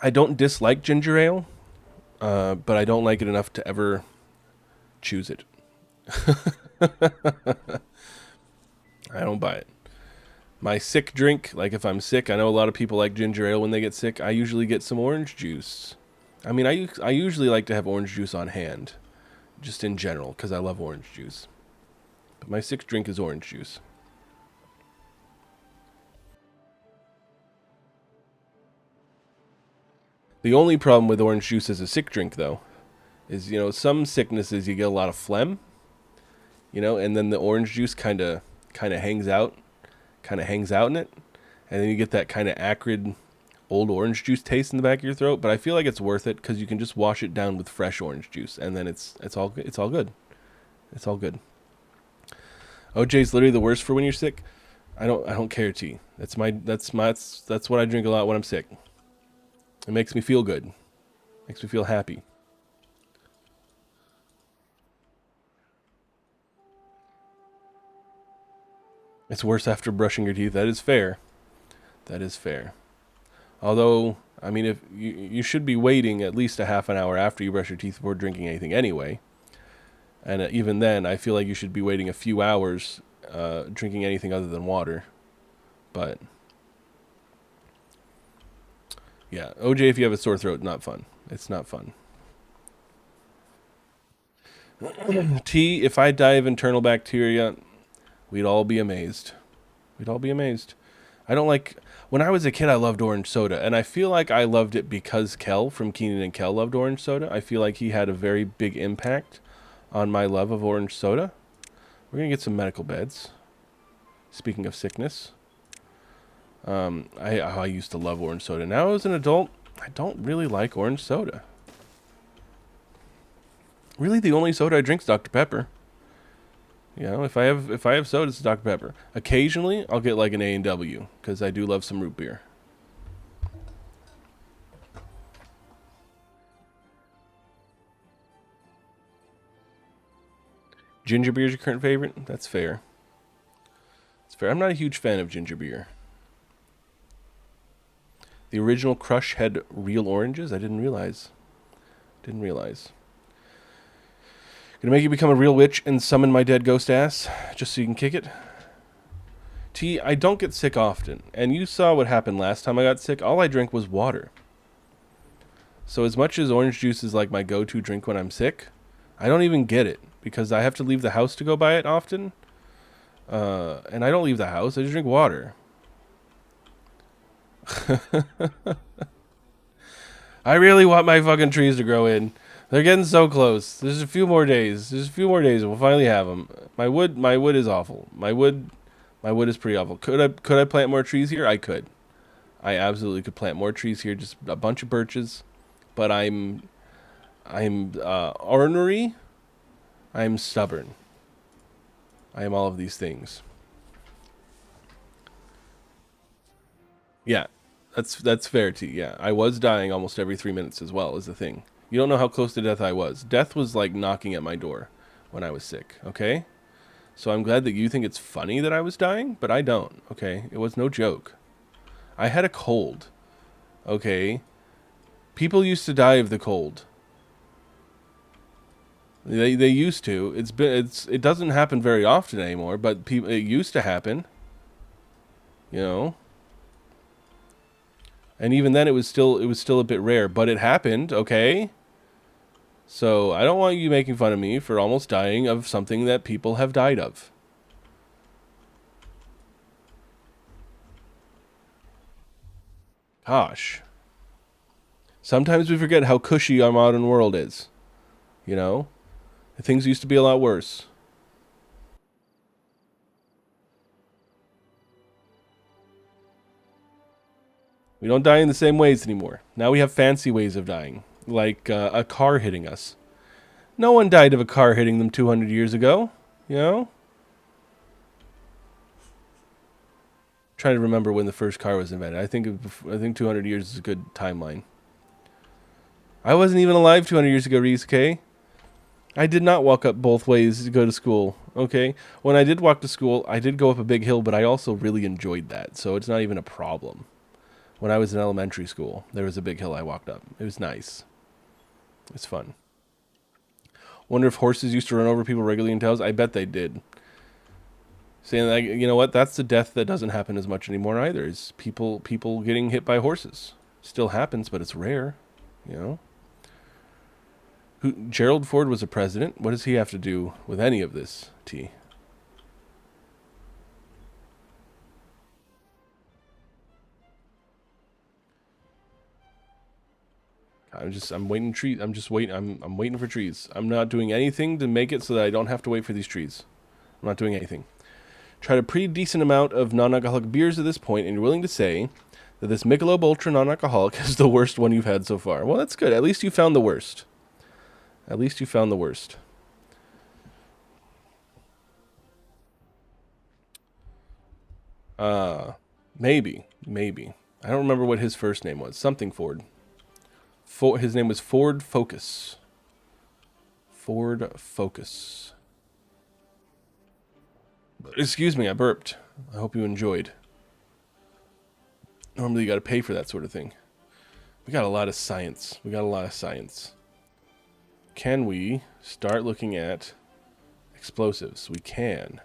I don't dislike ginger ale, but I don't like it enough to ever choose it. I don't buy it. My sick drink, like if I'm sick, I know a lot of people like ginger ale when they get sick. I usually get some orange juice. I mean, I usually like to have orange juice on hand, just in general, because I love orange juice. But my sick drink is orange juice. The only problem with orange juice as a sick drink, though, is, some sicknesses you get a lot of phlegm, and then the orange juice kind of hangs out in it, and then you get that kind of acrid old orange juice taste in the back of your throat. But I feel like it's worth it because you can just wash it down with fresh orange juice, and then it's all good. It's all good. OJ's literally the worst for when you're sick. I don't care, T. That's what I drink a lot when I'm sick. It makes me feel good. Makes me feel happy. It's worse after brushing your teeth. That is fair. That is fair. Although, I mean, if you should be waiting at least a half an hour after you brush your teeth before drinking anything anyway. And even then, I feel like you should be waiting a few hours drinking anything other than water. But yeah, OJ, if you have a sore throat, not fun. It's not fun. T, if I die of internal bacteria, we'd all be amazed. We'd all be amazed. I don't like... When I was a kid, I loved orange soda, and I feel like I loved it because Kel from Keenan and Kel loved orange soda. I feel like he had a very big impact on my love of orange soda. We're going to get some medical beds. Speaking of sickness. I used to love orange soda. Now as an adult, I don't really like orange soda. Really, the only soda I drink is Dr. Pepper. If I have soda, it's Dr. Pepper. Occasionally, I'll get like an A&W because I do love some root beer. Ginger beer is your current favorite? That's fair. It's fair. I'm not a huge fan of ginger beer. The original Crush had real oranges? I didn't realize. Didn't realize. Gonna make you become a real witch and summon my dead ghost ass, just so you can kick it? T, I don't get sick often, and you saw what happened last time I got sick. All I drank was water. So as much as orange juice is like my go-to drink when I'm sick, I don't even get it, because I have to leave the house to go buy it often. And I don't leave the house, I just drink water. I really want my fucking trees to grow in. They're getting so close. There's a few more days. There's a few more days and we'll finally have them. My wood is awful. My wood is pretty awful. Could I plant more trees here? I could. I absolutely could plant more trees here. Just a bunch of birches. But I'm ornery. I'm stubborn. I am all of these things. Yeah, that's fair, T. Yeah, I was dying almost every 3 minutes as well, is the thing. You don't know how close to death I was. Death was like knocking at my door when I was sick, okay? So I'm glad that you think it's funny that I was dying, but I don't, okay? It was no joke. I had a cold, okay? People used to die of the cold. They used to. It doesn't happen very often anymore, but it used to happen. You know? And even then it was still a bit rare, but it happened, okay? So I don't want you making fun of me for almost dying of something that people have died of. Gosh. Sometimes we forget how cushy our modern world is. You know? Things used to be a lot worse. We don't die in the same ways anymore. Now we have fancy ways of dying. Like a car hitting us. No one died of a car hitting them 200 years ago. You know? Trying to remember when the first car was invented. I think 200 years is a good timeline. I wasn't even alive 200 years ago, Reese, okay? I did not walk up both ways to go to school, okay? When I did walk to school, I did go up a big hill, but I also really enjoyed that, so it's not even a problem. When I was in elementary school, there was a big hill I walked up. It was nice. It's fun. Wonder if horses used to run over people regularly in towns? I bet they did. Saying that, you know what? That's the death that doesn't happen as much anymore either. Is people getting hit by horses. Still happens, but it's rare, you know? Gerald Ford was a president. What does he have to do with any of this, T? I'm waiting trees. I'm waiting for trees. I'm not doing anything to make it so that I don't have to wait for these trees. I'm not doing anything. Tried a pretty decent amount of non-alcoholic beers at this point, and you're willing to say that this Michelob Ultra non-alcoholic is the worst one you've had so far. Well, that's good. At least you found the worst. At least you found the worst. Maybe. I don't remember what his first name was. Something Ford. His name was Ford Focus. Ford Focus. Excuse me, I burped. I hope you enjoyed. Normally you gotta pay for that sort of thing. We got a lot of science. Can we start looking at explosives? We can.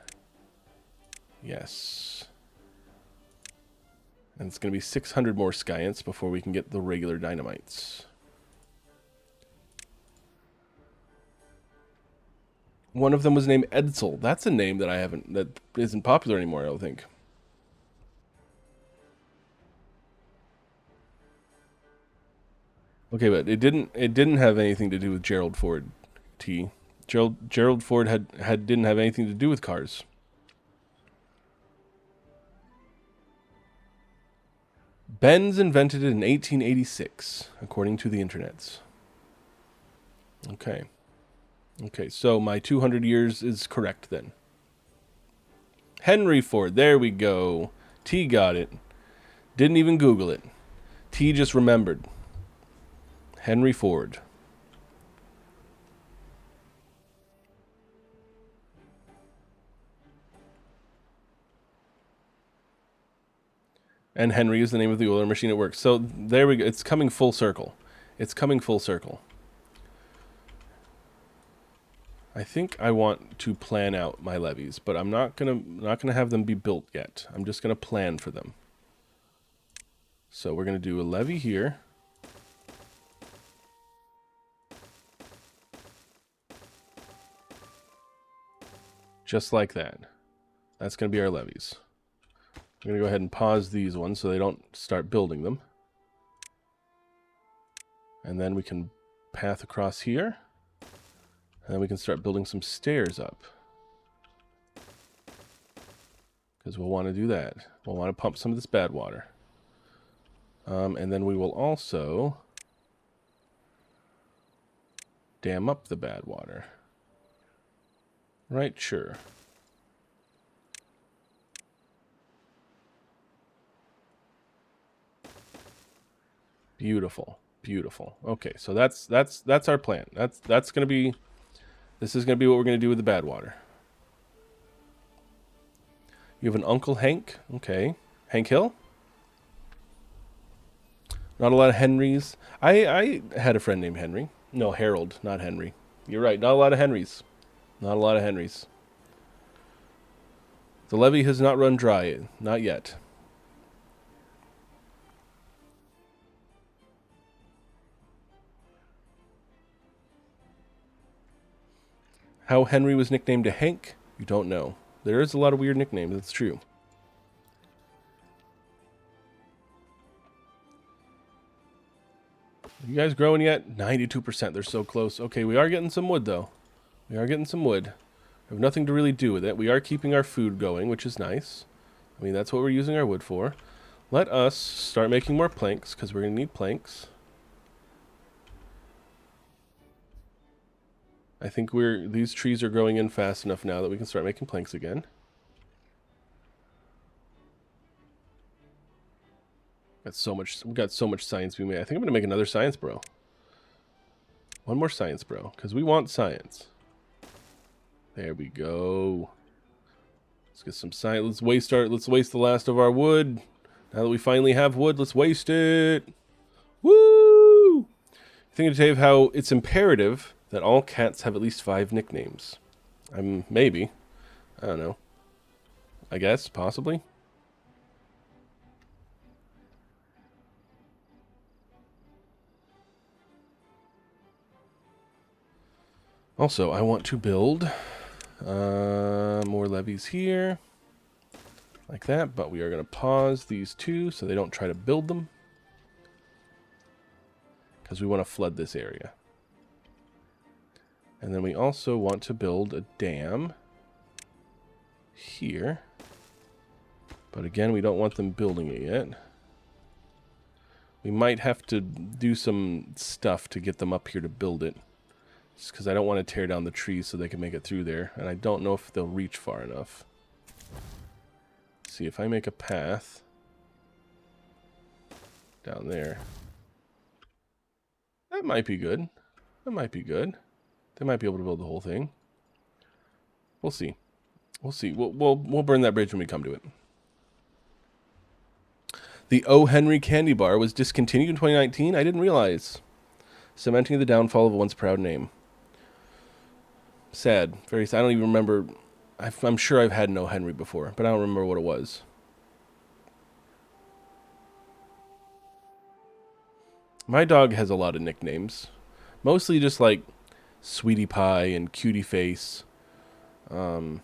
Yes. And it's going to be 600 more science before we can get the regular dynamites. One of them was named Edsel. That's a name that isn't popular anymore, I don't think. Okay, but it didn't have anything to do with Gerald Ford, T. Gerald Ford didn't have anything to do with cars. Benz invented it in 1886, according to the internets. Okay. Okay, so my 200 years is correct then. Henry Ford, there we go. T got it. Didn't even Google it. T just remembered. Henry Ford. And Henry is the name of the older machine it works. So there we go. It's coming full circle. It's coming full circle. I think I want to plan out my levees, but I'm not gonna have them be built yet. I'm just gonna plan for them. So we're gonna do a levee here. Just like that. That's gonna be our levees. I'm going to go ahead and pause these ones so they don't start building them. And then we can path across here. And then we can start building some stairs up. Because we'll want to do that. We'll want to pump some of this bad water. And then we will also dam up the bad water. Right, sure. Beautiful, beautiful. Okay, so that's our plan. That's gonna be. This is gonna be what we're gonna do with the bad water. You have an Uncle Hank. Okay, Hank Hill. Not a lot of Henrys. I had a friend named Henry. No, Harold, not Henry. You're right. Not a lot of Henrys. Not a lot of Henrys. The levee has not run dry. Not yet. How Henry was nicknamed to Hank, you don't know. There is a lot of weird nicknames, that's true. Are you guys growing yet? 92%, they're so close. Okay, we are getting some wood, though. We are getting some wood. We have nothing to really do with it. We are keeping our food going, which is nice. I mean, that's what we're using our wood for. Let us start making more planks, because we're going to need planks. I think these trees are growing in fast enough now that we can start making planks again. We got so much science we made. I think I'm gonna make another science bro. One more science bro, because we want science. There we go. Let's get some science. Let's waste the last of our wood. Now that we finally have wood, let's waste it. Woo! Thinking today of how it's imperative that all cats have at least 5 nicknames. Maybe. I don't know. I guess, possibly. Also, I want to build more levees here. Like that, but we are going to pause these two so they don't try to build them. Because we want to flood this area. And then we also want to build a dam here. But again, we don't want them building it yet. We might have to do some stuff to get them up here to build it. Just because I don't want to tear down the trees so they can make it through there. And I don't know if they'll reach far enough. Let's see, if I make a path down there. That might be good. That might be good. They might be able to build the whole thing. We'll see. We'll see. We'll burn that bridge when we come to it. The O. Henry candy bar was discontinued in 2019. I didn't realize. Cementing the downfall of a once proud name. Sad. Very sad. I don't even remember. I'm sure I've had an O. Henry before, but I don't remember what it was. My dog has a lot of nicknames. Mostly just like Sweetie Pie and Cutie Face. And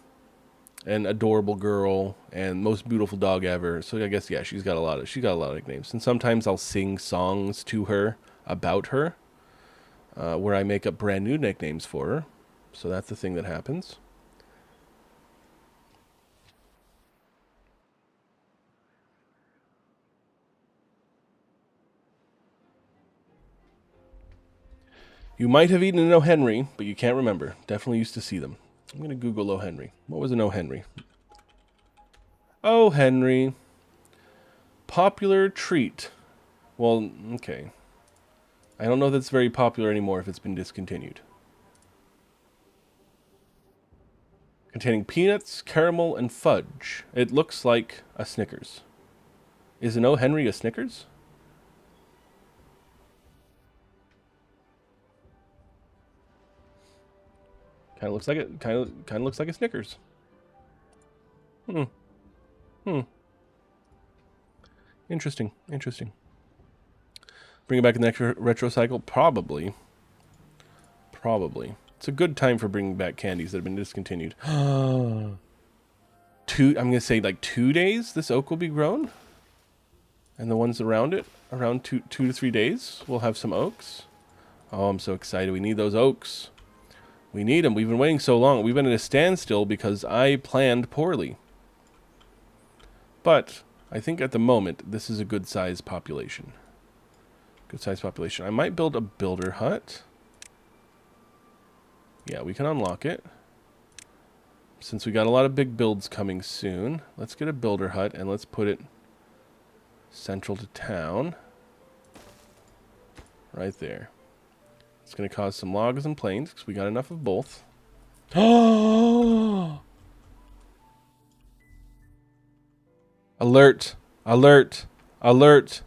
Adorable Girl and Most Beautiful Dog Ever. So I guess, yeah, she's got a lot of nicknames. And sometimes I'll sing songs to her about her, where I make up brand new nicknames for her. So that's the thing that happens. You might have eaten an O. Henry, but you can't remember. Definitely used to see them. I'm going to Google O. Henry. What was an O. Henry? O. Henry. Popular treat. Well, okay. I don't know if that's very popular anymore if it's been discontinued. Containing peanuts, caramel, and fudge. It looks like a Snickers. Is an O. Henry a Snickers? Kind of looks like it. Kind of looks like a Snickers. Interesting. Interesting. Bring it back in the next retro cycle? Probably. Probably. It's a good time for bringing back candies that have been discontinued. I'm going to say like 2 days this oak will be grown. And the ones around it, around two to 3 days, we'll have some oaks. Oh, I'm so excited. We need those oaks. We need them. We've been waiting so long. We've been at a standstill because I planned poorly. But I think at the moment, this is a good size population. Good size population. I might build a builder hut. Yeah, we can unlock it. Since we got a lot of big builds coming soon, let's get a builder hut and let's put it central to town. Right there. It's going to cause some logs and plains because we got enough of both. Alert! Alert! Alert!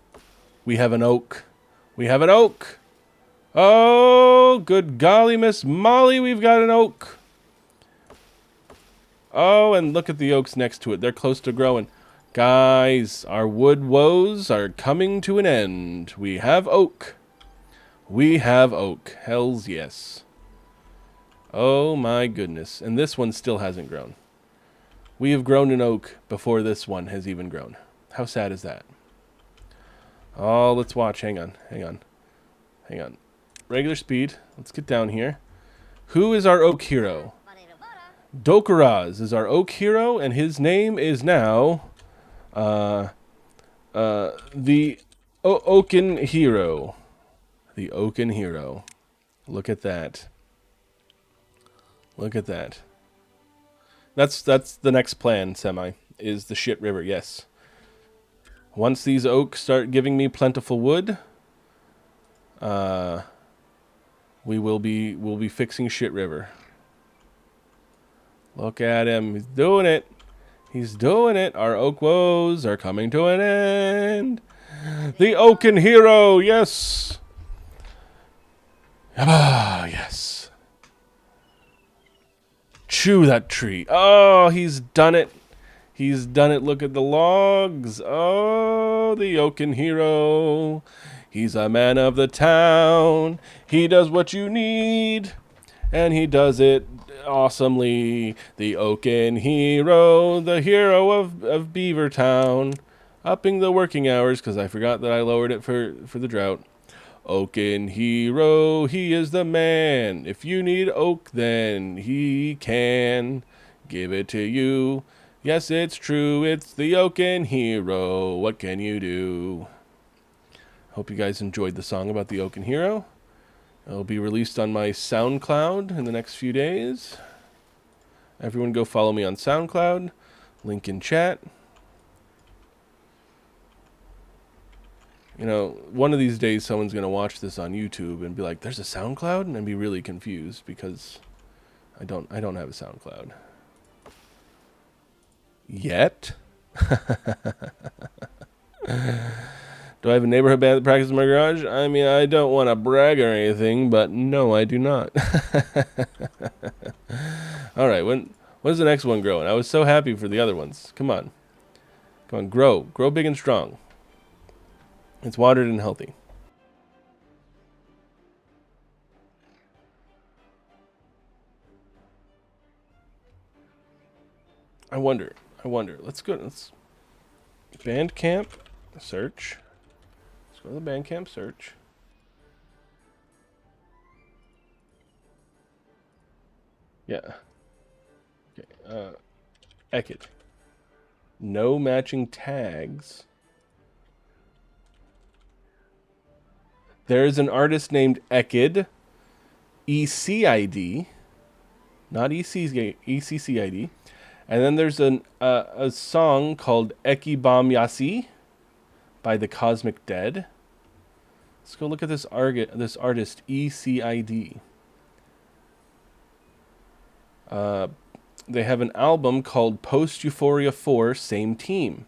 We have an oak. We have an oak! Oh, good golly, Miss Molly, we've got an oak. Oh, and look at the oaks next to it. They're close to growing. Guys, our wood woes are coming to an end. We have oak. We have oak. Hells yes. Oh my goodness. And this one still hasn't grown. We have grown an oak before this one has even grown. How sad is that? Oh, let's watch. Hang on. Hang on. Hang on. Regular speed. Let's get down here. Who is our oak hero? Dokuraz is our oak hero, and his name is now the Oaken Hero. The Oaken Hero. Look at that. Look at that. That's the next plan, Semi, is the shit river, yes. Once these oaks start giving me plentiful wood, we'll be fixing shit river. Look at him. He's doing it. He's doing it. Our oak woes are coming to an end. The Oaken Hero, yes. Ah, yes. Chew that tree. Oh, he's done it. He's done it. Look at the logs. Oh, the Oaken Hero. He's a man of the town. He does what you need, and he does it awesomely. The Oaken Hero, the hero of Beaver Town. Upping the working hours, because I forgot that I lowered it for the drought. Oaken Hero, he is the man. If you need oak, then he can give it to you. Yes, it's true, it's the Oaken Hero. What can you do? Hope you guys enjoyed the song about the Oaken Hero. It'll be released on my SoundCloud in the next few days. Everyone go follow me on SoundCloud. Link in chat. You know, one of these days someone's going to watch this on YouTube and be like, there's a SoundCloud? And I'd be really confused because I don't have a SoundCloud. Yet. Do I have a neighborhood band that practices in my garage? I mean, I don't want to brag or anything, but no, I do not. All right, when's the next one growing? I was so happy for the other ones. Come on. Come on, grow. Grow big and strong. It's watered and healthy. I wonder. Let's Bandcamp search. Let's go to the Bandcamp search. Yeah. Okay. Ekid. No matching tags. There is an artist named Ekid, ECID, not ECCID, and then there's a song called Ekibam Yasi by the Cosmic Dead. Let's go look at this artist, ECID. They have an album called Post Euphoria 4, Same Team.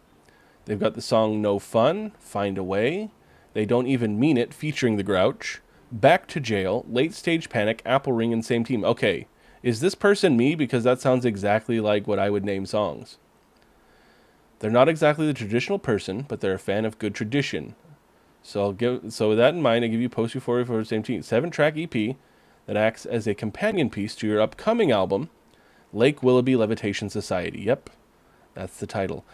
They've got the song No Fun, Find a Way, They Don't Even Mean It, featuring the Grouch, Back to Jail, Late Stage Panic, Apple Ring, and Same Team. Okay, is this person me? Because that sounds exactly like what I would name songs. They're not exactly the traditional person, but they're a fan of good tradition. So with that in mind, I give you Post Euphoria for the Same Team, 7-track EP that acts as a companion piece to your upcoming album, Lake Willoughby Levitation Society. Yep, that's the title.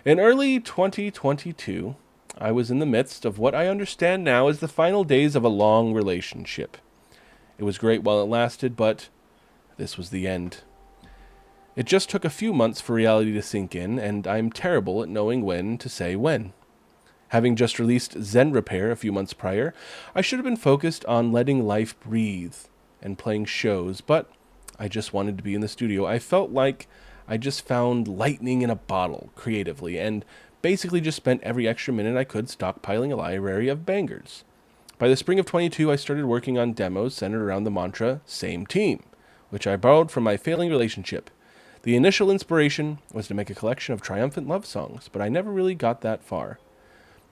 In early 2022, I was in the midst of what I understand now as the final days of a long relationship. It was great while it lasted, but this was the end. It just took a few months for reality to sink in, and I'm terrible at knowing when to say when. Having just released Zen Repair a few months prior, I should have been focused on letting life breathe and playing shows, but I just wanted to be in the studio. I felt like I just found lightning in a bottle creatively, and basically just spent every extra minute I could stockpiling a library of bangers. By the spring of 22, I started working on demos centered around the mantra, Same Team, which I borrowed from my failing relationship. The initial inspiration was to make a collection of triumphant love songs, but I never really got that far.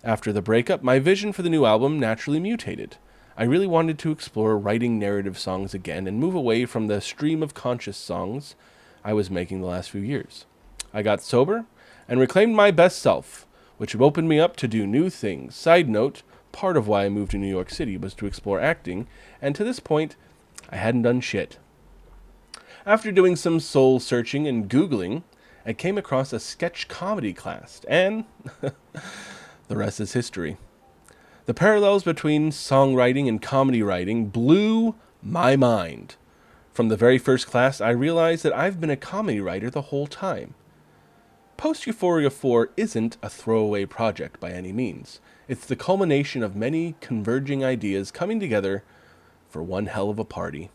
After the breakup, my vision for the new album naturally mutated. I really wanted to explore writing narrative songs again and move away from the stream of conscious songs I was making the last few years. I got sober and reclaimed my best self, which opened me up to do new things. Side note, part of why I moved to New York City was to explore acting, and to this point, I hadn't done shit. After doing some soul searching and Googling, I came across a sketch comedy class, and the rest is history. The parallels between songwriting and comedy writing blew my mind. From the very first class, I realized that I've been a comedy writer the whole time. Post Euphoria 4 isn't a throwaway project by any means. It's the culmination of many converging ideas coming together for one hell of a party.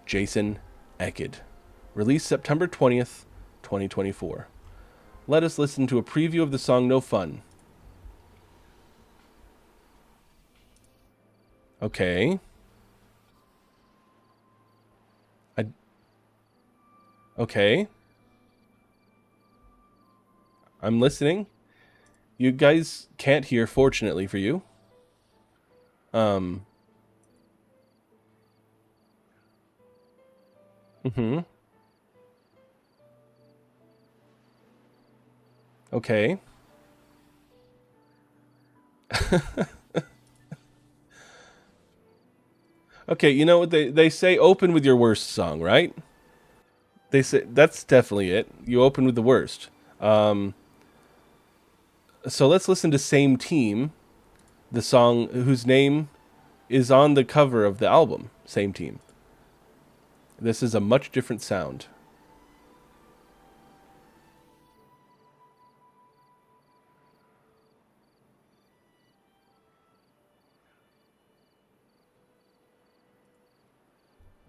Jason, Ekid. Released September 20th, 2024. Let us listen to a preview of the song No Fun. Okay. Okay. I'm listening. You guys can't hear, fortunately for you. Mm-hmm. Okay. Okay, you know what they say, open with your worst song, right? They say that's definitely it. You open with the worst. So let's listen to Same Team, the song whose name is on the cover of the album, Same Team. This is a much different sound.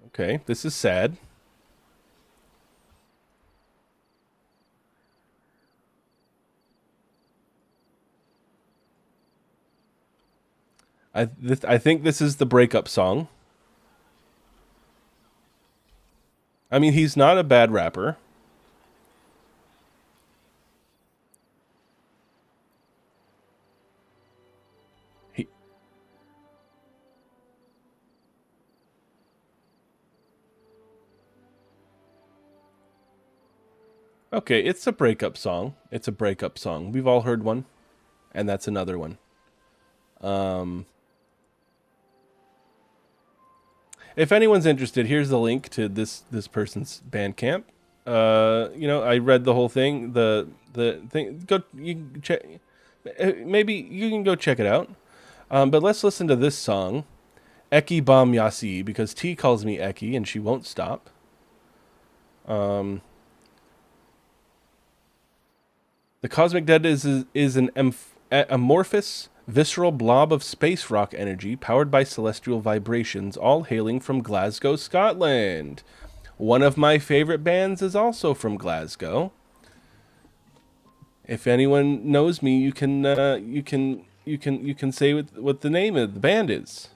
Okay, this is sad. I think this is the breakup song. I mean, he's not a bad rapper. He, okay, it's a breakup song. It's a breakup song. We've all heard one, and that's another one. If anyone's interested, here's the link to this person's Bandcamp. You know, I read the whole thing. The thing. Go you can check. Maybe you can go check it out. But let's listen to this song, Eki Bam Yasi, because T calls me Eki and she won't stop. The cosmic dead is an amorphous, visceral blob of space rock energy powered by celestial vibrations, all hailing from Glasgow, Scotland. One of my favorite bands is also from Glasgow. If anyone knows me, you can say what the name of the band is.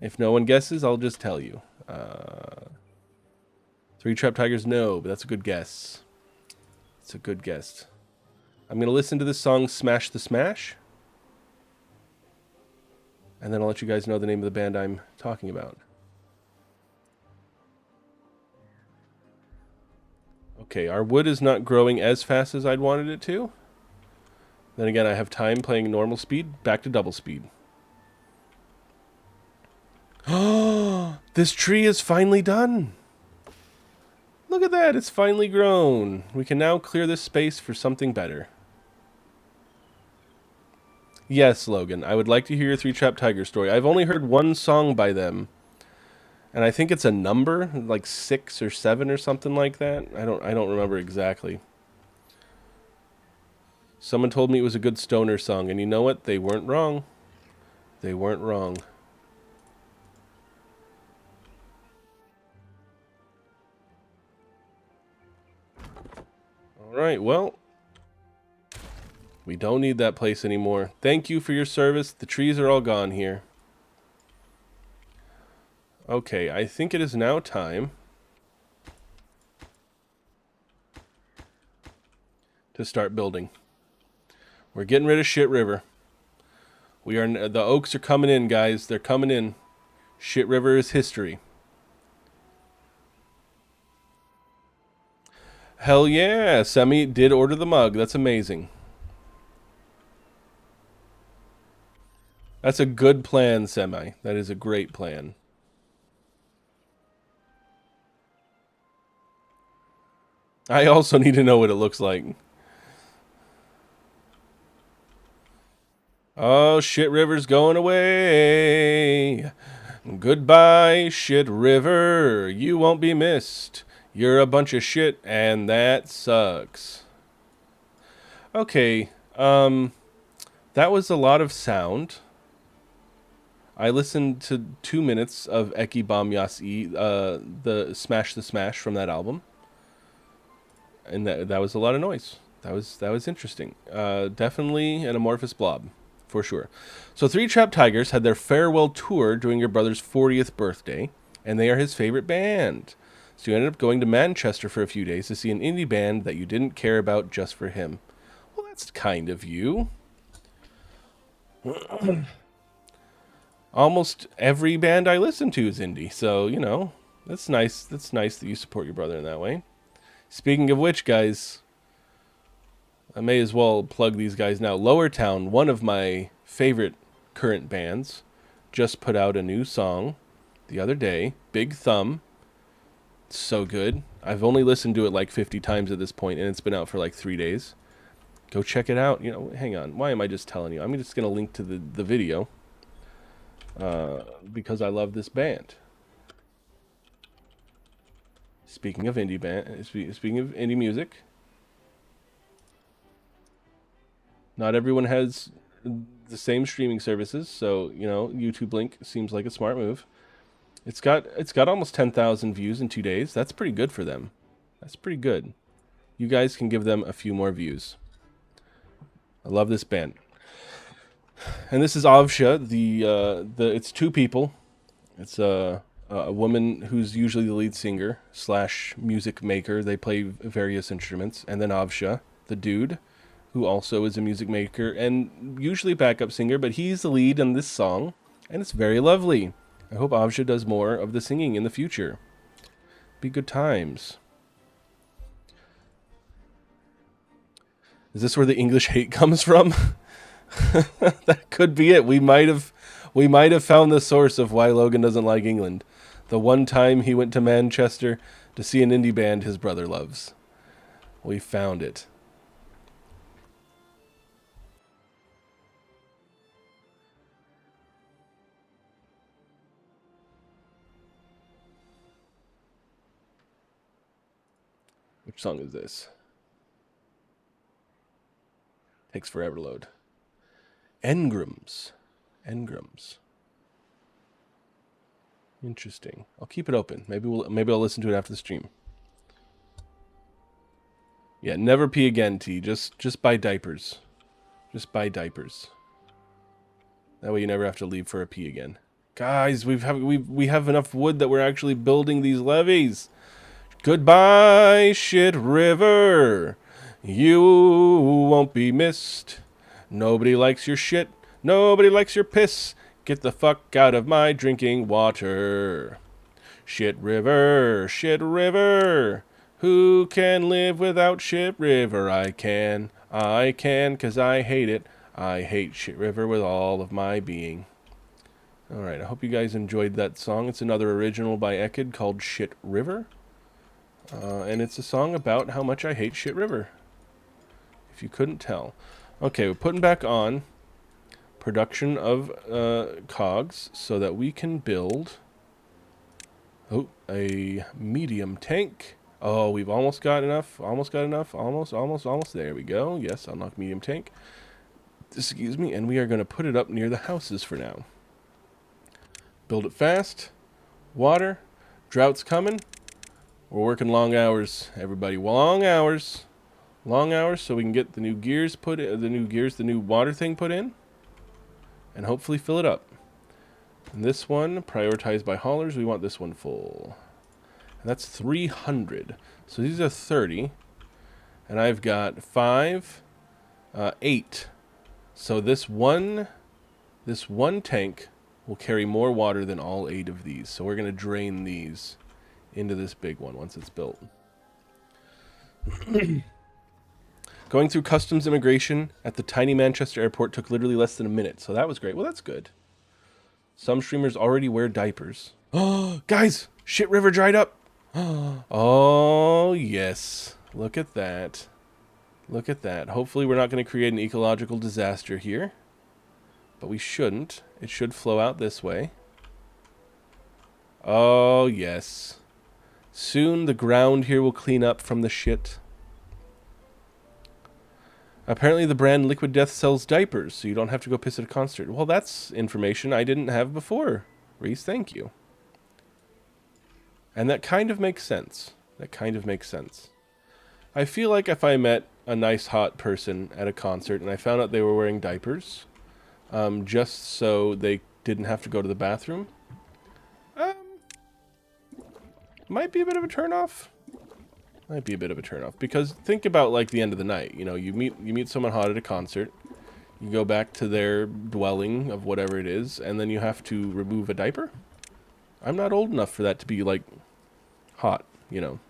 If no one guesses, I'll just tell you. Three Trapped Tigers, no, but that's a good guess. It's a good guess. I'm going to listen to this song, Smash the Smash. And then I'll let you guys know the name of the band I'm talking about. Okay, our wood is not growing as fast as I'd wanted it to. Then again, I have time playing normal speed, back to double speed. Oh, this tree is finally done. Look at that, it's finally grown. We can now clear this space for something better. Yes, Logan, I would like to hear your Three Trapped Tiger story. I've only heard one song by them, and I think it's a number, like 6 or 7 or something like that. I don't remember exactly. Someone told me it was a good stoner song, and you know what? They weren't wrong. They weren't wrong. All right, well, we don't need that place anymore. Thank you for your service. The trees are all gone here. Okay, I think it is now time to start building. We're getting rid of Shit River. The oaks are coming in, guys. They're coming in. Shit River is history. Hell yeah, Semi did order the mug. That's amazing. That's a good plan, Semi. That is a great plan. I also need to know what it looks like. Oh, Shit River's going away. Goodbye, Shit River. You won't be missed. You're a bunch of shit, and that sucks. Okay, that was a lot of sound. I listened to 2 minutes of Eki Bam Yasi, the Smash from that album, and that was a lot of noise. That was interesting. Definitely an amorphous blob, for sure. So Three Trapped Tigers had their farewell tour during your brother's 40th birthday, and they are his favorite band. So you ended up going to Manchester for a few days to see an indie band that you didn't care about just for him. Well, that's kind of you. Almost every band I listen to is indie, so that's nice. That's nice that you support your brother in that way. Speaking of which, guys, I may as well plug these guys now. Lower Town, one of my favorite current bands, just put out a new song the other day. Big Thumb. It's so good. I've only listened to it like 50 times at this point, and it's been out for like 3 days. Go check it out. Hang on. Why am I just telling you? I'm just going to link to the video because I love this band. Speaking of indie music, not everyone has the same streaming services, so YouTube link seems like a smart move. It's got almost 10,000 views in 2 days. That's pretty good for them. That's pretty good. You guys can give them a few more views. I love this band. And this is Avsha. It's two people. It's a woman who's usually the lead singer / music maker. They play various instruments, and then Avsha, the dude, who also is a music maker and usually a backup singer, but he's the lead in this song, and it's very lovely. I hope Avsha does more of the singing in the future. Be good times. Is this where the English hate comes from? That could be it. We might have found the source of why Logan doesn't like England. The one time he went to Manchester to see an indie band his brother loves. We found it. Which song is this? Takes forever to load. Engrams. Interesting. I'll keep it open. Maybe I'll listen to it after the stream. Yeah, never pee again, T. Just buy diapers. Just buy diapers. That way you never have to leave for a pee again. Guys, we have enough wood that we're actually building these levees. Goodbye, shit river. You won't be missed. Nobody likes your shit. Nobody likes your piss. Get the fuck out of my drinking water. Shit river, shit river. Who can live without shit river? I can, 'cause I hate it. I hate shit river with all of my being. Alright, I hope you guys enjoyed that song. It's another original by Ekid called Shit River. And it's a song about how much I hate Shit River. If you couldn't tell. Okay, we're putting back on production of cogs so that we can build a medium tank. Oh, we've almost got enough. Almost. There we go. Yes, unlock medium tank. Excuse me. And we are going to put it up near the houses for now. Build it fast. Water. Drought's coming. We're working long hours, everybody. Long hours. So we can get the new gears the new water thing put in. And hopefully fill it up. And this one, prioritized by haulers, we want this one full. And that's 300. So these are 30. And I've got 5, 8. So this one tank will carry more water than all 8 of these. So we're going to drain these into this big one once it's built. Going through customs immigration at the tiny Manchester airport took literally less than a minute, so that was great. Well, that's good. Some streamers already wear diapers. Oh, guys, Shit River dried up. Oh, yes. Look at that. Look at that. Hopefully we're not going to create an ecological disaster here, but we shouldn't. It should flow out this way. Oh, yes. Soon the ground here will clean up from the shit. Apparently the brand Liquid Death sells diapers, so you don't have to go piss at a concert. Well, that's information I didn't have before. Reese, thank you. And that kind of makes sense. That kind of makes sense. I feel like if I met a nice hot person at a concert and I found out they were wearing diapers, just so they didn't have to go to the bathroom, might be a bit of a turnoff. Might be a bit of a turnoff, because think about like the end of the night. You know, you meet someone hot at a concert, you go back to their dwelling of whatever it is, and then you have to remove a diaper. I'm not old enough for that to be like hot, you know.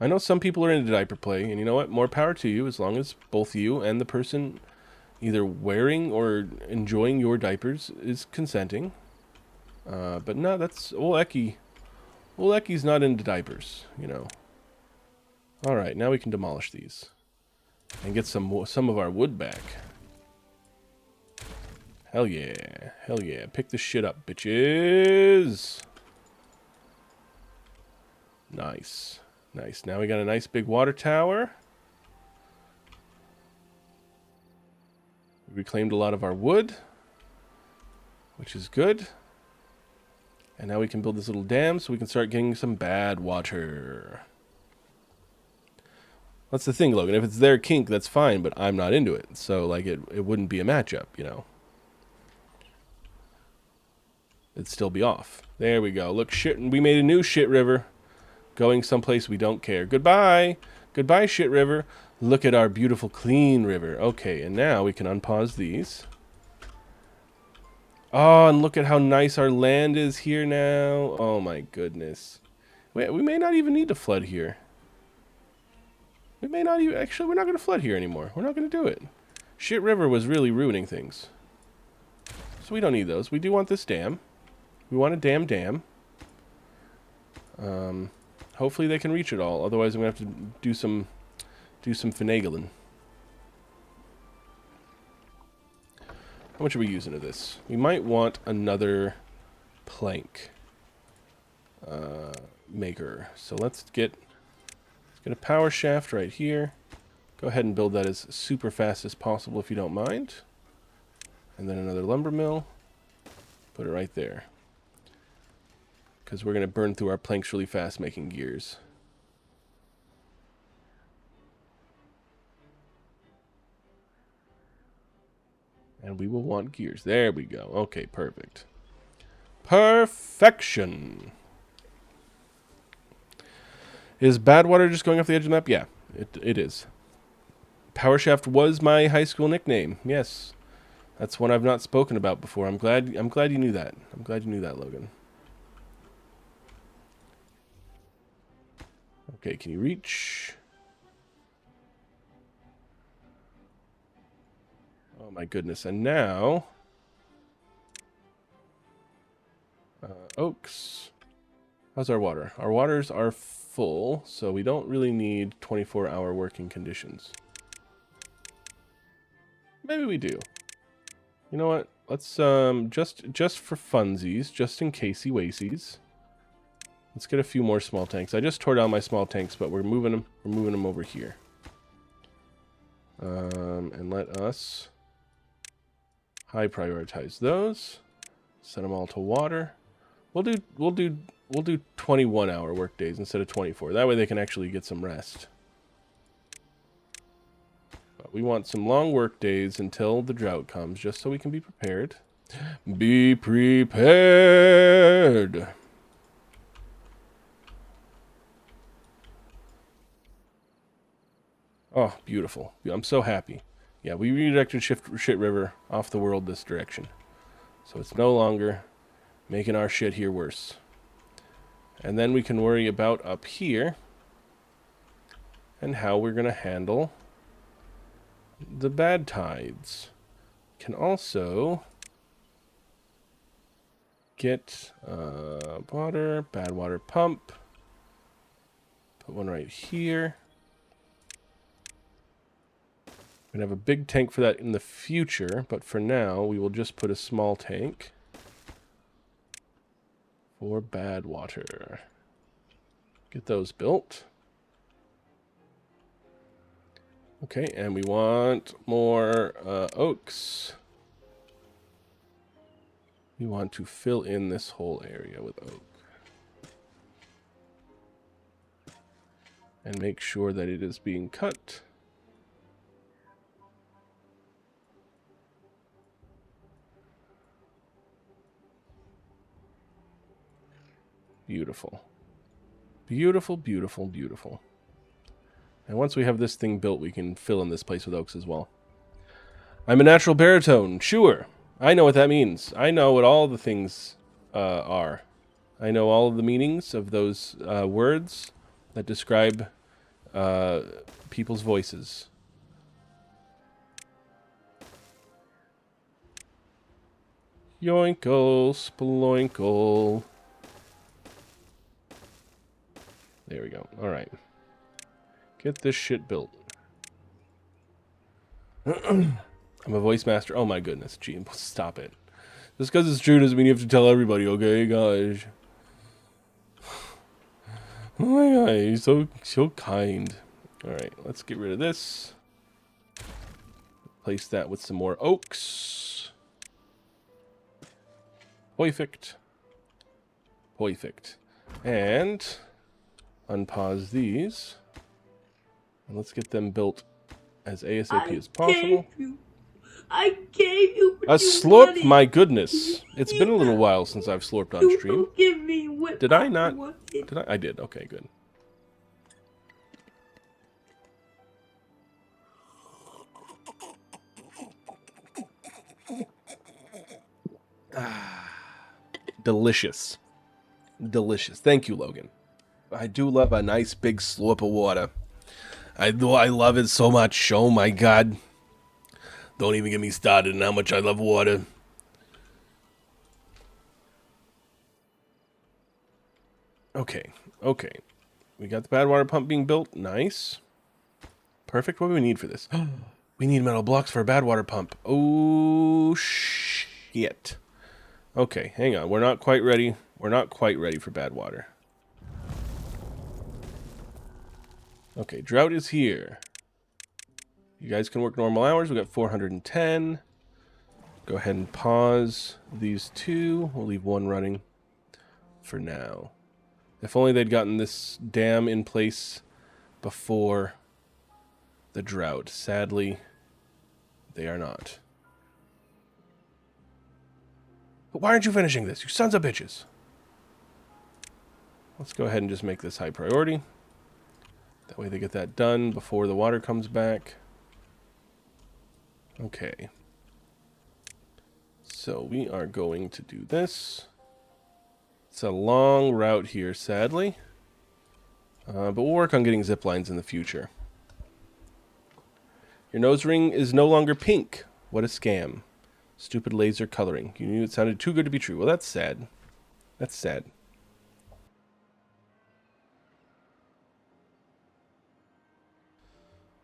I know some people are into diaper play, and you know what? More power to you, as long as both you and the person either wearing or enjoying your diapers is consenting. But no, that's old Eki. Old Eki's not into diapers, you know. All right, now we can demolish these and get some of our wood back. Hell yeah, hell yeah! Pick this shit up, bitches. Nice, nice. Now we got a nice big water tower. We reclaimed a lot of our wood, which is good. And now we can build this little dam so we can start getting some bad water. That's the thing, Logan. If it's their kink, that's fine, but I'm not into it. So, like, it wouldn't be a matchup, you know. It'd still be off. There we go. Look, shit, we made a new shit river. Going someplace we don't care. Goodbye. Goodbye, shit river. Look at our beautiful, clean river. Okay, and now we can unpause these. Oh, and look at how nice our land is here now. Oh, my goodness. Wait, we may not even need to flood here. We may not even... Actually, we're not going to flood here anymore. We're not going to do it. Shit River was really ruining things. So we don't need those. We do want this dam. We want a dam. Hopefully they can reach it all. Otherwise, I'm going to have to do some finagling. How much are we using of this? We might want another plank maker. So let's get a power shaft right here. Go ahead and build that as super fast as possible if you don't mind. And then another lumber mill. Put it right there. Because we're going to burn through our planks really fast making gears. And we will want gears. There we go. Okay, perfect. Perfection. Is Badwater just going off the edge of the map? Yeah, it is. Power Shaft was my high school nickname. Yes. That's one I've not spoken about before. I'm glad you knew that. I'm glad you knew that, Logan. Okay, can you reach? Oh my goodness. And now oaks. How's our water? Our waters are full, so we don't really need 24-hour working conditions. Maybe we do. You know what? Let's just for funsies, just in casey wacies. Let's get a few more small tanks. I just tore down my small tanks, but we're moving them. We're moving them over here. And let us high prioritize those. Set them all to water. We'll do 21-hour work days instead of 24. That way they can actually get some rest. But we want some long work days until the drought comes, just so we can be prepared. Be prepared. Oh, beautiful. I'm so happy. Yeah, we redirected Shit River off the world this direction. So it's no longer making our shit here worse. And then we can worry about up here and how we're going to handle the bad tides. Can also get bad water pump. Put one right here. We're going to have a big tank for that in the future, but for now, we will just put a small tank for bad water. Get those built. Okay, and we want more oaks. We want to fill in this whole area with oak. And make sure that it is being cut. Beautiful. Beautiful, beautiful, beautiful. And once we have this thing built, we can fill in this place with oaks as well. I'm a natural baritone. Sure. I know what that means. I know what all the things are. I know all of the meanings of those words that describe people's voices. Yoinkle, sploinkle. There we go. All right. Get this shit built. I'm a voice master. Oh my goodness. Gee, stop it. Just because it's true doesn't mean you have to tell everybody, okay, gosh. Oh my god, he's so kind. Alright, let's get rid of this. Replace that with some more oaks. Perfect. Perfect. And unpause these. And let's get them built as ASAP as possible. I gave you what A you slurp? wanted. My goodness. It's been a little while since I've slurped on You stream. don't give me what Did I not? wanted. Did I? I did. Okay, good. Delicious. Delicious. Thank you, Logan. I do love a nice big slurp of water. I love it so much. Oh my god. Don't even get me started on how much I love water. Okay. Okay. We got the bad water pump being built. Nice. Perfect. What do we need for this? We need metal blocks for a bad water pump. Oh, shit. Okay, hang on. We're not quite ready. We're not quite ready for bad water. Okay, drought is here. You guys can work normal hours. We got 410. Go ahead and pause these two. We'll leave one running for now. If only they'd gotten this dam in place before the drought. Sadly, they are not. But why aren't you finishing this, you sons of bitches? Let's go ahead and just make this high priority. That way they get that done before the water comes back. Okay. So we are going to do this. It's a long route here, sadly. But we'll work on getting zip lines in the future. Your nose ring is no longer pink. What a scam. Stupid laser coloring. You knew it sounded too good to be true. Well, that's sad. That's sad.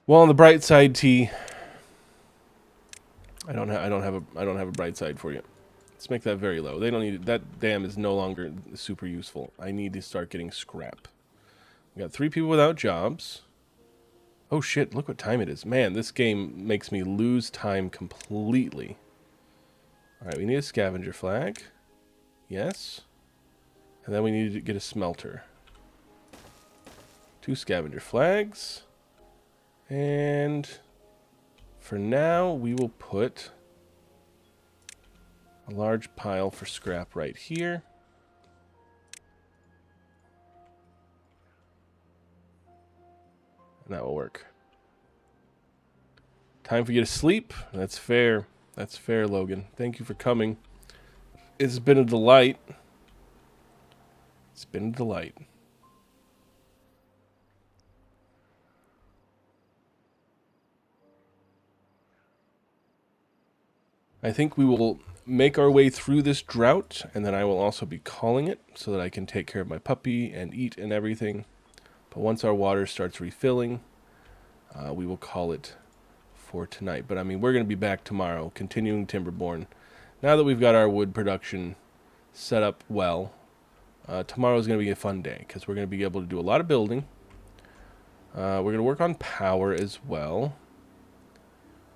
Well, on the bright side, T, I don't have a bright side for you. Let's make that very low. They don't need it. That dam is no longer super useful. I need to start getting scrap. We got 3 people without jobs. Oh shit, look what time it is. Man, this game makes me lose time completely. Alright, we need a scavenger flag. Yes. And then we need to get a smelter. 2 scavenger flags. And for now, we will put a large pile for scrap right here. And that will work. Time for you to sleep. That's fair. That's fair, Logan. Thank you for coming. It's been a delight. It's been a delight. I think we will make our way through this drought, and then I will also be calling it so that I can take care of my puppy and eat and everything. But once our water starts refilling, we will call it for tonight. But I mean, we're going to be back tomorrow, continuing Timberborn. Now that we've got our wood production set up well, tomorrow is going to be a fun day because we're going to be able to do a lot of building. We're going to work on power as well.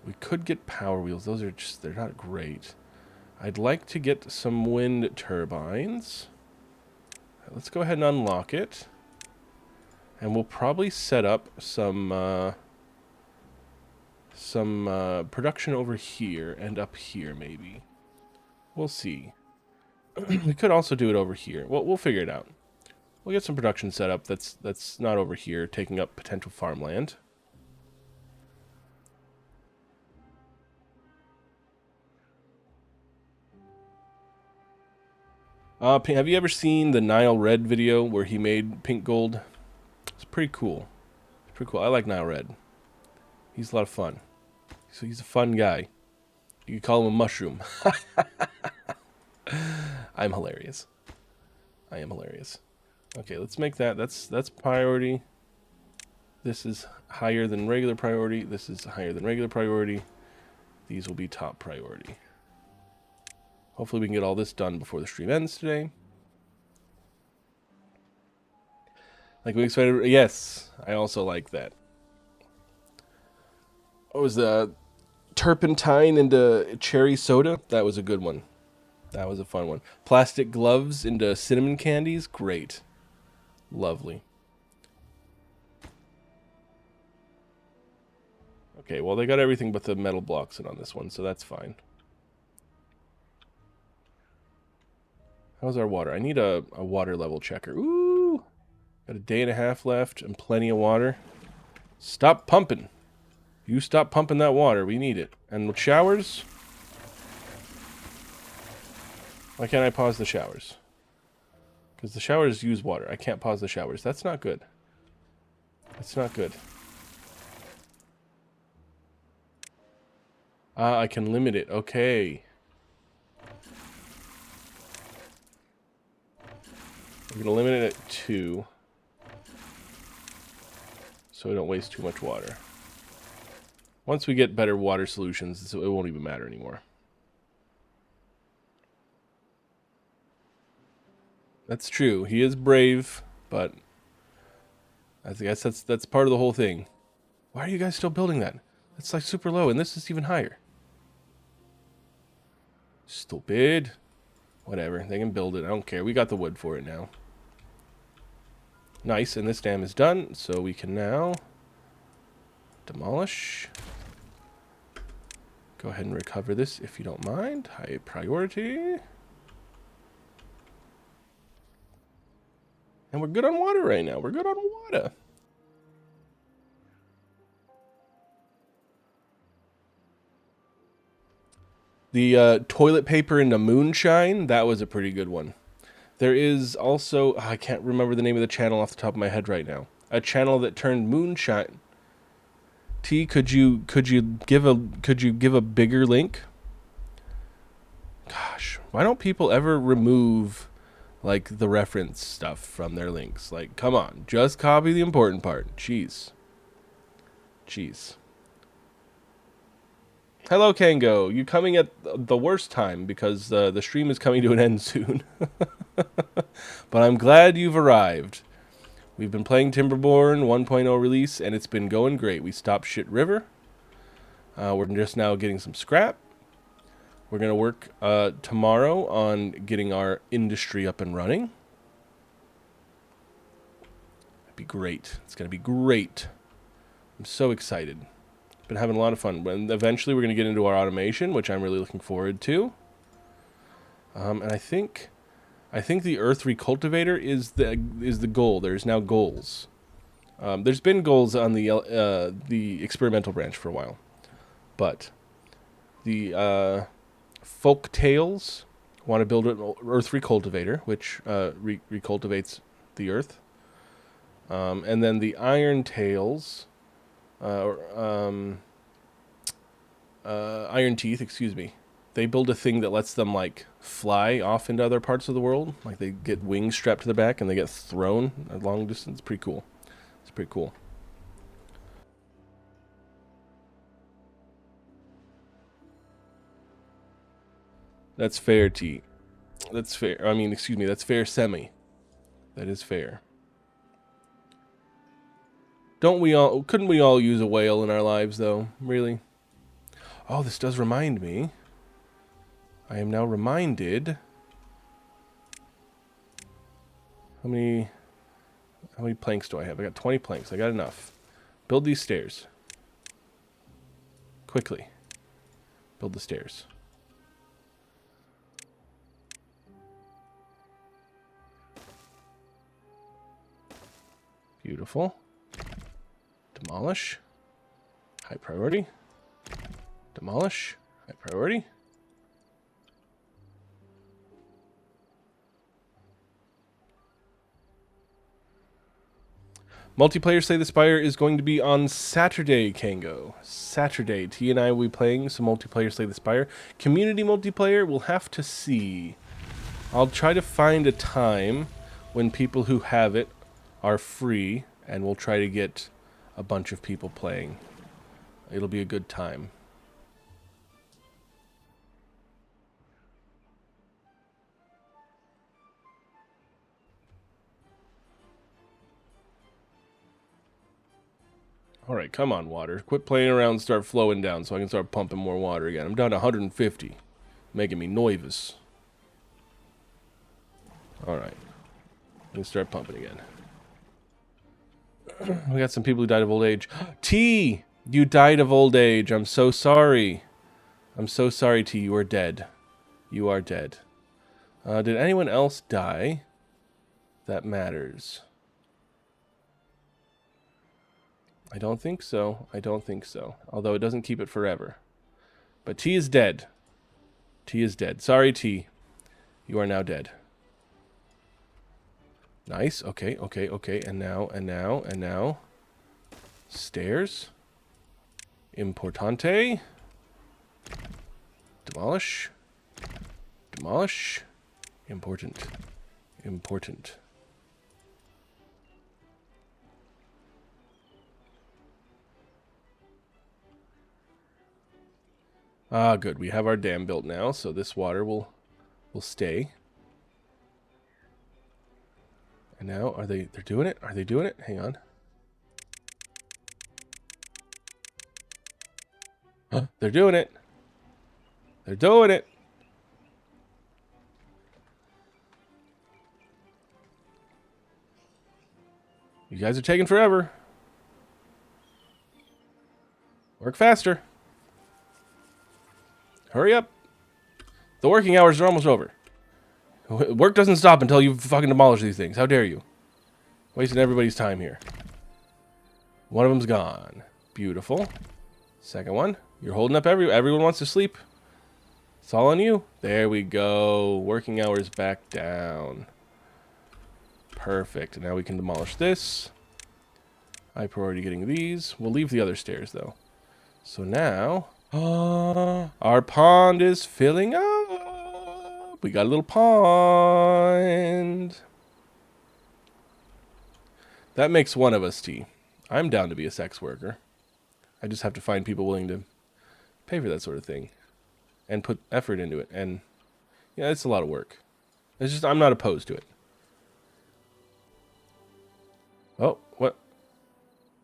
We could get power wheels. Those are just, they're not great. I'd like to get some wind turbines. Let's go ahead and unlock it. And we'll probably set up some production over here and up here, maybe. We'll see. We could also do it over here. We'll figure it out. We'll get some production set up that's not over here, taking up potential farmland. Have you ever seen the Nile Red video where he made pink gold? It's pretty cool. It's pretty cool. I like Nile Red. He's a lot of fun. So he's a fun guy. You could call him a mushroom. I'm hilarious. I am hilarious. Okay, let's make that. That's priority. This is higher than regular priority. This is higher than regular priority. These will be top priority. Hopefully we can get all this done before the stream ends today. Like we expected. Yes, I also like that. What was the turpentine into cherry soda? That was a good one. That was a fun one. Plastic gloves into cinnamon candies? Great. Lovely. Okay, well they got everything but the metal blocks in on this one, so that's fine. How's our water? I need a water level checker. Ooh! Got a day and a half left and plenty of water. Stop pumping. You stop pumping that water. We need it. And with showers? Why can't I pause the showers? Because the showers use water. I can't pause the showers. That's not good. That's not good. Ah, I can limit it. Okay. We're going to limit it at 2. So we don't waste too much water. Once we get better water solutions, it won't even matter anymore. That's true. He is brave, but I guess that's part of the whole thing. Why are you guys still building that? That's like super low, and this is even higher. Stupid. Whatever. They can build it. I don't care. We got the wood for it now. Nice, and this dam is done, so we can now demolish. Go ahead and recover this if you don't mind. High priority. And we're good on water right now. We're good on water. The toilet paper into moonshine, that was a pretty good one. There is also, I can't remember the name of the channel off the top of my head right now. A channel that turned moonshine. T, could you give a bigger link? Gosh, why don't people ever remove like the reference stuff from their links? Like, come on, just copy the important part. Jeez. Hello, Kango. You coming at the worst time because the stream is coming to an end soon. But I'm glad you've arrived. We've been playing Timberborn 1.0 release, and it's been going great. We stopped Shit River. We're just now getting some scrap. We're going to work tomorrow on getting our industry up and running. It'd be great. It's going to be great. I'm so excited. Been having a lot of fun. And eventually we're going to get into our automation, which I'm really looking forward to. And I think the Earth Recultivator is the goal. There's now goals. There's been goals on the experimental branch for a while, but the Folk Tales want to build an Earth Recultivator, which recultivates the Earth, and then the Iron Tails, Iron Teeth, excuse me. They build a thing that lets them, like, fly off into other parts of the world. Like, they get wings strapped to their back and they get thrown a long distance. Pretty cool. It's pretty cool. That's fair, T. That's fair. I mean, excuse me, that's fair, Semi. That is fair. Couldn't we all use a whale in our lives, though? Really? Oh, this does remind me. I am now reminded. How many planks do I have? I got 20 planks. I got enough. Build these stairs. Quickly. Build the stairs. Beautiful. Demolish. High priority. Demolish. High priority. Multiplayer Slay the Spire is going to be on Saturday, Kango. Saturday. T and I will be playing some multiplayer Slay the Spire. Community multiplayer, we'll have to see. I'll try to find a time when people who have it are free, and we'll try to get a bunch of people playing. It'll be a good time. Alright, come on, water. Quit playing around and start flowing down so I can start pumping more water again. I'm down to 150. Making me nervous. Alright. Let me start pumping again. We got some people who died of old age. T! You died of old age. I'm so sorry. I'm so sorry, T. You are dead. You are dead. Did anyone else die? That matters. I don't think so. I don't think so. Although it doesn't keep it forever. But T is dead. T is dead. Sorry, T. You are now dead. Nice. Okay, okay, okay. And now. Stairs. Importante. Demolish. Demolish. Important. Important. Ah, good. We have our dam built now, so this water will stay. And now, they're doing it? Are they doing it? Hang on. Huh? They're doing it. They're doing it. You guys are taking forever. Work faster. Hurry up. The working hours are almost over. Work doesn't stop until you fucking demolish these things. How dare you? Wasting everybody's time here. One of them's gone. Beautiful. Second one. You're holding up everyone wants to sleep. It's all on you. There we go. Working hours back down. Perfect. Now we can demolish this. High priority getting these. We'll leave the other stairs though. So now... our pond is filling up. We got a little pond. That makes one of us, T. I'm down to be a sex worker. I just have to find people willing to pay for that sort of thing. And put effort into it. And, yeah, it's a lot of work. It's just, I'm not opposed to it. Oh, what?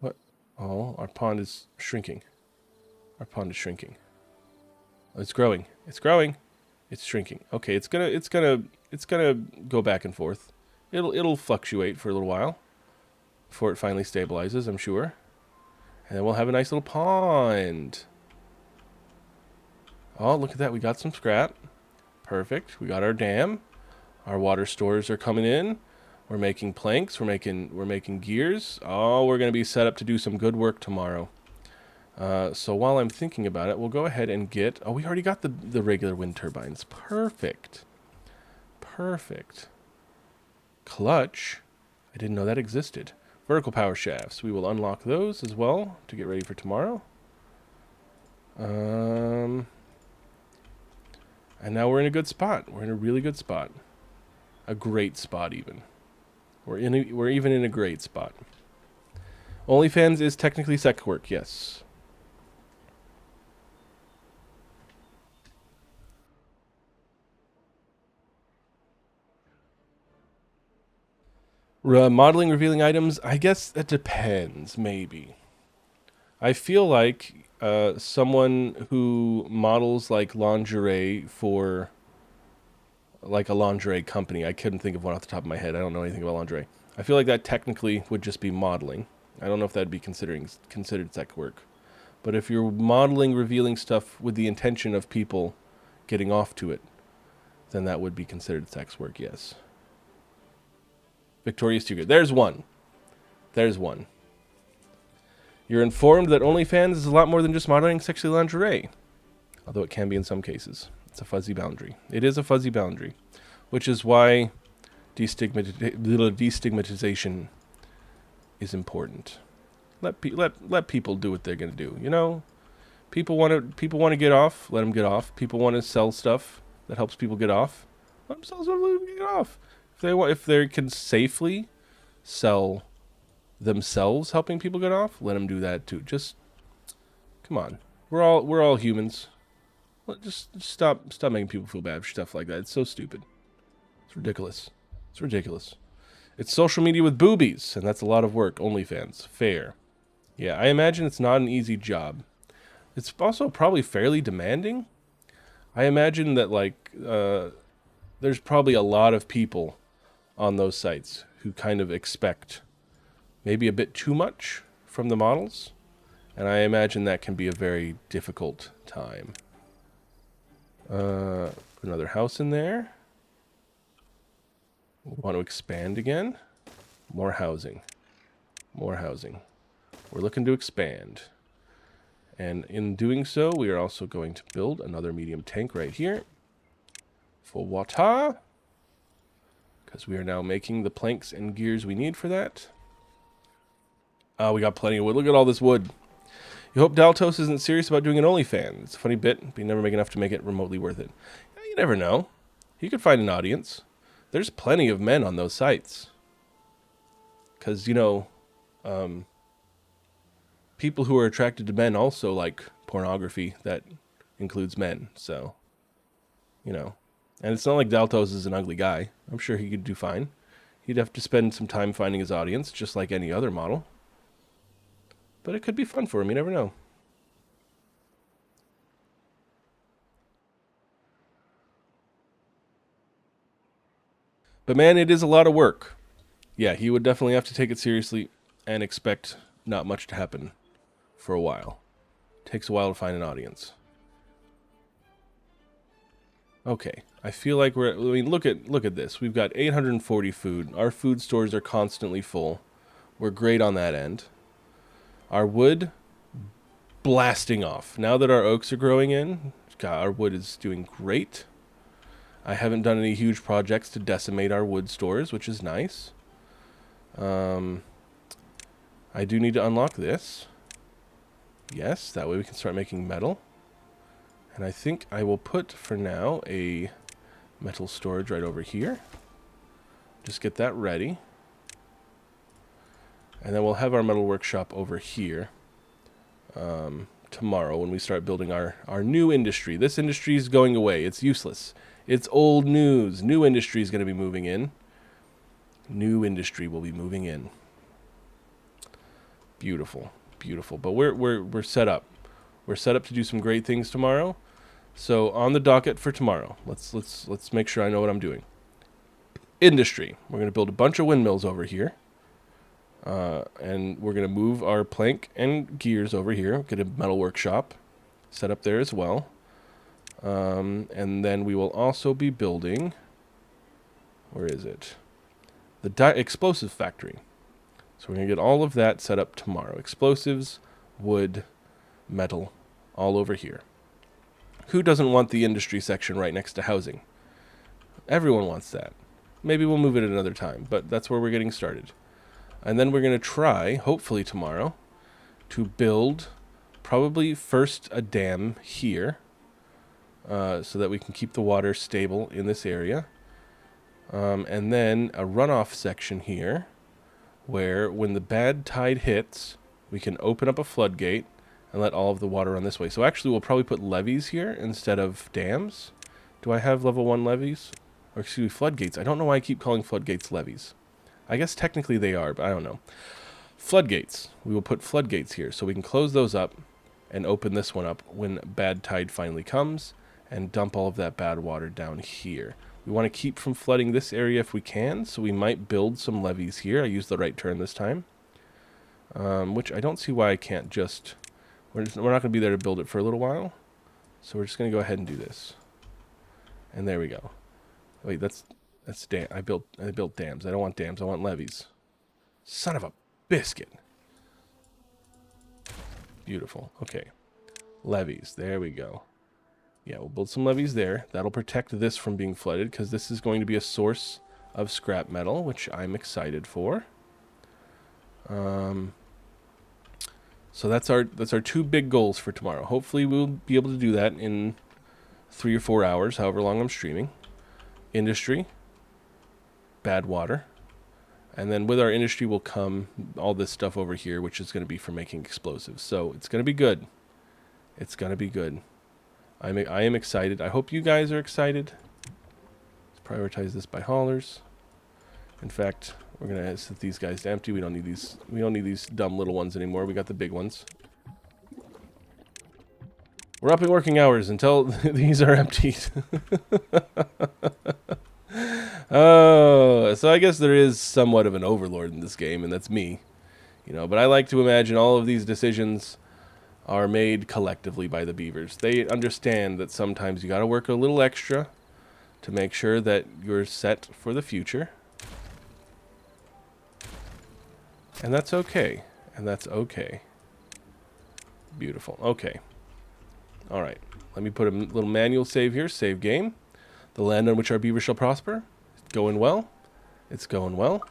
What? Oh, our pond is shrinking. Our pond is shrinking. Oh, it's growing. It's growing. It's shrinking. Okay, it's gonna go back and forth. It'll fluctuate for a little while before it finally stabilizes, I'm sure. And then we'll have a nice little pond. Oh, look at that. We got some scrap. Perfect. We got our dam. Our water stores are coming in. We're making planks. We're making gears. Oh, we're gonna be set up to do some good work tomorrow. So while I'm thinking about it, we'll go ahead and get... Oh, we already got the regular wind turbines. Perfect. Perfect. Clutch. I didn't know that existed. Vertical power shafts. We will unlock those as well to get ready for tomorrow. And now we're in a good spot. We're in a really good spot. A great spot, even. We're even in a great spot. OnlyFans is technically sex work, yes. Modeling revealing items, I guess that depends, maybe. I feel like someone who models like lingerie for like a lingerie company. I couldn't think of one off the top of my head. I don't know anything about lingerie. I feel like that technically would just be modeling. I don't know if that'd be considered sex work. But if you're modeling, revealing stuff with the intention of people getting off to it, then that would be considered sex work, yes. Victoria's Secret. There's one. There's one. You're informed that OnlyFans is a lot more than just modeling sexy lingerie, although it can be in some cases. It's a fuzzy boundary. It is a fuzzy boundary, which is why destigmatization is important. Let people do what they're gonna do. You know, people want to get off. Let them get off. People want to sell stuff that helps people get off. Let them sell stuff. Let them get off. If they can safely sell themselves helping people get off, let them do that too. Just come on. We're all humans. Just stop making people feel bad for stuff like that. It's so stupid. It's ridiculous. It's ridiculous. It's social media with boobies, and that's a lot of work. OnlyFans. Fair. Yeah, I imagine it's not an easy job. It's also probably fairly demanding. I imagine that there's probably a lot of people on those sites who kind of expect maybe a bit too much from the models, and I imagine that can be a very difficult time. Another house in there. We want to expand again. More housing. More housing. We're looking to expand. And in doing so, we are also going to build another medium tank right here for water, because we are now making the planks and gears we need for that. We got plenty of wood. Look at all this wood. You hope Daltos isn't serious about doing an OnlyFans. It's a funny bit, but you never make enough to make it remotely worth it. Yeah, you never know. He could find an audience. There's plenty of men on those sites. Because, you know, people who are attracted to men also like pornography that includes men. So, you know. And it's not like Daltos is an ugly guy. I'm sure he could do fine. He'd have to spend some time finding his audience, just like any other model. But it could be fun for him. You never know. But man, it is a lot of work. Yeah, he would definitely have to take it seriously and expect not much to happen for a while. Takes a while to find an audience. Okay, I feel like look at this. We've got 840 food. Our food stores are constantly full. We're great on that end. Our wood blasting off. Now that our oaks are growing in, God, our wood is doing great. I haven't done any huge projects to decimate our wood stores, which is nice. I do need to unlock this. Yes, that way we can start making metal. And I think I will put, for now, a metal storage right over here. Just get that ready. And then we'll have our metal workshop over here tomorrow when we start building our new industry. This industry is going away. It's useless. It's old news. New industry is going to be moving in. New industry will be moving in. Beautiful, beautiful. But we're set up. We're set up to do some great things tomorrow. So on the docket for tomorrow, let's make sure I know what I'm doing. Industry. We're going to build a bunch of windmills over here. And we're going to move our plank and gears over here. Get a metal workshop set up there as well. And then we will also be building... Where is it? The explosive factory. So we're going to get all of that set up tomorrow. Explosives, wood, metal, all over here. Who doesn't want the industry section right next to housing? Everyone wants that. Maybe we'll move it at another time, but that's where we're getting started. And then we're going to try, hopefully tomorrow, to build probably first a dam here so that we can keep the water stable in this area. And then a runoff section here where when the bad tide hits, we can open up a floodgate and let all of the water run this way. So actually we'll probably put levees here instead of dams. Do I have level 1 levees? Or excuse me, floodgates. I don't know why I keep calling floodgates levees. I guess technically they are, but I don't know. Floodgates. We will put floodgates here so we can close those up and open this one up when bad tide finally comes and dump all of that bad water down here. We want to keep from flooding this area if we can, so we might build some levees here. I used the right turn this time, which I don't see why I can't just... We're not going to be there to build it for a little while, so we're just going to go ahead and do this. And there we go. Wait, that's dam. I built dams. I don't want dams. I want levees. Son of a biscuit. Beautiful. Okay. Levees. There we go. Yeah, we'll build some levees there. That'll protect this from being flooded, because this is going to be a source of scrap metal, which I'm excited for. So that's our two big goals for tomorrow. Hopefully we'll be able to do that in 3 or 4 hours, however long I'm streaming. Industry. Bad water. And then with our industry will come all this stuff over here, which is going to be for making explosives. So it's going to be good. It's going to be good. I am excited. I hope you guys are excited. Let's prioritize this by haulers. In fact, we're going to set these guys to empty. We don't need these dumb little ones anymore. We got the big ones. We're upping working hours until these are emptied. Oh, so I guess there is somewhat of an overlord in this game, and that's me. You know, but I like to imagine all of these decisions are made collectively by the beavers. They understand that sometimes you got to work a little extra to make sure that you're set for the future. And that's okay. And that's okay. Beautiful. Okay. All right. Let me put a little manual save here. Save game. The land on which our beaver shall prosper. It's going well. It's going well.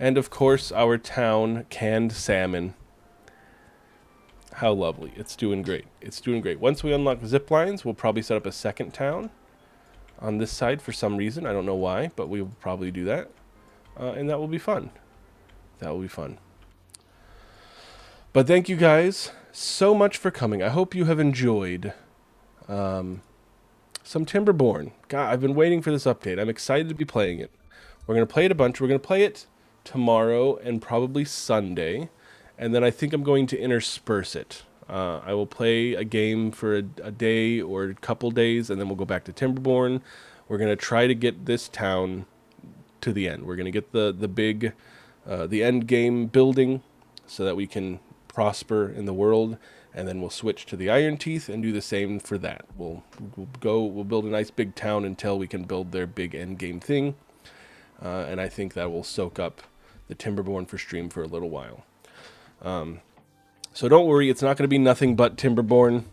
And of course, our town, canned salmon. How lovely. It's doing great. It's doing great. Once we unlock zip lines, we'll probably set up a second town on this side for some reason. I don't know why, but we will probably do that. And that will be fun. That will be fun. But thank you guys so much for coming. I hope you have enjoyed some Timberborn. God, I've been waiting for this update. I'm excited to be playing it. We're going to play it a bunch. We're going to play it tomorrow and probably Sunday. And then I think I'm going to intersperse it. I will play a game for a day or a couple days, and then we'll go back to Timberborn. We're going to try to get this town to the end. We're going to get the end game building so that we can prosper in the world, and then we'll switch to the Iron Teeth and do the same for that. We'll build a nice big town until we can build their big end game thing, and I think that will soak up the Timberborn for stream for a little while. So don't worry, it's not going to be nothing but Timberborn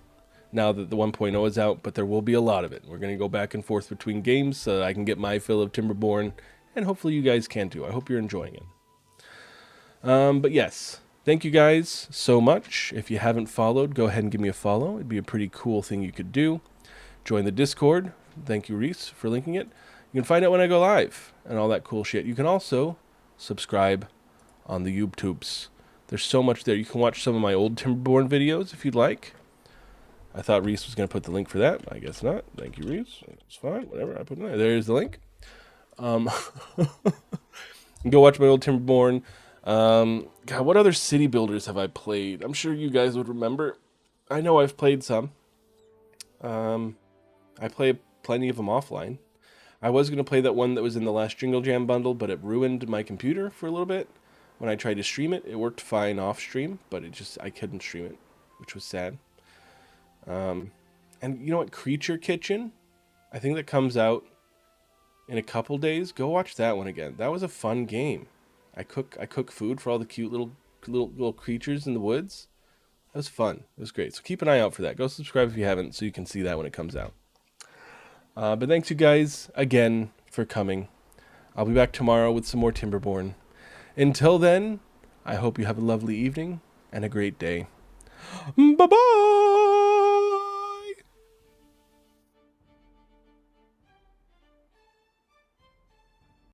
now that the 1.0 is out, but there will be a lot of it. We're going to go back and forth between games so that I can get my fill of Timberborn, and hopefully you guys can too. I hope you're enjoying it. But yes, thank you guys so much. If you haven't followed, go ahead and give me a follow. It'd be a pretty cool thing you could do. Join the Discord. Thank you, Reese, for linking it. You can find out when I go live and all that cool shit. You can also subscribe on the YouTubes. There's so much there. You can watch some of my old Timberborn videos if you'd like. I thought Reese was going to put the link for that. I guess not. Thank you, Reese. It's fine. Whatever. I put it there. There's the link. Go watch my old Timberborn. God, what other city builders have I played? I'm sure you guys would remember. I know I've played some. I play plenty of them offline. I was going to play that one that was in the last Jingle Jam bundle, but it ruined my computer for a little bit. When I tried to stream it, it worked fine off stream, but I couldn't stream it, which was sad. And you know what? Creature Kitchen? I think that comes out in a couple days. Go watch that one again. That was a fun game. I cook food for all the cute little creatures in the woods. That was fun. It was great. So keep an eye out for that. Go subscribe if you haven't so you can see that when it comes out. But thanks you guys again for coming. I'll be back tomorrow with some more Timberborn. Until then, I hope you have a lovely evening and a great day. Bye-bye!